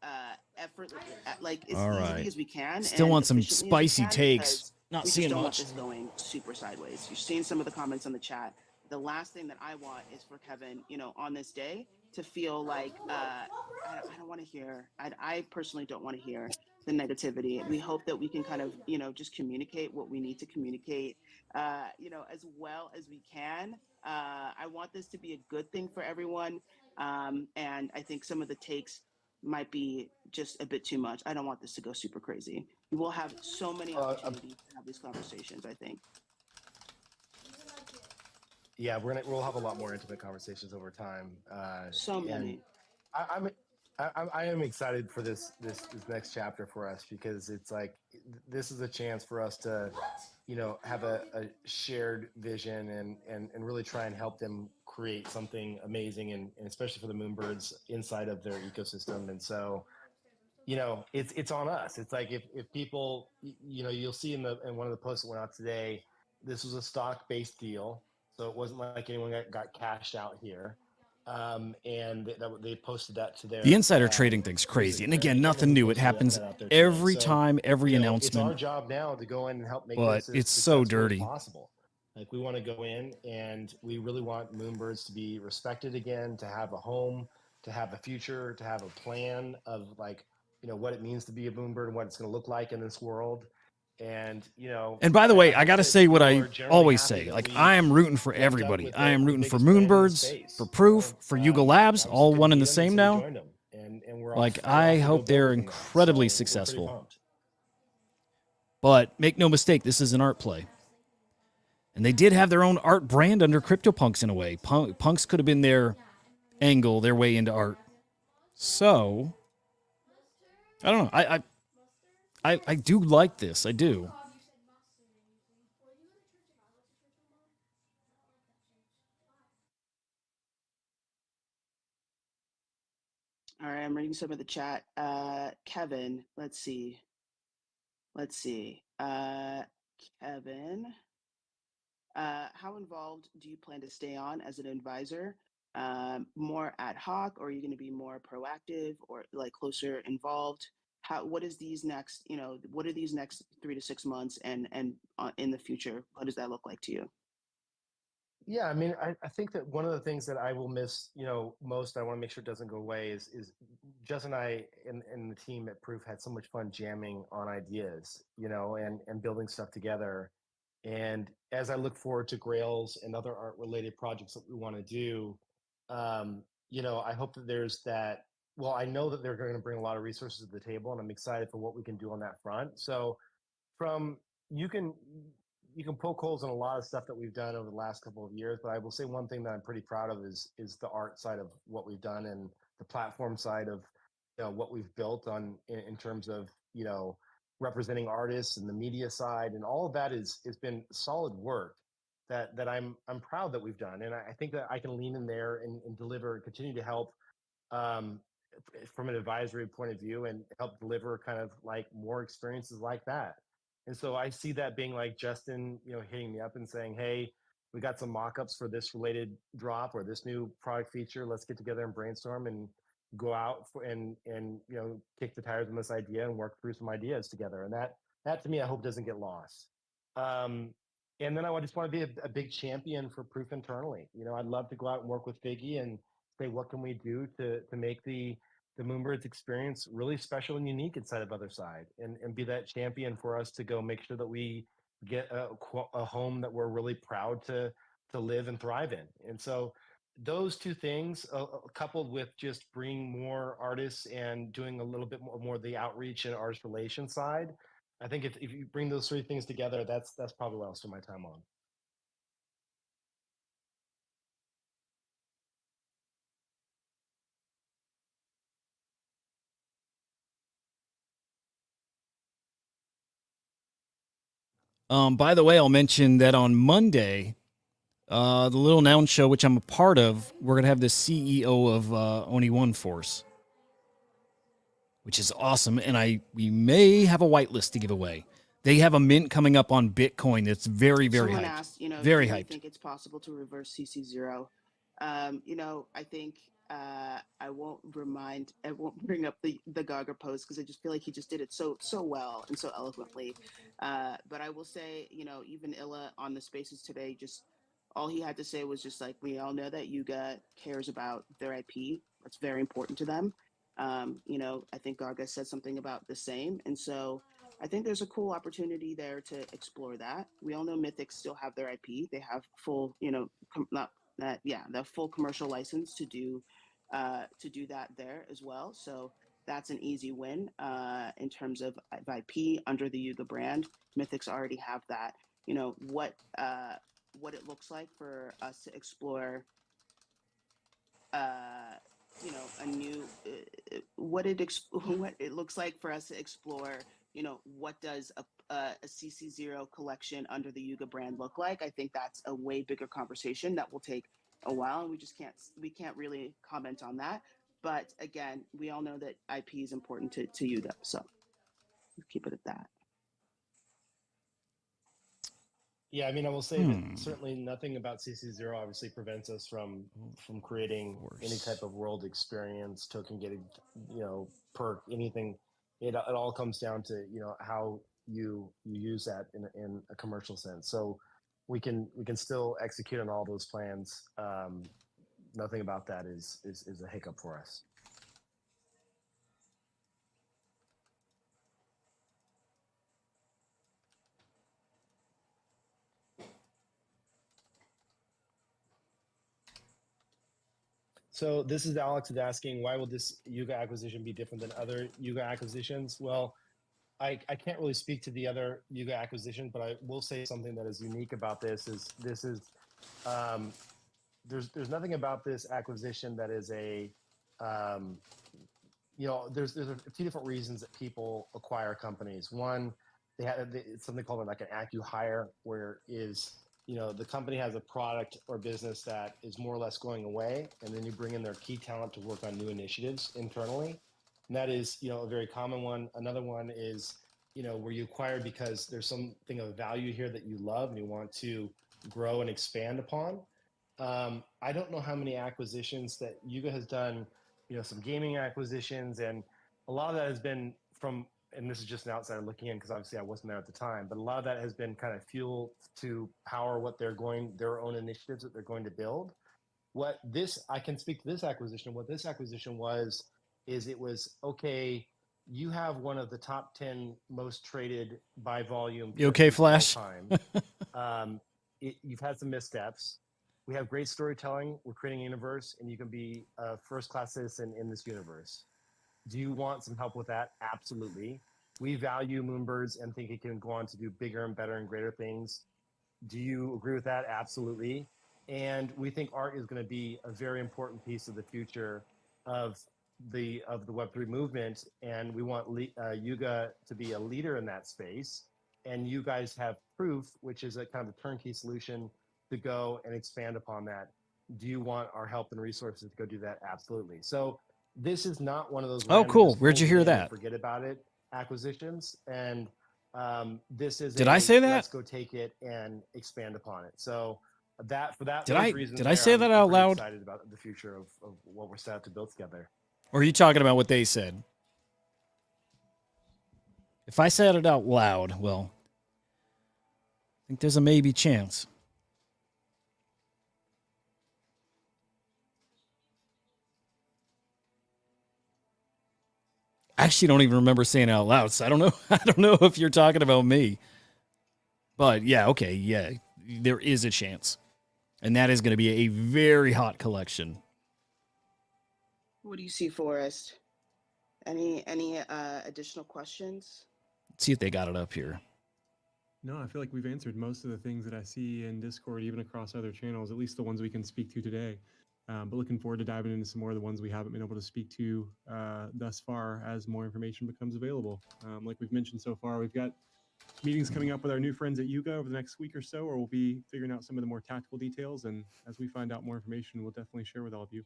effort like as All easily right. as we can Still and want some efficiently as we spicy can, takes. because Not we just seeing don't want much. this going super sideways. You're seeing some of the comments on the chat. The last thing that I want is for Kevin, you know, on this day to feel like I don't want to hear. I personally don't want to hear the negativity. We hope that we can kind of, you know, just communicate what we need to communicate, you know, as well as we can. I want this to be a good thing for everyone. And I think some of the takes might be just a bit too much. I don't want this to go super crazy. We will have so many opportunities to have these conversations, I think. Yeah, we'll have a lot more intimate conversations over time. So many. I am excited for this next chapter for us, because it's like this is a chance for us to, you know, have a shared vision and really try and help them create something amazing, and especially for the Moonbirds inside of their ecosystem. And so, you know, it's on us. It's like if people, you know, you'll see in one of the posts that went out today, this was a stock based deal, so it wasn't like anyone got cashed out here. And they posted that to their The insider trading thing's crazy. And again, nothing new. It happens every time, every you know, announcement. it's our job now to go in and help make but this as it's so successful as dirty. possible. Like, we want to go in and we really want Moonbirds to be respected again, to have a home, to have a future, to have a plan of, like, you know, what it means to be a Moonbird and what it's going to look like in this world. And, you know, And by the way, I hope got to that say what people I are generally always happy say. that Like, we I am rooting for linked up everybody. with I am the rooting for biggest brand in the Moonbirds, space, for you Proof, know? for Yuga Labs, That was all good one to and meet the them, same so we now. joined them, and we're Like, off I to go hope build they're with them now. incredibly So we're pretty successful. pumped. But make no mistake, this is an art play. And they did have their own art brand under CryptoPunks in a way. Punks could have been their angle, their way into art. So, I don't know. I do like this. I do. All right, I'm reading some of the chat. Kevin, let's see. Kevin, how involved do you plan to stay on as an advisor? More ad hoc, or are you going to be more proactive or like closer involved? What is these next, you know, what are these next 3 to 6 months and in the future? What does that look like to you? Yeah, I mean, I think that one of the things that I will miss, you know, most, I want to make sure it doesn't go away, is Jess and I and the team at Proof had so much fun jamming on ideas, you know, and building stuff together. And as I look forward to Grails and other art related projects that we want to do, you know, I hope that there's that. Well, I know that they're going to bring a lot of resources to the table, and I'm excited for what we can do on that front. So, from you can you can poke holes in a lot of stuff that we've done over the last couple of years, but I will say one thing that I'm pretty proud of is the art side of what we've done, and the platform side of, you know, what we've built on in terms of, you know, representing artists and the media side, and all of that is has been solid work that I'm proud that we've done, and I think that I can lean in there and deliver and continue to help, um, from an advisory point of view, and help deliver kind of like more experiences like that. And so I see that being like Justin, you know, hitting me up and saying, "Hey, we got some mock-ups for this related drop or this new product feature. Let's get together and brainstorm and go out and you know, kick the tires on this idea and work through some ideas together." And that to me, I hope doesn't get lost. Um, and then I just want to be a big champion for Proof internally. You know, I'd love to go out and work with Figgy and say, what can we do to make the Moonbirds experience really special and unique inside of Other Side, and be that champion for us to go make sure that we get a home that we're really proud to live and thrive in. And so those two things, coupled with just bringing more artists and doing a little bit more of the outreach and artist relations side, I think if you bring those three things together, that's probably what I'll spend my time on. By the way, I'll mention that on Monday, the Little Noun Show, which I'm a part of, we're going to have the CEO of Oni One Force. which is awesome. And we may have a whitelist to give away. They have a mint coming up on Bitcoin that's very, very Someone hyped. asked, you know, Very do we hyped. think it's possible to reverse CC0? You know, I think I won't bring up the Gauger post because I just feel like he just did it so well and so eloquently. But I will say, you know, even Illa on the spaces today, just all he had to say was just like, we all know that Yuga cares about their IP. That's very important to them. You know, I think Garga said something about the same, and so I think there's a cool opportunity there to explore that. We all know Mythics still have their IP. They have full, you know, not that, yeah, the full commercial license to do that there as well. So that's an easy win in terms of IP under the Yuga brand. Mythics already have that. You know what it looks like for us to explore you know, a new what what it looks like for us to explore. You know, what does a CC0 collection under the Yuga brand look like? I think that's a way bigger conversation that will take a while, and we can't really comment on that. But again, we all know that IP is important to Yuga, so keep it at that. Yeah, I mean, I will say that certainly nothing about CC0 obviously prevents us from creating any type of world experience, token getting, you know, perk, anything. It all comes down to, you know, how you use that in a commercial sense. So we can still execute on all those plans. Nothing about that is a hiccup for us. So this is Alex is asking, why will this Yuga acquisition be different than other Yuga acquisitions? Well, I can't really speak to the other Yuga acquisition, but I will say something that is unique about this is there's nothing about this acquisition that is a you know, there's a few different reasons that people acquire companies. One, it's something called like an acqui-hire, where is, you know, the company has a product or business that is more or less going away, and then you bring in their key talent to work on new initiatives internally. And that is, you know, a very common one. Another one is, you know, where you acquire because there's something of value here that you love and you want to grow and expand upon. I don't know how many acquisitions that Yuga has done, you know, some gaming acquisitions, and a lot of that has been from, and this is just an outsider looking in because obviously I wasn't there at the time, but a lot of that has been kind of fuel to power what their own initiatives that they're going to build. What this, I can speak to this acquisition. What this acquisition was, is it was, okay, you have one of the top 10 most traded by volume You okay, PFPs of all Flash? time. You've had some missteps. We have great storytelling. We're creating a universe, and you can be a first-class citizen in this universe. Do you want some help with that? Absolutely. We value Moonbirds and think it can go on to do bigger and better and greater things. Do you agree with that? Absolutely. And we think art is going to be a very important piece of the future of the Web3 movement, and we want Yuga to be a leader in that space. And you guys have proof, which is a kind of a turnkey solution to go and expand upon that. Do you want our help and resources to go do that? Absolutely. So this is not one of those Oh, random, cool. just Where'd you fold it hear in and that? forget about it acquisitions. And this is Did I say that? let's go take it and expand upon it. So that for that Did those I reasons did I there, say that I'm out pretty loud? excited about the future of what we're set out to build together. Or are you talking about what they said? If I said it out loud, well, I think there's a maybe chance. I actually don't even remember saying it out loud, so I don't know. I don't know if you're talking about me. But yeah, okay, yeah, there is a chance. And that is going to be a very hot collection. What do you see, Forrest? Any additional questions? Let's see if they got it up here. No, I feel like we've answered most of the things that I see in Discord, even across other channels, at least the ones we can speak to today. But looking forward to diving into some more of the ones we haven't been able to speak to thus far as more information becomes available. Like we've mentioned so far, we've got meetings coming up with our new friends at Yuga over the next week or so, where we'll be figuring out some of the more tactical details. And as we find out more information, we'll definitely share with all of you.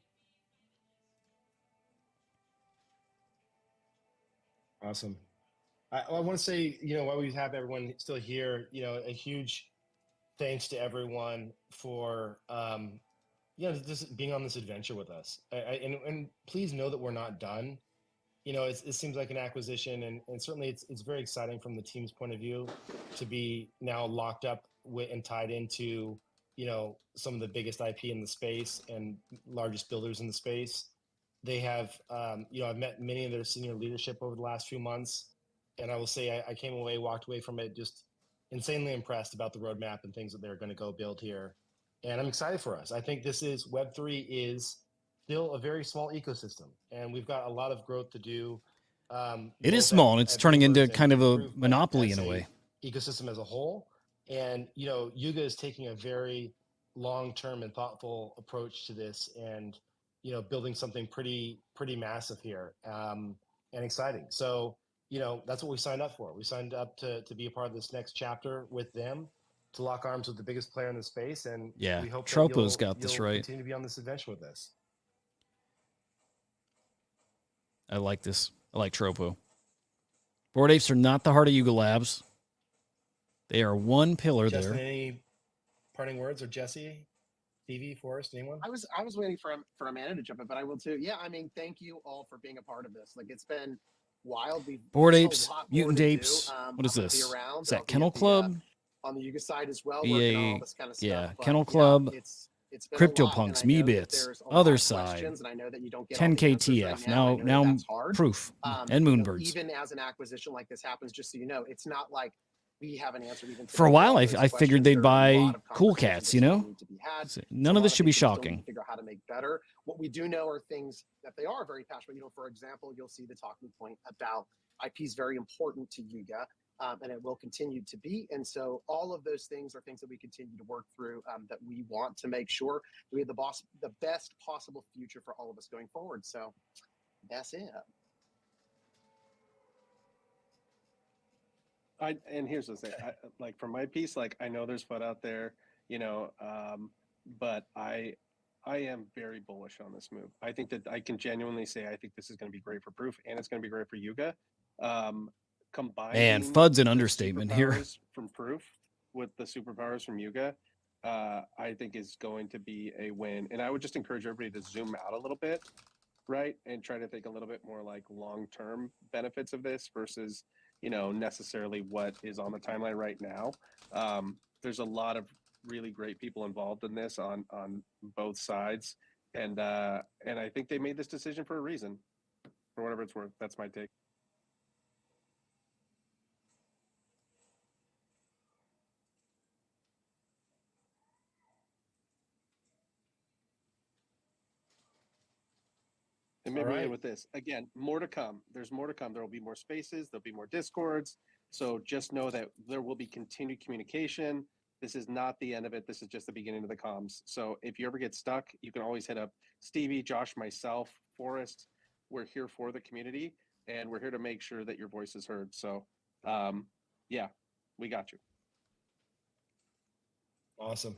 Awesome. I want to say, while we have everyone still here, a huge thanks to everyone for, just being on this adventure with us. And please know that we're not done. It seems like an acquisition, and certainly it's very exciting from the team's point of view to be now locked up with and tied into, some of the biggest IP in the space and largest builders in the space. They have, I've met many of their senior leadership over the last few months, and I will say I came away, walked away from it just insanely impressed about the roadmap and things that they're going to go build here. And I'm excited for us. I think Web3 is still a very small ecosystem, and we've got a lot of growth to do. It is Both small, and it's at turning into Movers kind of a Proof, but monopoly as in a way. ecosystem as a whole. And Yuga is taking a very long-term and thoughtful approach to this, and building something pretty massive here, and exciting. So that's what we signed up for. We signed up to be a part of this next chapter with them, to lock arms with the biggest player in the space, and Yeah, we hope that Tropo's got this you'll right. continue to be on this adventure with us. I like this. I like Tropo. Bored Apes are not the heart of Yuga Labs. They are one pillar Justin, there. any parting words, or Jesse, Stevie, Forrest, anyone? I was waiting for Amanda to jump in, but I will too. Yeah, I mean, thank you all for being a part of this. Like, it's been wild. Bored There's a Apes, lot more Mutant to do. Apes. What is I'm gonna be this? around. Is that I'll be Kennel at the, Club? on the Yuga side as well, working on all this kind of stuff. Yeah, But Kennel yeah, Club, it's been a lot, and CryptoPunks, I know that MeBits, there's a lot other of side, questions, and I know that you don't get all the 10K answers right TF. now. I know that Now that's hard. Proof and Moonbirds. Even as an acquisition like this happens, just so you know, it's not like we have an answer even For a today to while, all I those figured questions. they'd There are a buy lot of Cool conversations Cats, that you still know? need to be had. None So of a this lot should be things we still need shocking. to figure out how to make better. What we do know are things that they are very passionate. For example, you'll see the talking point about IP is very important to Yuga, and it will continue to be. And so all of those things are things that we continue to work through, that we want to make sure that we have the best possible future for all of us going forward. So that's it. And here's the thing, like for my piece, like I know there's FUD out there, but I am very bullish on this move. I think that I can genuinely say I think this is going to be great for Proof, and it's going to be great for Yuga. Combining Man, FUD's an the understatement here. superpowers from Proof with the superpowers from Yuga, I think is going to be a win. And I would just encourage everybody to zoom out a little bit, right, and try to think a little bit more like long-term benefits of this versus necessarily what is on the timeline right now. There's a lot of really great people involved in this on both sides, and I think they made this decision for a reason, for whatever it's worth. That's my take. And maybe we end with this. Again, more to come. There's more to come. There will be more spaces. There'll be more Discords. So just know that there will be continued communication. This is not the end of it. This is just the beginning of the comms. So if you ever get stuck, you can always hit up Stevie, Josh, myself, Forrest. We're here for the community, and we're here to make sure that your voice is heard. So, yeah, we got you. Awesome.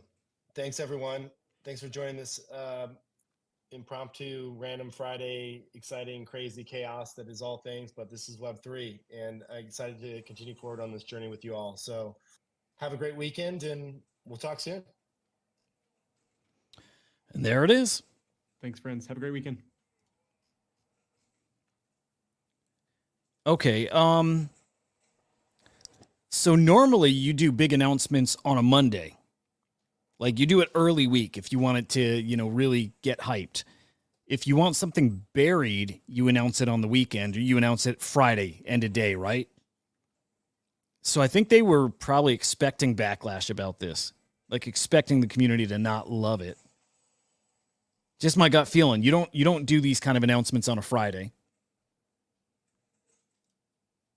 Thanks, everyone. Thanks for joining this impromptu, random Friday, exciting, crazy chaos that is all things, but this is Web3, and I'm excited to continue forward on this journey with you all. So have a great weekend, and we'll talk soon. And there it is. Thanks, friends. Have a great weekend. Okay, so normally you do big announcements on a Monday. Like you do it early week if you want it to, really get hyped. If you want something buried, you announce it on the weekend, or you announce it Friday, end of day, right? So I think they were probably expecting backlash about this, like expecting the community to not love it. Just my gut feeling. You don't do these kind of announcements on a Friday.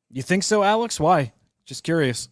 You think so, Alex? Why? Just curious.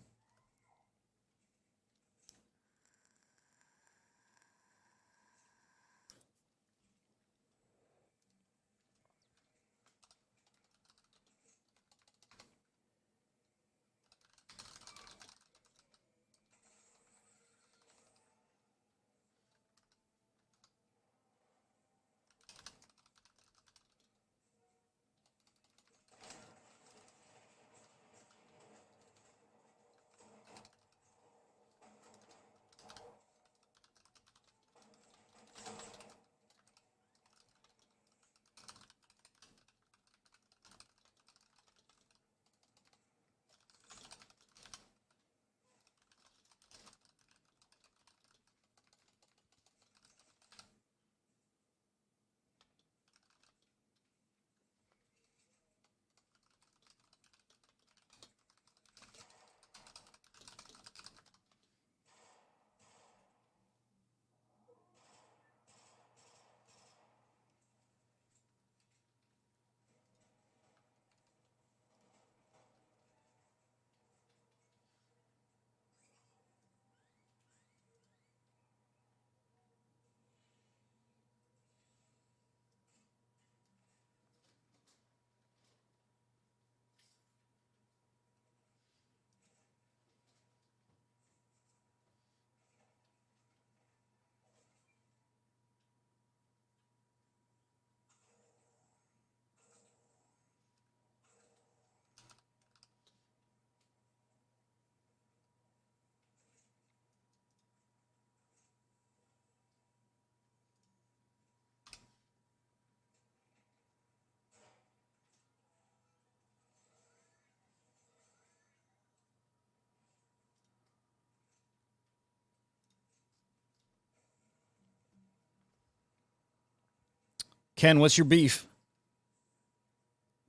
Ken, what's your beef?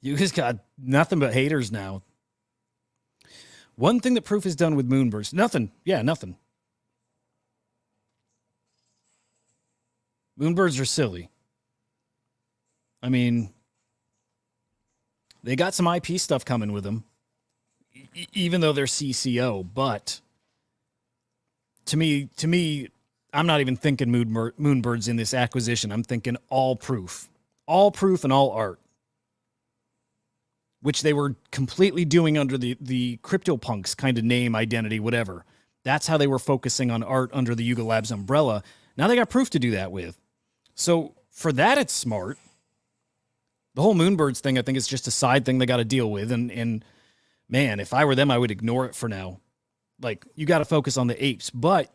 You just got nothing but haters now. One thing that Proof has done with Moonburst, nothing. Yeah, nothing. Moonbirds are silly. I mean, they got some IP stuff coming with them, even though they're CCO. But to me, I'm not even thinking Moonbirds in this acquisition. I'm thinking all Proof and all art, which they were completely doing under the CryptoPunks kind of name, identity, whatever. That's how they were focusing on art under the Yuga Labs umbrella. Now they got Proof to do that with. So for that, it's smart. The whole Moonbirds thing, I think, is just a side thing they got to deal with. And man, if I were them, I would ignore it for now. Like, you got to focus on the apes. But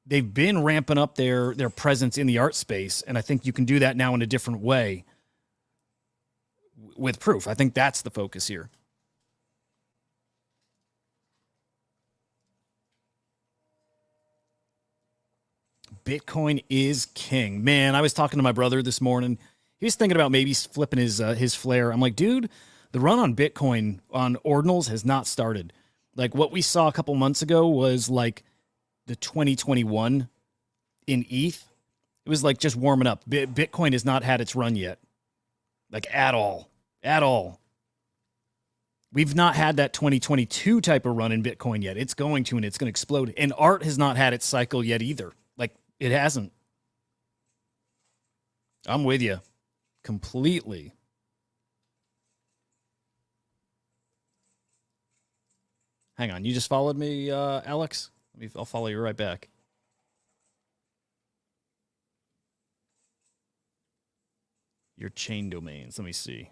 they've been ramping up their presence in the art space, and I think you can do that now in a different way with Proof. I think that's the focus here. Bitcoin is king. Man, I was talking to my brother this morning. He was thinking about maybe flipping his flare. I'm like, dude, the run on Bitcoin on ordinals has not started. Like, what we saw a couple months ago was like the 2021 in ETH. It was like just warming up. Bitcoin has not had its run yet. Like, at all. At all. We've not had that 2022 type of run in Bitcoin yet. It's going to, and it's going to explode. And art has not had its cycle yet either. Like, it hasn't. I'm with you completely. Hang on. You just followed me, Alex? I'll follow you right back. Your chain domains. Let me see.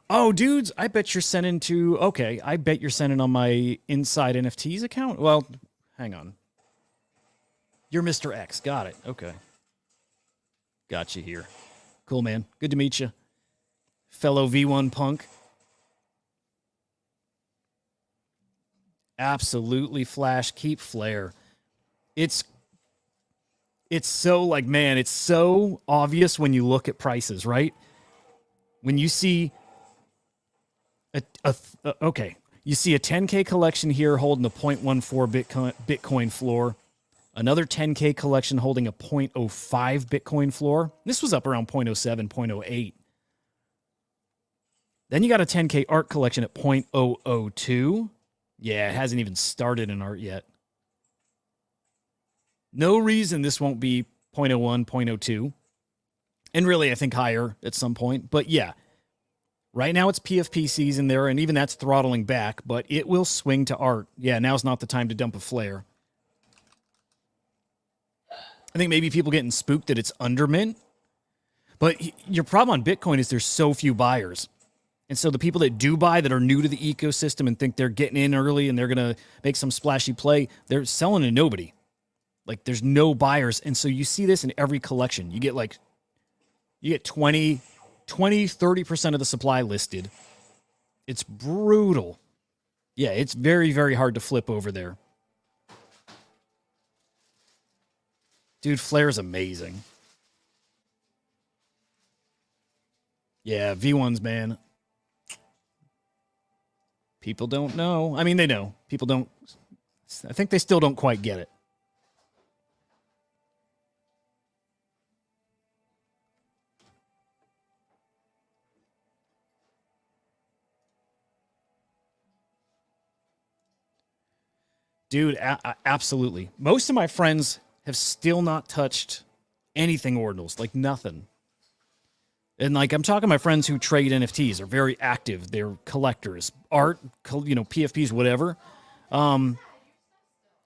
Oh, dudes, I bet you're sending to... Okay, I bet you're sending on my Inside NFTs account. Well, hang on. You're Mr. X. Got it. Okay. Got you here. Cool, man. Good to meet you. Fellow V1 punk. Absolutely, Flash. Keep Flare. It's so, like, man, it's so obvious when you look at prices, right? When you see... okay, you see a 10K collection here holding a 0.14 Bitcoin floor. Another 10K collection holding a 0.05 Bitcoin floor. This was up around 0.07, 0.08. Then you got a 10K art collection at 0.002. Yeah, it hasn't even started in art yet. No reason this won't be 0.01, 0.02. And really, I think higher at some point. But yeah, right now it's PFP season there, and even that's throttling back, but it will swing to art. Yeah, now's not the time to dump a flare. I think maybe people getting spooked that it's under mint. But your problem on Bitcoin is there's so few buyers. And so the people that do buy that are new to the ecosystem and think they're getting in early and they're going to make some splashy play, they're selling to nobody. Like, there's no buyers. And so you see this in every collection. You get 20, 30% of the supply listed. It's brutal. Yeah, it's very, very hard to flip over there. Dude, Flare's amazing. Yeah, V1s, man. People don't know. I mean, they know. People don't. I think they still don't quite get it. Dude, absolutely. Most of my friends have still not touched anything ordinals, like nothing. And like, I'm talking my friends who trade NFTs, are very active. They're collectors, art, PFPs, whatever. And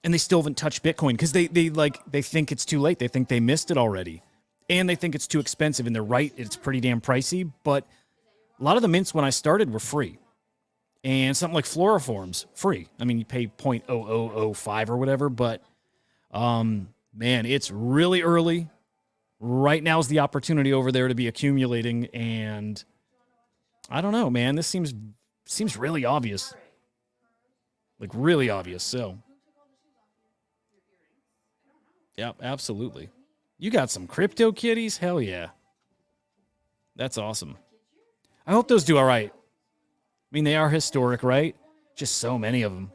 they still haven't touched Bitcoin because they think it's too late. They think they missed it already. And they think it's too expensive. And they're right. It's pretty damn pricey. But a lot of the mints when I started were free. And something like Floriform's free. I mean, you pay 0.0005 or whatever. But, man, it's really early. Right now is the opportunity over there to be accumulating, and I don't know, man. This seems really obvious. Like, really obvious, so. Yep, absolutely. You got some crypto kitties? Hell yeah. That's awesome. I hope those do all right. I mean, they are historic, right? Just so many of them.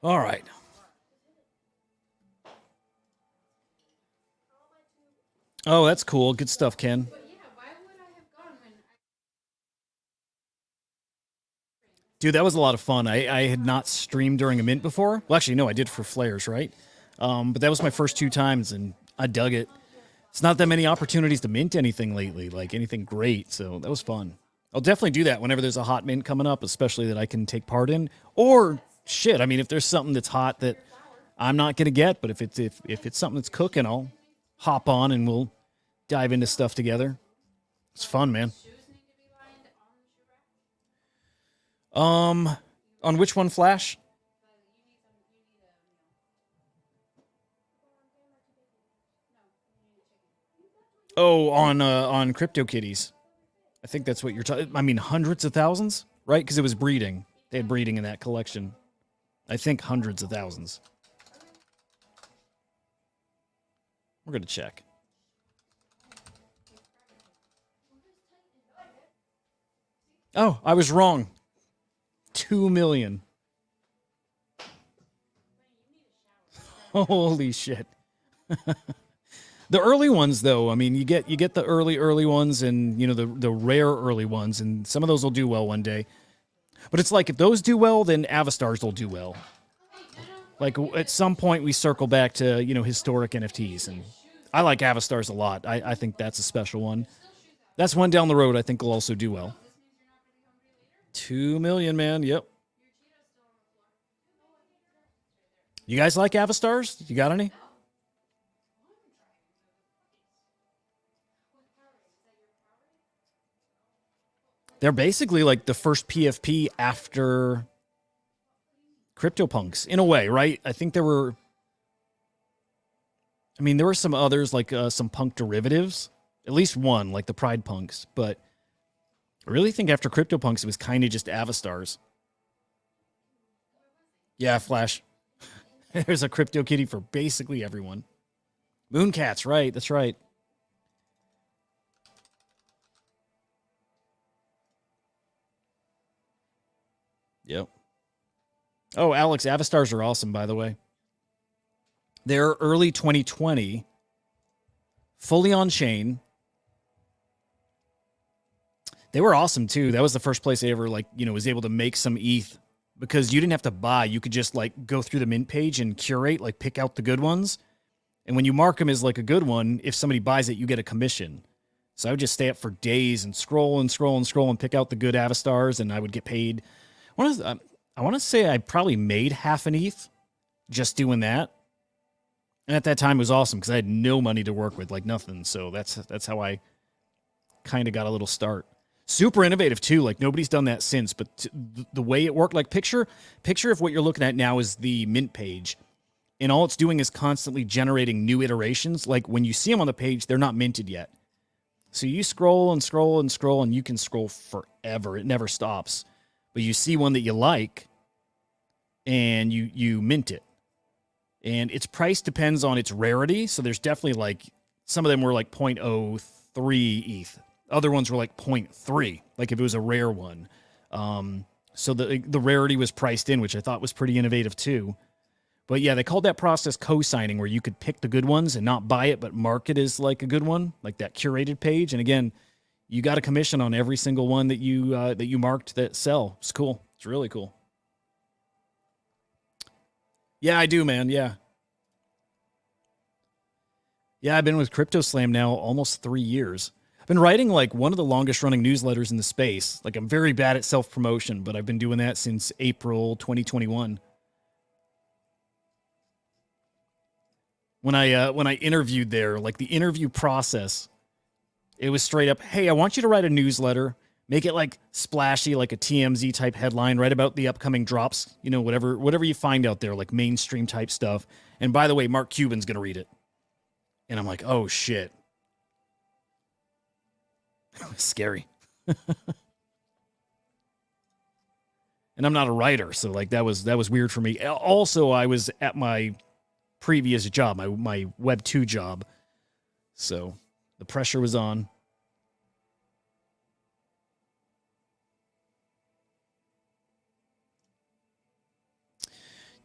All right. Oh, that's cool. Good stuff, Ken. Dude, that was a lot of fun. I had not streamed during a mint before. Well, actually, no, I did for flares, right? But that was my first 2 times, and I dug it. It's not that many opportunities to mint anything lately, like anything great. So that was fun. I'll definitely do that whenever there's a hot mint coming up, especially that I can take part in. Or shit, I mean, if there's something that's hot that I'm not gonna get, but if it's something that's cooking, I'll hop on and we'll dive into stuff together. It's fun, man. On which one, Flash? Oh, on CryptoKitties. I think that's what you're talking. I mean, hundreds of thousands, right? Because it was breeding. They had breeding in that collection. I think hundreds of thousands. We're gonna check. Oh, I was wrong. 2 million. Holy shit. The early ones, though, I mean, you get the early ones, and you know the rare early ones, and some of those will do well one day. But it's like if those do well, then Avastars will do well. Like at some point, we circle back to historic NFTs, and I like Avastars a lot. I think that's a special one. That's one down the road I think will also do well. 2 million, man. Yep. You guys like Avastars? You got any? They're basically like the first PFP after CryptoPunks, in a way, right? I think there were some others, like some punk derivatives. At least one, like the Pride Punks. But I really think after CryptoPunks, it was kind of just Avastars. Yeah, Flash. There's a CryptoKitty for basically everyone. Mooncats, right? That's right. Yep. Oh, Alex, Avastars are awesome, by the way. They're early 2020, fully on chain. They were awesome too. That was the first place I ever was able to make some ETH, because you didn't have to buy. You could just go through the mint page and curate, pick out the good ones. And when you mark them as a good one, if somebody buys it, you get a commission. So I would just stay up for days and scroll and scroll and scroll and pick out the good Avastars, and I would get paid. I want to say I probably made half an ETH just doing that. And at that time, it was awesome because I had no money to work with, nothing. So that's how I kind of got a little start. Super innovative too. Nobody's done that since. But the way it worked, picture if what you're looking at now is the mint page, and all it's doing is constantly generating new iterations. Like when you see them on the page, they're not minted yet. So you scroll and scroll and scroll, and you can scroll forever. It never stops. But you see one that you like, and you mint it. And its price depends on its rarity. So there's definitely some of them were 0.03 ETH. Other ones were 0.3, if it was a rare one. So the rarity was priced in, which I thought was pretty innovative too. But yeah, they called that process co-signing, where you could pick the good ones and not buy it, but mark it as a good one, like that curated page. And again, you got a commission on every single one that you marked that sell. It's cool. It's really cool. Yeah, I do, man. Yeah. Yeah, I've been with CryptoSlam now almost 3 years. I've been writing like one of the longest running newsletters in the space. Like I'm very bad at self-promotion, but I've been doing that since April 2021. When I interviewed there, like the interview process, it was straight up, hey, I want you to write a newsletter, make it like splashy, like a TMZ type headline, write about the upcoming drops, you know, whatever you find out there, like mainstream type stuff. And by the way, Mark Cuban's gonna read it. And I'm like, oh shit. Scary. And I'm not a writer, so like that was weird for me. Also, I was at my previous job, my Web 2 job. So the pressure was on.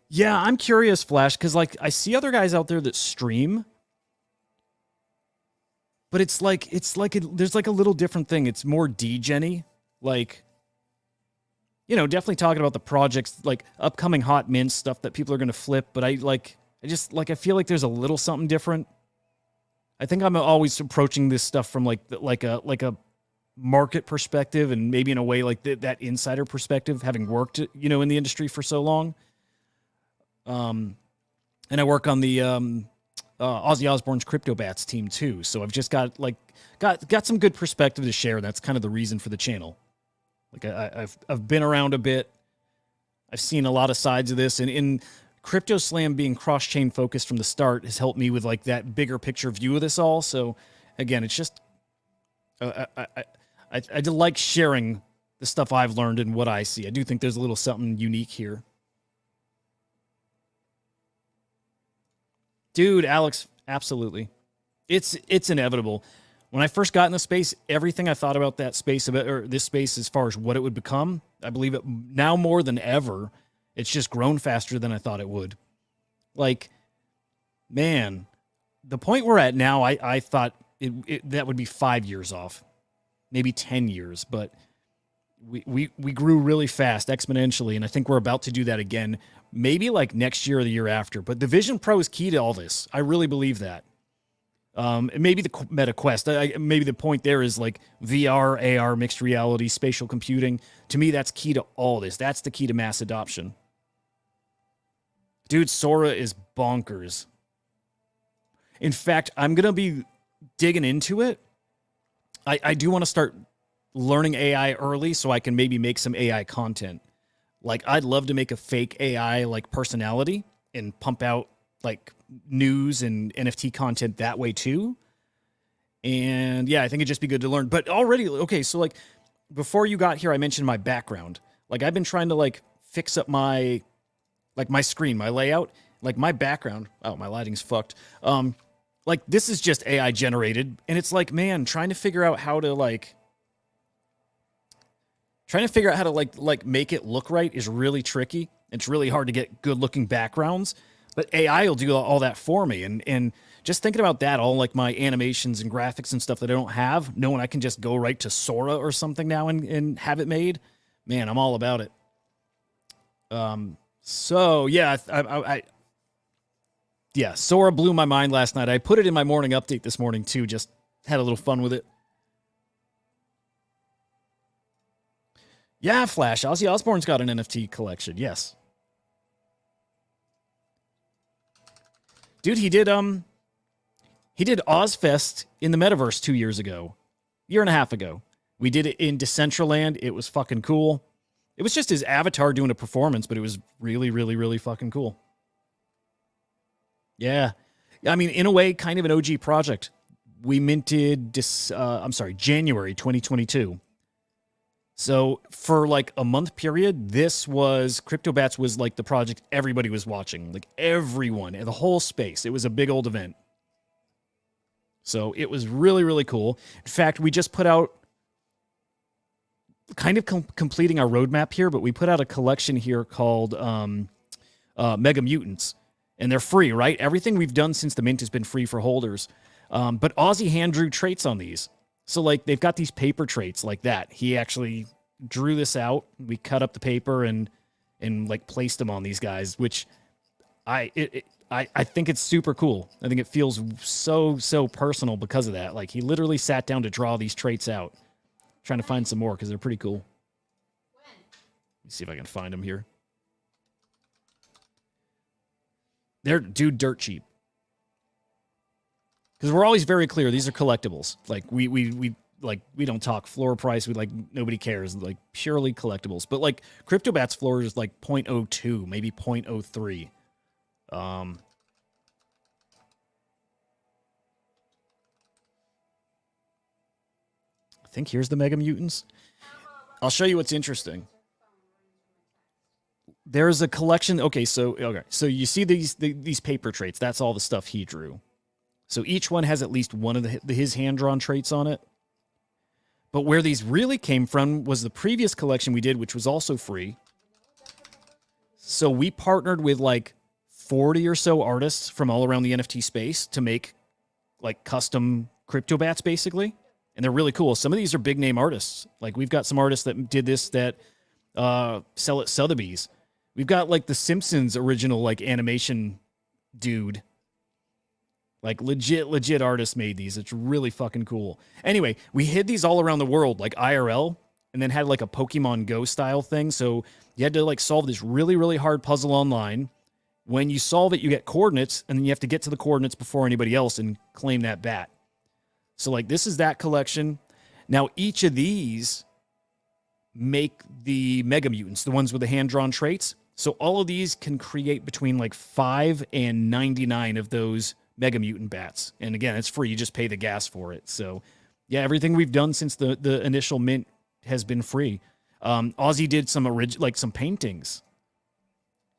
Yeah, I'm curious, Flash, because like I see other guys out there that stream, but it's like there's like a little different thing. It's more D-Genny, like, you know, definitely talking about the projects, like upcoming hot mints stuff that people are going to flip. But I feel like there's a little something different. I think I'm always approaching this stuff from like a market perspective, and maybe in a way like that insider perspective, having worked, you know, in the industry for so long. And I work on the Ozzy Osbourne's Crypto Bats team too, so I've just got some good perspective to share. That's kind of the reason for the channel. Like I've been around a bit. I've seen a lot of sides of this, and in Crypto Slam being cross-chain focused from the start has helped me with like that bigger picture view of this all. So again, it's just I do like sharing the stuff I've learned and what I see. I do think there's a little something unique here. Dude, Alex, absolutely. It's inevitable. When I first got in the space, everything I thought about that space, or this space as far as what it would become, I believe it now more than ever. It's just grown faster than I thought it would. Like, man, the point we're at now, I thought that would be 5 years off, maybe 10 years, but we grew really fast, exponentially, and I think we're about to do that again, maybe like next year or the year after. But the Vision Pro is key to all this. I really believe that. Maybe the Meta Quest. Maybe the point there is like VR, AR, mixed reality, spatial computing. To me, that's key to all this. That's the key to mass adoption. Dude, Sora is bonkers. In fact, I'm going to be digging into it. I do want to start learning AI early so I can maybe make some AI content. Like, I'd love to make a fake AI like personality and pump out like news and NFT content that way too. And yeah, I think it'd just be good to learn. But already, okay, so like before you got here, I mentioned my background. Like I've been trying to like fix up my screen, my layout, like my background. Oh, my lighting's fucked. Like this is just AI generated, and it's like, man, trying to figure out how to make it look right is really tricky. It's really hard to get good looking backgrounds, but AI will do all that for me. And just thinking about that, all like my animations and graphics and stuff that I don't have, knowing I can just go right to Sora or something now and have it made, man, I'm all about it. So yeah, yeah, Sora blew my mind last night. I put it in my morning update this morning too, just had a little fun with it. Yeah, Flash. Ozzy Osbourne's got an NFT collection. Yes. Dude, he did Ozfest in the metaverse 2 years ago. Year and a half ago. We did it in Decentraland. It was fucking cool. It was just his avatar doing a performance, but it was really, really, really fucking cool. Yeah. I mean, in a way, kind of an OG project. We minted January 2022. So for like a month period, CryptoBats was like the project everybody was watching, like everyone in the whole space. It was a big old event. So it was really, really cool. In fact, we just put out kind of completing our roadmap here, but we put out a collection here called Mega Mutants, and they're free, right? Everything we've done since the mint has been free for holders. But Ozzy hand drew traits on these. So like they've got these paper traits like that. He actually drew this out. We cut up the paper and like placed them on these guys, which I think it's super cool. I think it feels so personal because of that. Like he literally sat down to draw these traits out. Trying to find some more because they're pretty cool. Let me see if I can find them here. They're dirt cheap. Because we're always very clear, these are collectibles. Like we don't talk floor price. We like nobody cares. Like purely collectibles. But like CryptoBat's floor is like 0.02, maybe 0.03. I think here's the Mega Mutants. I'll show you what's interesting. There's a collection. Okay, so you see these paper traits. That's all the stuff he drew. So each one has at least one of his hand-drawn traits on it. But where these really came from was the previous collection we did, which was also free. So we partnered with like 40 or so artists from all around the NFT space to make like custom CryptoBats, basically. And they're really cool. Some of these are big-name artists. Like we've got some artists that did this that sell at Sotheby's. We've got like the Simpsons original like animation dude. Like legit artists made these. It's really fucking cool. Anyway, we hid these all around the world, like IRL, and then had like a Pokemon Go style thing. So you had to like solve this really hard puzzle online. When you solve it, you get coordinates, and then you have to get to the coordinates before anybody else and claim that bat. So like this is that collection. Now each of these make the Mega Mutants, the ones with the hand-drawn traits. So all of these can create between like 5 and 99 of those Mega Mutant bats. And again, it's free. You just pay the gas for it. So yeah, everything we've done since the initial mint has been free. Ozzy did some some paintings,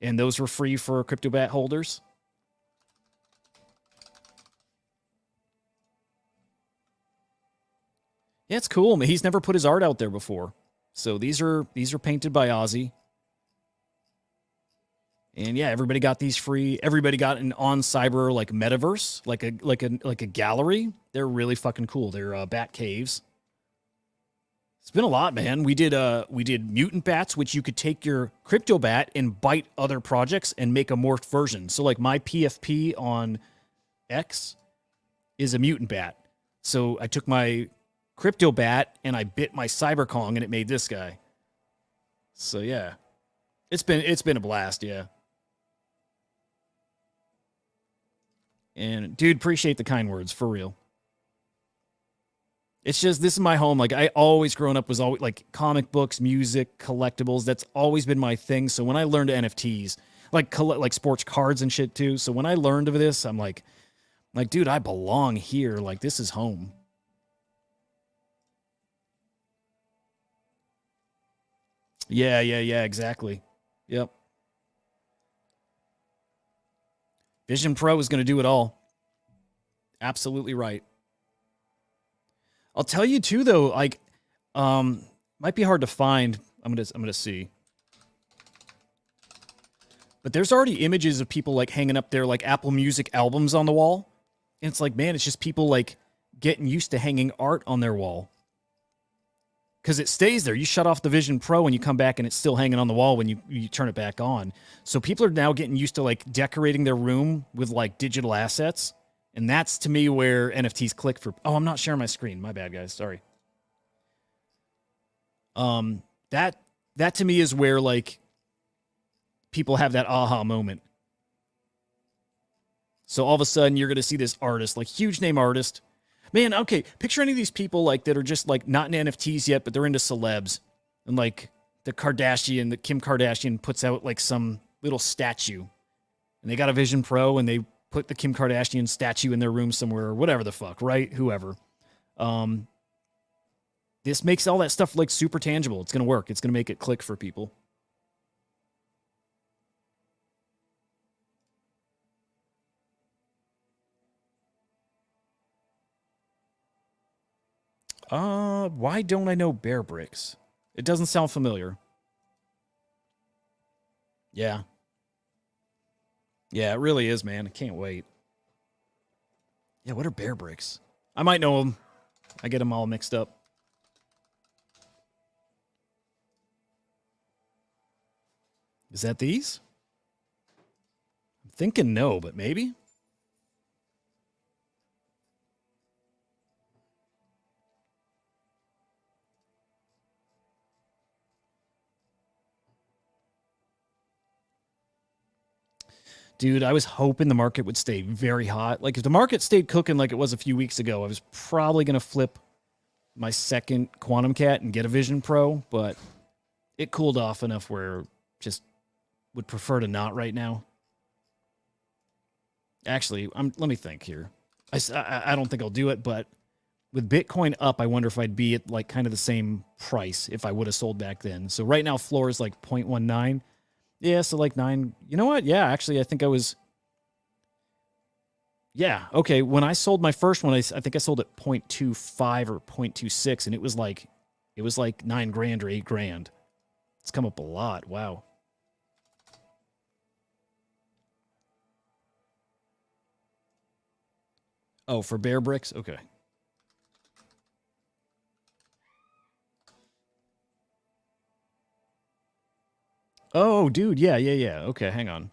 and those were free for CryptoBat holders. Yeah, it's cool. He's never put his art out there before. So these are painted by Ozzy. And yeah, everybody got these free. Everybody got an on Cyber like metaverse, like a gallery. They're really fucking cool. They're bat caves. It's been a lot, man. We did mutant bats, which you could take your crypto bat and bite other projects and make a morphed version. So like my PFP on X is a mutant bat. So I took my crypto bat and I bit my Cyber Kong and it made this guy. So yeah, it's been a blast. Yeah. And dude, appreciate the kind words for real. It's just, this is my home. Like I always grown up was always like comic books, music, collectibles. That's always been my thing. So when I learned NFTs, like sports cards and shit too. So when I learned of this, I'm like, dude, I belong here. Like this is home. Yeah, exactly. Yep. Vision Pro is going to do it all. Absolutely right. I'll tell you too, though, like, might be hard to find. I'm gonna see. But there's already images of people like hanging up their like Apple Music albums on the wall. And it's like, man, it's just people like getting used to hanging art on their wall. Because it stays there. You shut off the Vision Pro and you come back and it's still hanging on the wall when you turn it back on. So people are now getting used to like decorating their room with like digital assets. And that's to me where NFTs click for. Oh, I'm not sharing my screen. My bad, guys. Sorry. That to me is where like people have that aha moment. So all of a sudden you're going to see this artist, like huge name artist. Man, okay, picture any of these people like that are just like not in NFTs yet, but they're into celebs. And like the Kim Kardashian puts out like some little statue. And they got a Vision Pro and they put the Kim Kardashian statue in their room somewhere or whatever the fuck, right? Whoever. This makes all that stuff like super tangible. It's going to work. It's going to make it click for people. Why don't I know Bear Bricks? It doesn't sound familiar. Yeah. Yeah, it really is, man. I can't wait. Yeah, what are Bear Bricks? I might know them. I get them all mixed up. Is that these? I'm thinking no, but maybe. Dude, I was hoping the market would stay very hot. Like if the market stayed cooking like it was a few weeks ago, I was probably going to flip my second Quantum Cat and get a Vision Pro, but it cooled off enough where just would prefer to not right now. Actually, let me think here. I don't think I'll do it, but with Bitcoin up, I wonder if I'd be at like kind of the same price if I would have sold back then. So right now, floor is like 0.19. Yeah, so like 9. You know what? Yeah, actually, I think I was. Yeah, okay. When I sold my first one, I think I sold at 0.25 or 0.26, and it was like $9 grand or $8 grand. It's come up a lot. Wow. Oh, for Bear Bricks? Okay. Oh, dude. Yeah. Okay, hang on.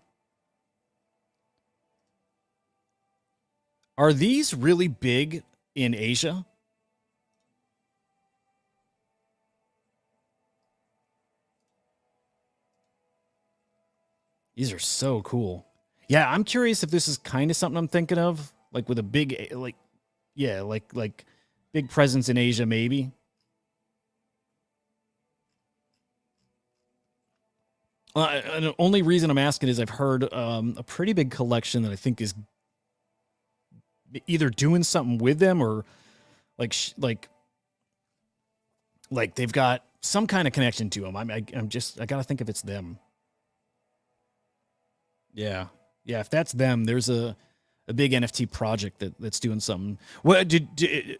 Are these really big in Asia? These are so cool. Yeah, I'm curious if this is kind of something I'm thinking of, like with a big, like big presence in Asia, maybe. And the only reason I'm asking is I've heard a pretty big collection that I think is either doing something with them or like they've got some kind of connection to them. I got to think if it's them. Yeah. If that's them, there's a big NFT project that's doing something. What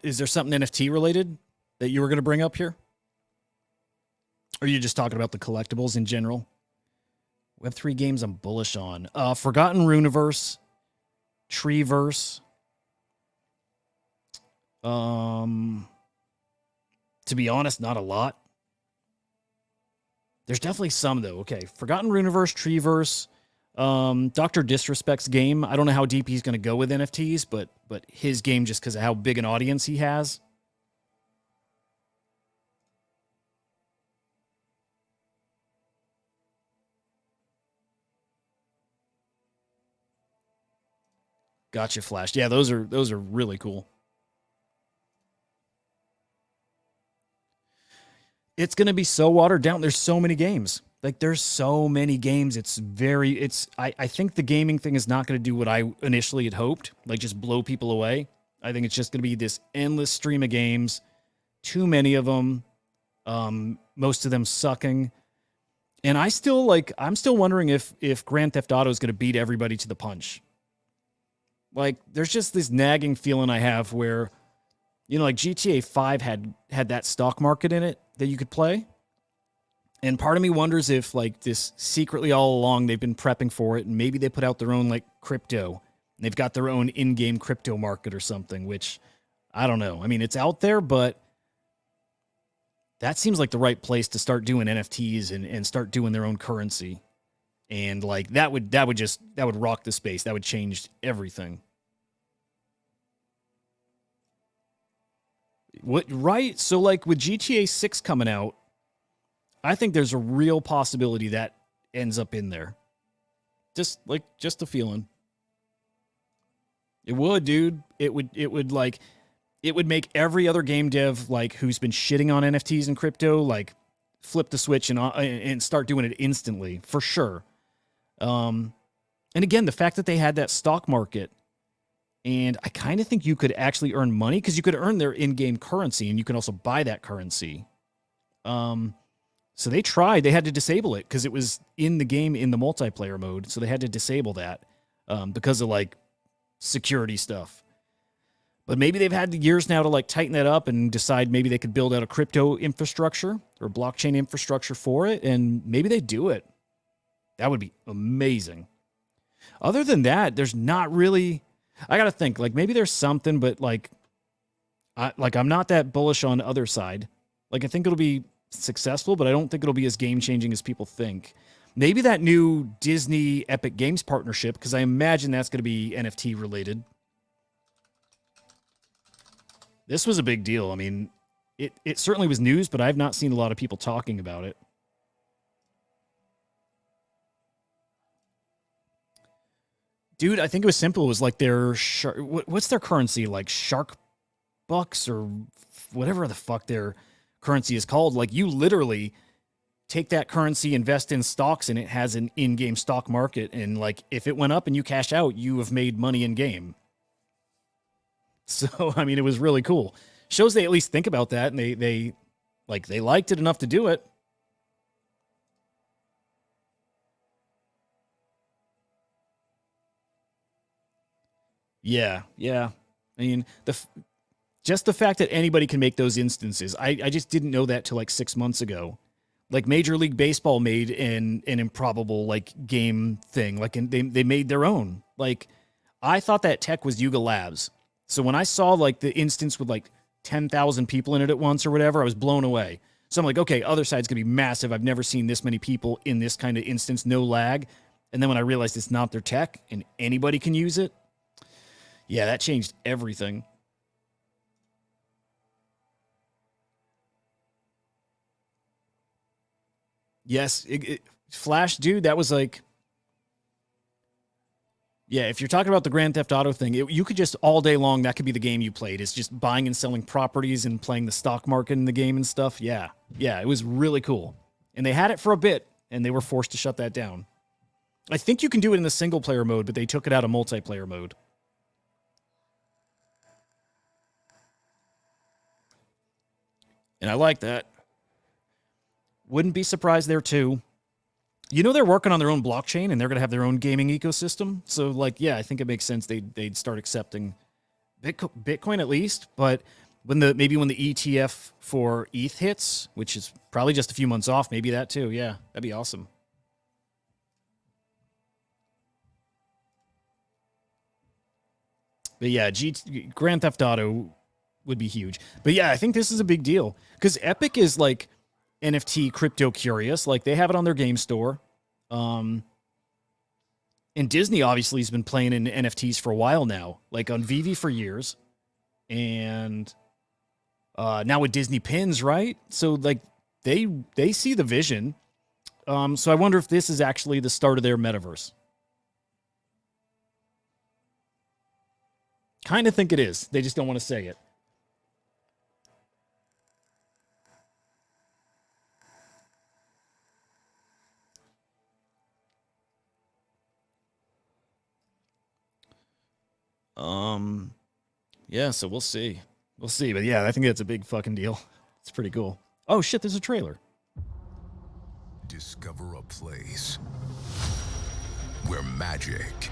is there something NFT related that you were going to bring up here? Or are you just talking about the collectibles in general? Web3 games I'm bullish on. Forgotten Runeverse, Treeverse. To be honest, not a lot. There's definitely some though. Okay, Forgotten Runeverse, Treeverse, Dr. Disrespect's game. I don't know how deep he's going to go with NFTs, but his game just because of how big an audience he has. Gotcha, Flash. Yeah, those are really cool. It's going to be so watered down. There's so many games. Like there's so many games. I think the gaming thing is not going to do what I initially had hoped, like just blow people away. I think it's just going to be this endless stream of games, too many of them, most of them sucking. And I'm still wondering if Grand Theft Auto is going to beat everybody to the punch. Like there's just this nagging feeling I have where, like GTA 5 had that stock market in it that you could play. And part of me wonders if like this secretly all along they've been prepping for it and maybe they put out their own like crypto. And they've got their own in-game crypto market or something, which I don't know. I mean, it's out there, but that seems like the right place to start doing NFTs and start doing their own currency. And like that would rock the space. That would change everything. What, right? So like with GTA 6 coming out, I think there's a real possibility that ends up in there. Just a feeling. It would, dude. It would make every other game dev like who's been shitting on NFTs and crypto like flip the switch and start doing it instantly for sure. And again, the fact that they had that stock market, and I kind of think you could actually earn money because you could earn their in-game currency and you can also buy that currency. So they tried. They had to disable it because it was in the game in the multiplayer mode. So they had to disable that because of like security stuff. But maybe they've had the years now to like tighten that up and decide maybe they could build out a crypto infrastructure or blockchain infrastructure for it, and maybe they do it. That would be amazing. Other than that, there's not really. I gotta think. Like maybe there's something, but I'm not that bullish on the other side. Like I think it'll be successful, but I don't think it'll be as game changing as people think. Maybe that new Disney Epic Games partnership, because I imagine that's going to be NFT related. This was a big deal. I mean, it certainly was news, but I've not seen a lot of people talking about it. Dude, I think it was simple. It was like their what's their currency? Like Shark Bucks or whatever the fuck their currency is called. Like you literally take that currency, invest in stocks, and it has an in-game stock market. And like if it went up and you cash out, you have made money in game. So I mean, it was really cool. Shows they at least think about that, and they liked it enough to do it. Yeah, yeah. I mean, just the fact that anybody can make those instances, I just didn't know that till like 6 months ago. Like Major League Baseball made an improbable like game thing, like and they made their own. Like I thought that tech was Yuga Labs. So when I saw like the instance with like 10,000 people in it at once or whatever, I was blown away. So I'm like, okay, other side's gonna be massive. I've never seen this many people in this kind of instance, no lag. And then when I realized it's not their tech and anybody can use it, yeah, that changed everything. Yes, Flash, dude, that was like, yeah, if you're talking about the Grand Theft Auto thing, you could just all day long, that could be the game you played. It's just buying and selling properties and playing the stock market in the game and stuff. Yeah, yeah, it was really cool. And they had it for a bit, and they were forced to shut that down. I think you can do it in the single player mode, but they took it out of multiplayer mode. And I like that. Wouldn't be surprised there too. You know, they're working on their own blockchain and they're going to have their own gaming ecosystem. So like, yeah, I think it makes sense they'd start accepting Bitcoin at least. But when the ETF for ETH hits, which is probably just a few months off, maybe that too. Yeah, that'd be awesome. But yeah, Grand Theft Auto would be huge. But yeah, I think this is a big deal because Epic is like NFT crypto curious. Like they have it on their game store. And Disney obviously has been playing in NFTs for a while now, like on Vivi for years. And now with Disney Pins, right? So like they see the vision. So I wonder if this is actually the start of their metaverse. Kind of think it is. They just don't want to say it. Yeah, so we'll see. We'll see. But yeah, I think that's a big fucking deal. It's pretty cool. Oh shit, there's a trailer. Discover a place where magic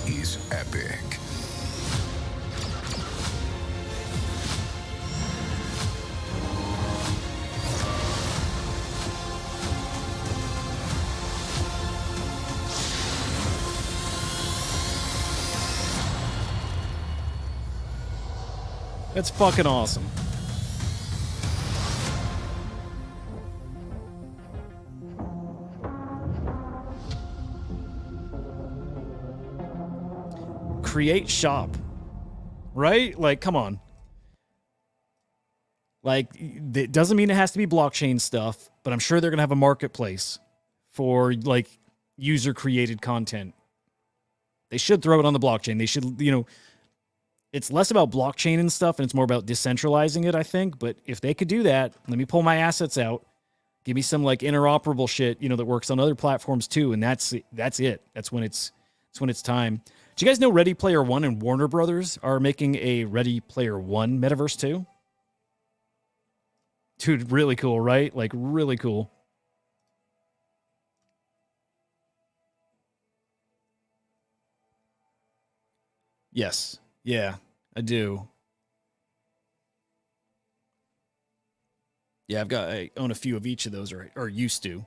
is epic. That's fucking awesome. Create shop. Right? Like, come on. Like, it doesn't mean it has to be blockchain stuff, but I'm sure they're going to have a marketplace for, like, user-created content. They should throw it on the blockchain. They should, you know, it's less about blockchain and stuff, and it's more about decentralizing it, I think. But if they could do that, let me pull my assets out. Give me some, like, interoperable shit, you know, that works on other platforms, too, and that's it. That's when it's time. Do you guys know Ready Player One and Warner Brothers are making a Ready Player One metaverse too? Dude, really cool, right? Like, really cool. Yes. Yeah, I do. Yeah, I own a few of each of those, or used to.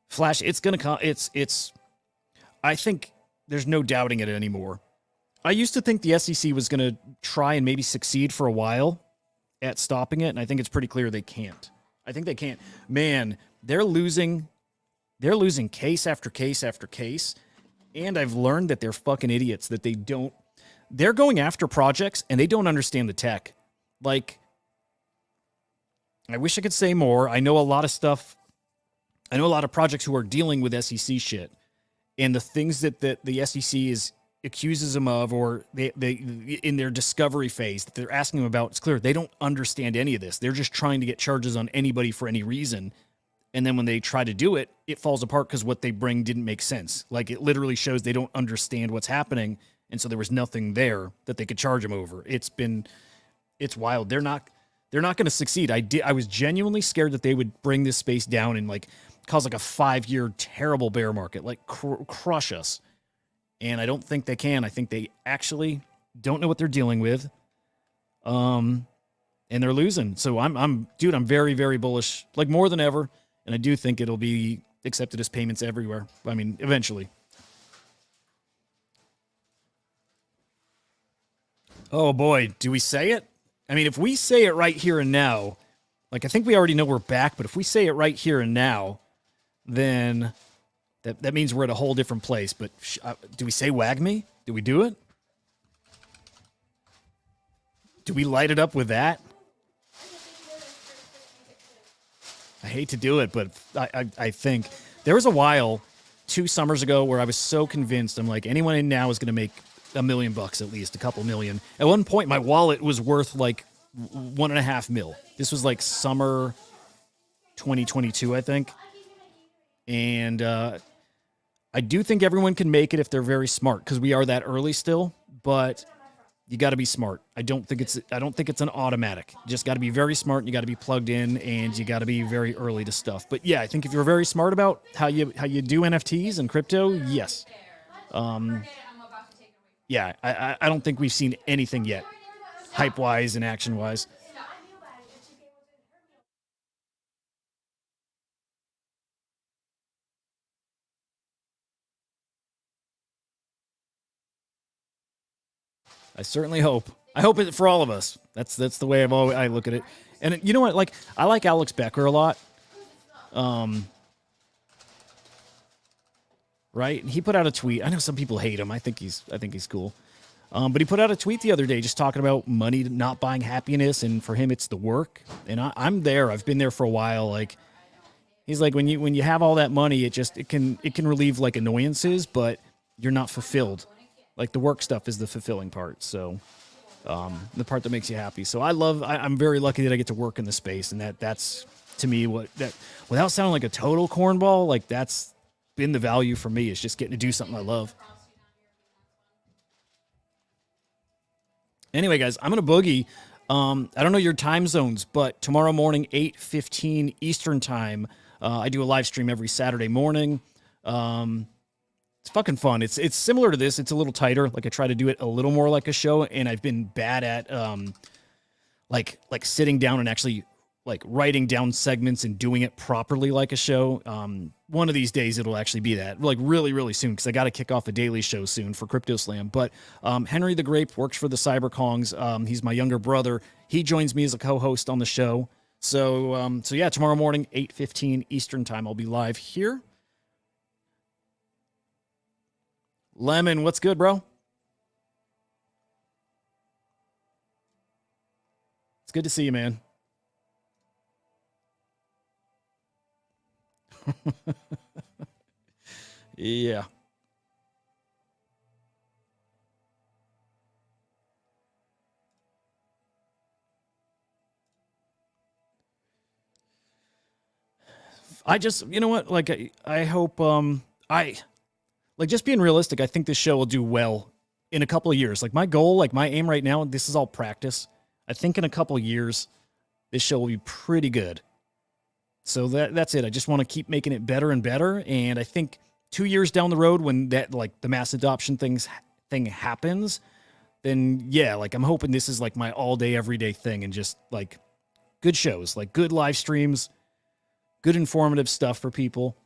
Flash, it's gonna come. It's. I think there's no doubting it anymore. I used to think the SEC was going to try and maybe succeed for a while at stopping it, and I think it's pretty clear they can't. I think they can't. Man, they're losing case after case after case, and I've learned that they're fucking idiots, that they're going after projects and they don't understand the tech. Like, I wish I could say more. I know a lot of stuff. I know a lot of projects who are dealing with SEC shit, and the things that the SEC accuses them of, or they in their discovery phase that they're asking them about, it's clear they don't understand any of this. They're just trying to get charges on anybody for any reason. And then when they try to do it, it falls apart because what they bring didn't make sense. Like, it literally shows they don't understand what's happening. And so there was nothing there that they could charge them over. It's wild. They're not going to succeed. I was genuinely scared that they would bring this space down and like cause like a 5-year terrible bear market, like crush us. And I don't think they can. I think they actually don't know what they're dealing with. And they're losing. So I'm very, very bullish, like more than ever. And I do think it'll be accepted as payments everywhere. I mean, eventually. Oh boy, do we say it? I mean, if we say it right here and now, like I think we already know we're back, but if we say it right here and now, then that means we're at a whole different place. But do we say wag me? Do we do it? Do we light it up with that? I hate to do it, but I think there was a while 2 summers ago where I was so convinced. I'm like, anyone in now is going to make $1 million at least, a couple million. At one point, my wallet was worth like $1.5 million. This was like summer 2022, I think. And I do think everyone can make it if they're very smart, because we are that early still. But you got to be smart. I don't think it's an automatic. You just got to be very smart. And you got to be plugged in, and you got to be very early to stuff. But yeah, I think if you're very smart about how you do NFTs and crypto, yes. Yeah, I don't think we've seen anything yet, hype wise and action wise. I certainly hope. I hope it for all of us. That's the way I look at it. And you know what? Like, I like Alex Becker a lot. Right? He put out a tweet. I know some people hate him. I think he's cool. But he put out a tweet the other day just talking about money not buying happiness, and for him it's the work. And I'm there. I've been there for a while. Like, he's like, when you have all that money, it can relieve like annoyances, but you're not fulfilled. Like, the work stuff is the fulfilling part. So the part that makes you happy. So I'm very lucky that I get to work in the space, and that's to me without sounding like a total cornball, like that's been the value for me, is just getting to do something I love. Anyway, guys, I'm going to boogie. I don't know your time zones, but tomorrow morning, 8:15 Eastern time, I do a live stream every Saturday morning. It's fucking fun. It's similar to this. It's a little tighter. Like, I try to do it a little more like a show, and I've been bad at like sitting down and actually like writing down segments and doing it properly like a show. One of these days it'll actually be that, like really, really soon, because I got to kick off a daily show soon for Crypto Slam. But Henry the Grape works for the Cyber Kongs. He's my younger brother. He joins me as a co-host on the show. So yeah, tomorrow morning, 8:15 Eastern time, I'll be live here. Lemon, what's good, bro? It's good to see you, man. Yeah. I just, you know what? Like, I hope, like, just being realistic, I think this show will do well in a couple of years. Like, my goal, like my aim right now, this is all practice. I think in a couple of years, this show will be pretty good. So that's it. I just want to keep making it better and better. And I think 2 years down the road, when that, like, the mass adoption thing happens, then yeah, like, I'm hoping this is like my all day, everyday thing, and just like good shows, like good live streams, good informative stuff for people.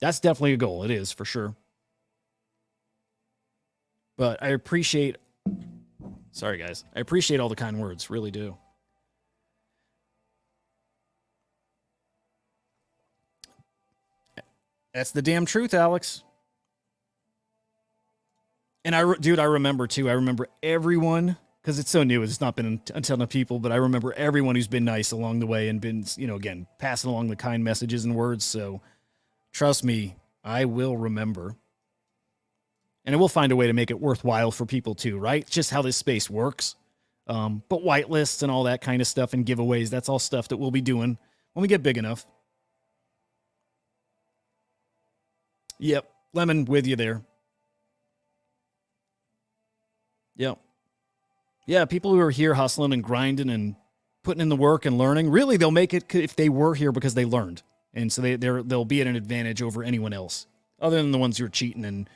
That's definitely a goal. It is for sure. But I appreciate, sorry guys, I appreciate all the kind words, really do. That's the damn truth, Alex. And dude, I remember too. I remember everyone, because it's so new. It's not been a ton of people, but I remember everyone who's been nice along the way and been, again, passing along the kind messages and words. So trust me, I will remember. And I will find a way to make it worthwhile for people too, right? It's just how this space works. But whitelists and all that kind of stuff and giveaways, that's all stuff that we'll be doing when we get big enough. Yep. Lemon with you there. Yep. Yeah, people who are here hustling and grinding and putting in the work and learning, really, they'll make it if they were here because they learned. And so they'll be at an advantage over anyone else, other than the ones who are cheating and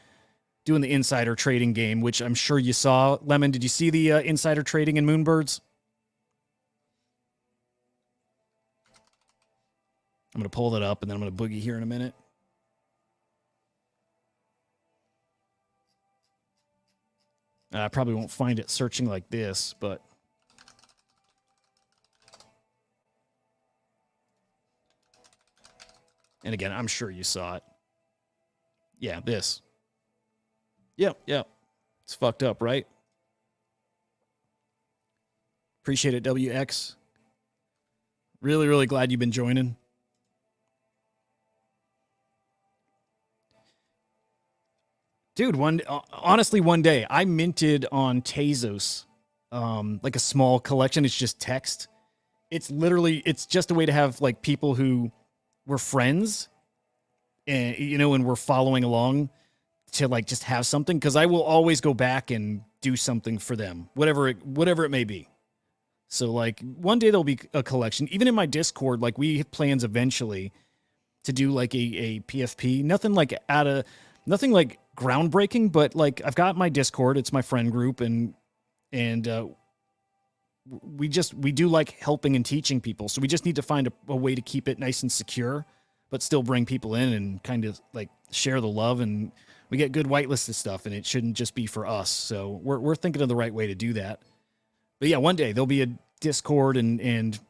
doing the insider trading game, which I'm sure you saw. Lemon, did you see the insider trading in Moonbirds? I'm going to pull that up, and then I'm going to boogie here in a minute. I probably won't find it searching like this, but... And again, I'm sure you saw it. Yeah, this. Yep. It's fucked up, right? Appreciate it, WX. Really, really glad you've been joining. Dude, honestly, one day I minted on Tezos, like a small collection. It's just text. It's just a way to have like people who were friends and, and we're following along to like just have something. Cause I will always go back and do something for them, whatever it may be. So like one day there'll be a collection, even in my Discord, like we have plans eventually to do like a PFP, nothing like groundbreaking, but like I've got my Discord, it's my friend group, and we do like helping and teaching people. So we just need to find a way to keep it nice and secure, but still bring people in and kind of like share the love, and we get good whitelisted stuff, and it shouldn't just be for us. So we're thinking of the right way to do that. But yeah, one day there'll be a Discord and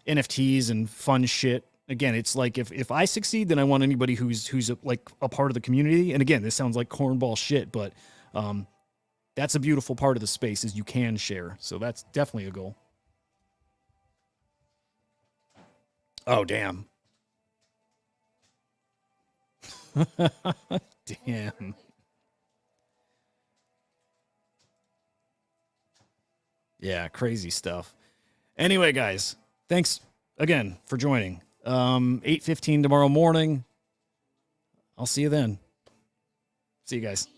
NFTs and fun shit. Again, it's like if I succeed, then I want anybody who's like a part of the community. And again, this sounds like cornball shit, but that's a beautiful part of the space is you can share. So that's definitely a goal. Oh, damn. Damn. Yeah, crazy stuff. Anyway, guys, thanks again for joining. 8:15 tomorrow morning. I'll see you then. See you guys.